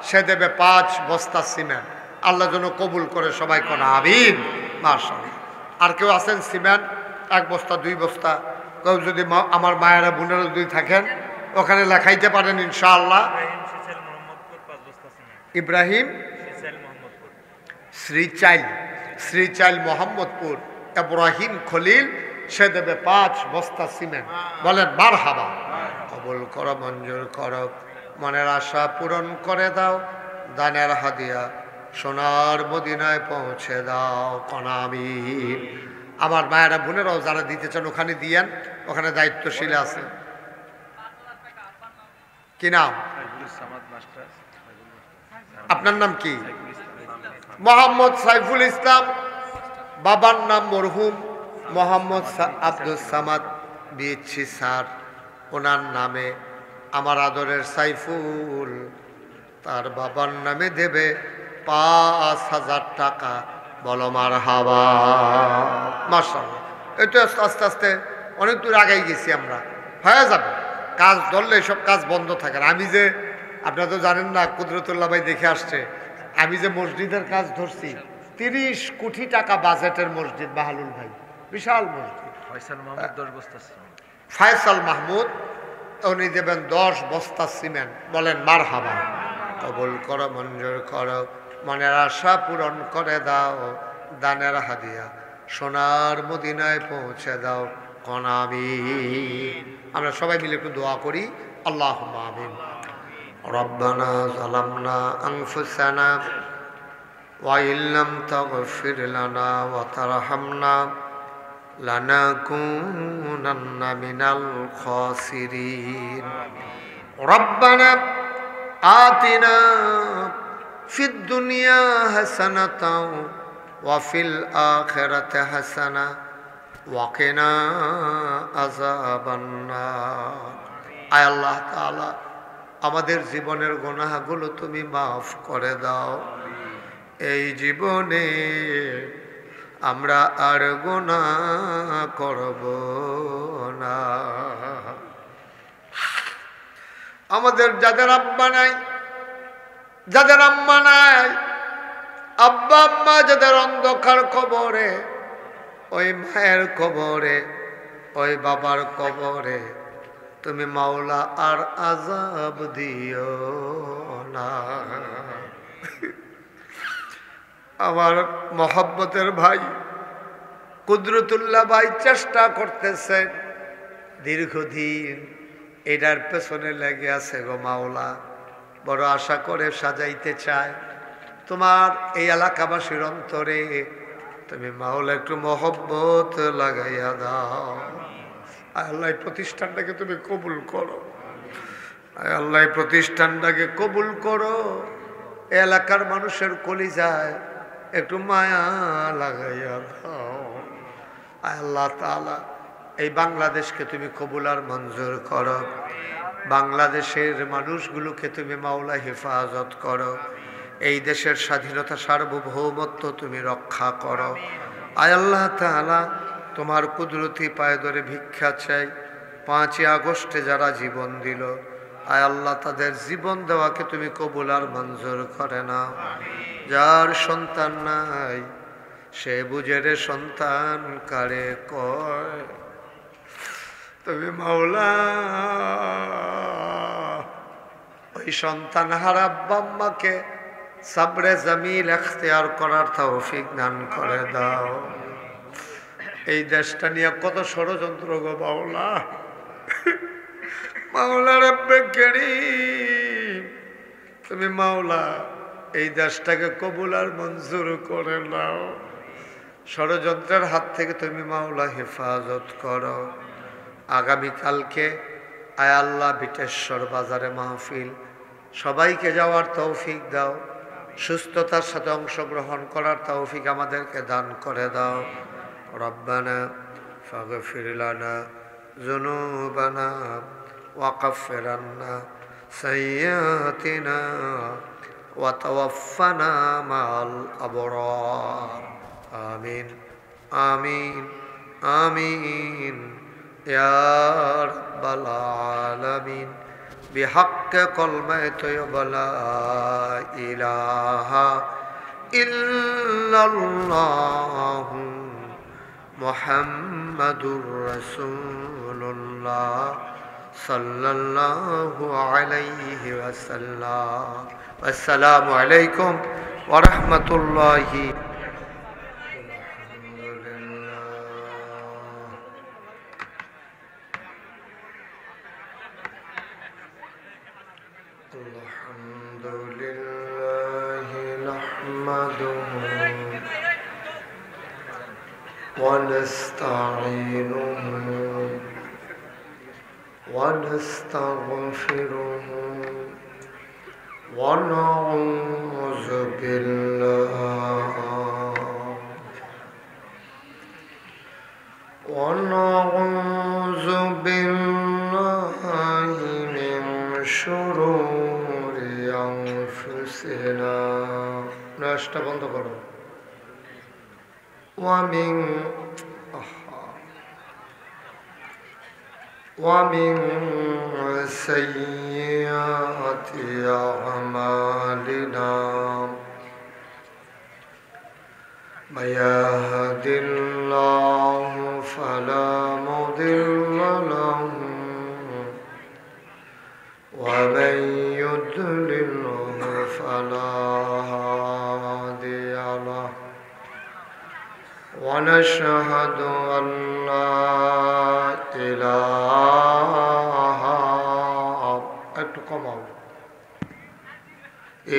সে দেবে 5 বস্তা সিমেন্ট। আল্লাহ যেন কবুল করে, সবাই কোন আমিন। মাশাআল্লাহ। আর কেউ আছেন সিমেন্ট 1 বস্তা 2 বস্তা? কেউ যদি আমার মায়েরা বোনেরা যদি থাকেন ওখানে লেখাইতে পারেন ইনশাআল্লাহ। ইব্রাহিম শ্রীচাইল মোহাম্মদপুর, ইব্রাহিম খলিল, সে দেবে 5 বস্তা সিমেন্ট। বলেন মারহাবা। কবুল করো, মঞ্জুর করো, মনের আশা পূরণ করে দাও, দানের হাদিয়া সোনার মদিনায় পৌঁছে দাও, কোন আমিন। আমার মায়েরা বোনেরাও যারা দিতে চান ওখানে দিয়েন, ওখানে দায়িত্বশীল আছে। কি নাম? আপনার নাম কি? মোহাম্মদ সাইফুল ইসলাম। বাবার নাম মরহুম মোহাম্মদ আব্দুল সামাদ বিচ্ছি স্যার। ওনার নামে আমার আদরের সাইফুল তার বাবার নামে দেবে 5,000 টাকা। বলো মারহাবা। মাশাআল্লাহ, এটা আস্তে আস্তে অনেক দূর আগাই গেছি আমরা, হয়ে যাবে। কাজ ধরলে সব কাজ বন্ধ থাকে না। আমি যে, আপনারা তো জানেন না, কুদরতুল্লাহ ভাই দেখে আসছে, আমি যে মসজিদের কাজ ধরছি 30 কোটি টাকা বাজেটের মসজিদ, বাহালুল ভাই, বিশাল মসজিদ। ফয়সাল মাহমুদ, উনি দেবেন 10 বস্তা সিমেন্ট। বলেন মারহাবা। কবুল করো, মঞ্জুর করো, মনের আশা পূরণ করে দাও, দানের হাদিয়া সোনার মদিনায় পৌঁছে দাও, কোন আমিন। আমরা সবাই মিলে একটু দোয়া করি। আল্লাহুম্মা আমিন। রব্বানা যালামনা আনফুসানা ওয়া ইল্লাম তাগফির লানা ওয়া তারহামনা লানাকুনান্না মিনাল খাসিরিন। রব্বানা আতিনা ফিদ দুনিয়া হাসানাতাও ওয়া ফিল আখিরাতি হাসানা ওয়া কিনা আযাবান নার। আয় আল্লাহ তাআলা, আমাদের জীবনের গুনাহগুলো তুমি মাফ করে দাও। এই জীবনে আমরা আর গুনাহ করব না। আমাদের যাদের আব্বা নাই, যাদের আম্মা নাই, আব্বা আম্মা যাদের অন্ধকার কবরে, ওই মায়ের কবরে, ওই বাবার কবরে তুমি মাওলা আর আযাব দিও না। আমার মহব্বতের ভাই কুদরতুল্লাহ ভাই চেষ্টা করতেছেন দীর্ঘদিন, এটার পেছনে লেগে আছে গো মাওলা। বড় আশা করে সাজাইতে চায় তোমার এই এলাকাবাসীর অন্তরে, তুমি মাওলা একটু মহব্বত লাগাইয়া দাও। আল্লাহ এই প্রতিষ্ঠানটাকে তুমি কবুল করো, আল্লাহ এই প্রতিষ্ঠানটাকে কবুল করো। এলাকার মানুষের কলিজায় একটু মায়া লাগাইয়া দাও। আল্লাহ তাআলা এই বাংলাদেশকে তুমি কবুল আর মঞ্জুর করো। বাংলাদেশের মানুষগুলোকে তুমি মাওলা হেফাজত করো। এই দেশের স্বাধীনতা সার্বভৌমত্ব তুমি রক্ষা করো। আয় আল্লাহ তাআলা, তোমার কুদরতি পায়ে ধরে ভিক্ষা চাই, 5ই আগস্টে যারা জীবন দিল, আয় আল্লাহ তাদের জীবন দেওয়াকে তুমি কবুল আর মঞ্জুর করে নাও। যার সন্তান নাই সে বুঝে রে সন্তান কারে কয়। তুমি মাওলা ওই সন্তান হারা আব্বা আম্মাকে সাবরে জামিল এখতিয়ার করার তৌফিক দান করে দাও। এই দেশটা নিয়ে কত ষড়যন্ত্র গো মাওলা, মাওলা রব্বে কারীম, তুমি মাওলা এই দেশটাকে কবুল আর মঞ্জুর করে নাও। ষড়যন্ত্রের হাত থেকে তুমি মাওলা হেফাজত করো। আগামীকালকে আয় আল্লাহ বিটেশ্বর বাজারে মাহফিল, সবাইকে যাওয়ার তৌফিক দাও। সুস্থতার সাথে অংশগ্রহণ করার তৌফিক আমাদেরকে দান করে দাও। রব্বানা ফাগফির লানা যুনুবানা ওয়া কাফির আন্না সাইয়্যাতিনা ওয়া তাওয়াফফানা মা'আল আবরার। আমিন আমিন আমিন ইয়া রাব্বাল আলামিন। بحق كلمة لا إله إلا الله محمد رسول الله صلى الله عليه وسلم. والسلام عليكم ورحمة الله. الحمد لله نحمده ونستعينه ونستغفره ونعوذ بالله من شرور أنفسنا. ناشتا بند করো. ومن سيئات أعمالنا. من يهد الله فلا مضل له ومن يضلل فلا هادي له. ونشهد أن لا إله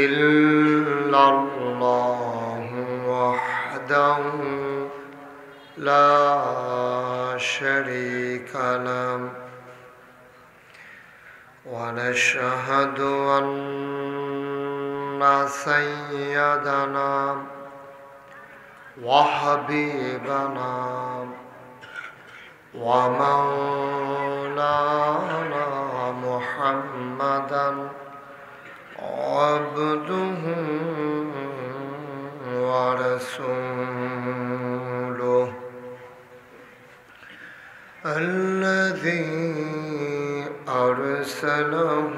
إلا الله وحده لا شريك له. ونشهد أن سيدنا وحبيبنا ومولانا محمدا عبده ورسوله الذي أرسله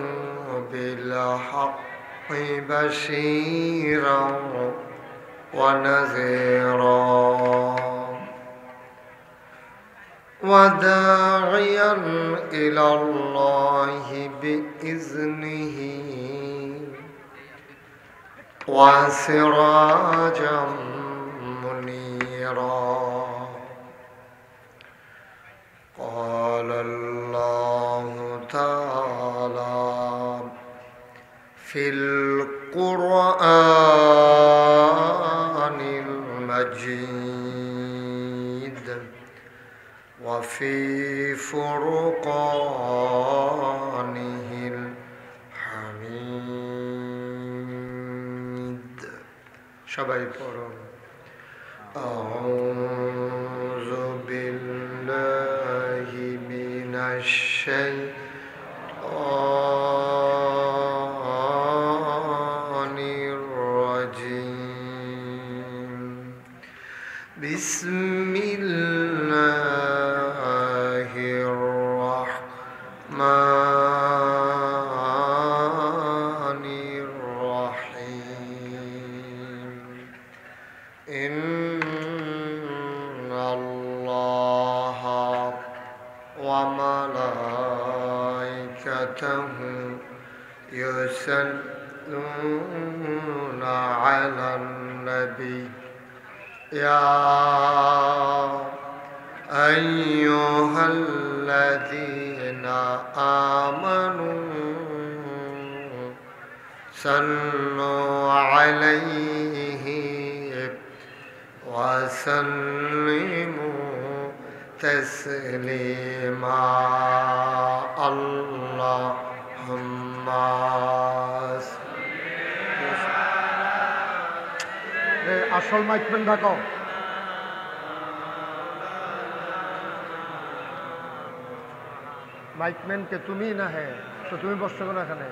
بالحق بشيرا ونذيرا وداعيا إلى الله بإذنه وسراجا منيرا. قال الله تعالى في القرآن المجيد وفي فرقانه الحميد. সবাই পড়ুন أعوذ بالله الشيطان الرجيم بسم الله الرحمن الرحيم إن الله وملائكته يصلون على النبي يا أيها الذين آمنوا صلوا عليه وسلموا تسليما اللهم আসল মাইকম্যান ঢাকাও মাইকম্যান কে তুমি না হ্যাঁ তো তুমি বসছো কেন এখানে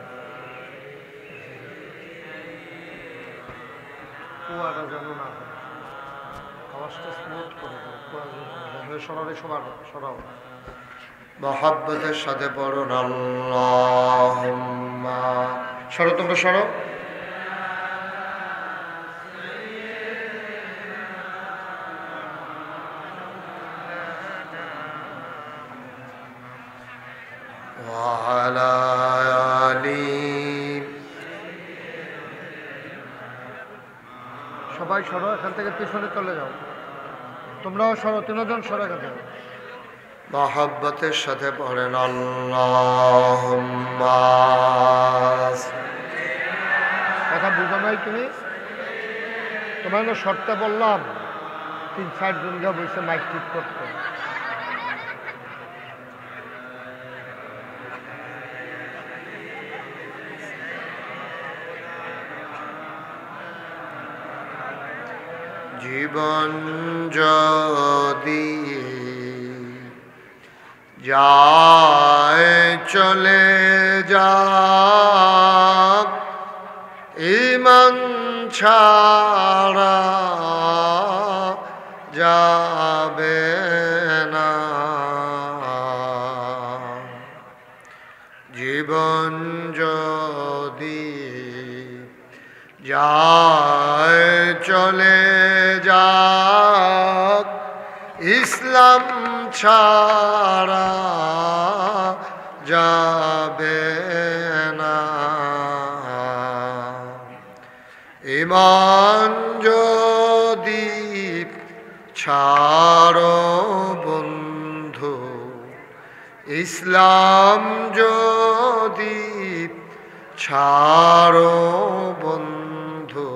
কুয়াটা যেন না আওয়াজটা স্মুথ করে সরারে সরাও মহাব্বতের সাথে পড়ুন আল্লাহুম্মা সরো তোমরা সরো وعلى آله সবাই সরো এখান থেকে পিছনে চলে যাও তোমরাও সরো তিনজন সরো এখান থেকে মহাব্বতের সাথে পড়েন আল্লাহুম্মা কথা বুঝো নাই তুমি তোমার না শর্তে বললাম 3-4 জন যা বসে মাইক ঠিক করতে জীবন যদি যায় চলে যাক ঈমান ছাড়া যাবে না জীবন যদি যায় চলে যাক ইসলাম ছাড়া যাবে না ঈমান যদি ছাড়ো বন্ধু ইসলাম যদি ছাড়ো বন্ধু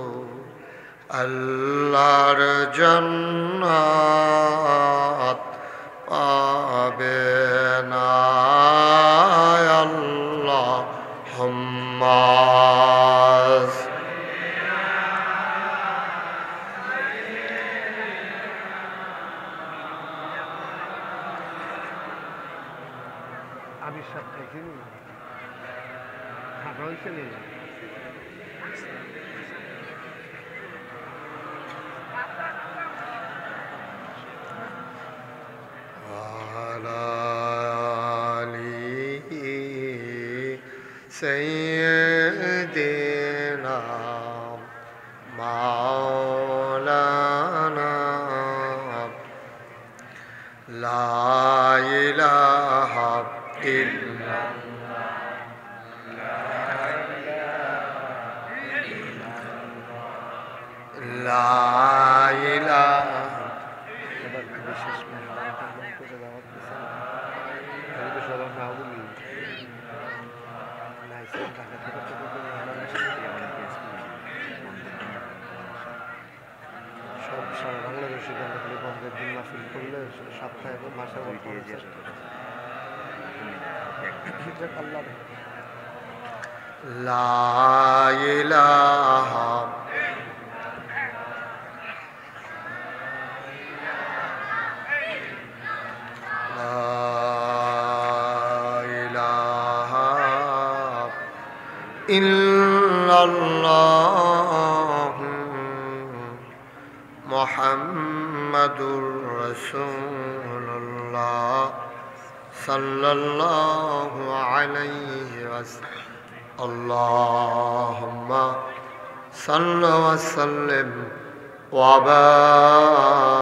আল্লাহর জান্নাত পাবে না আল্লাহুম্মা আমি সব দেখিনি খাওয়া হয়েছে নেই سيدنا مولانا لا إله إلا لا إله সব সারা বাংলাদেশে বন্ধের দিন মাহফিল করলে সপ্তাহে মাসে লা ইলাহা লা ইল্লাল্লাহ মুহাম্মাদুর রাসূলুল্লাহ সাল্লাল্লাহু আলাইহি ওয়াসাল্লাম আল্লাহুম্মা সাল্লি ওয়া সাল্লিম ওয়া বারিক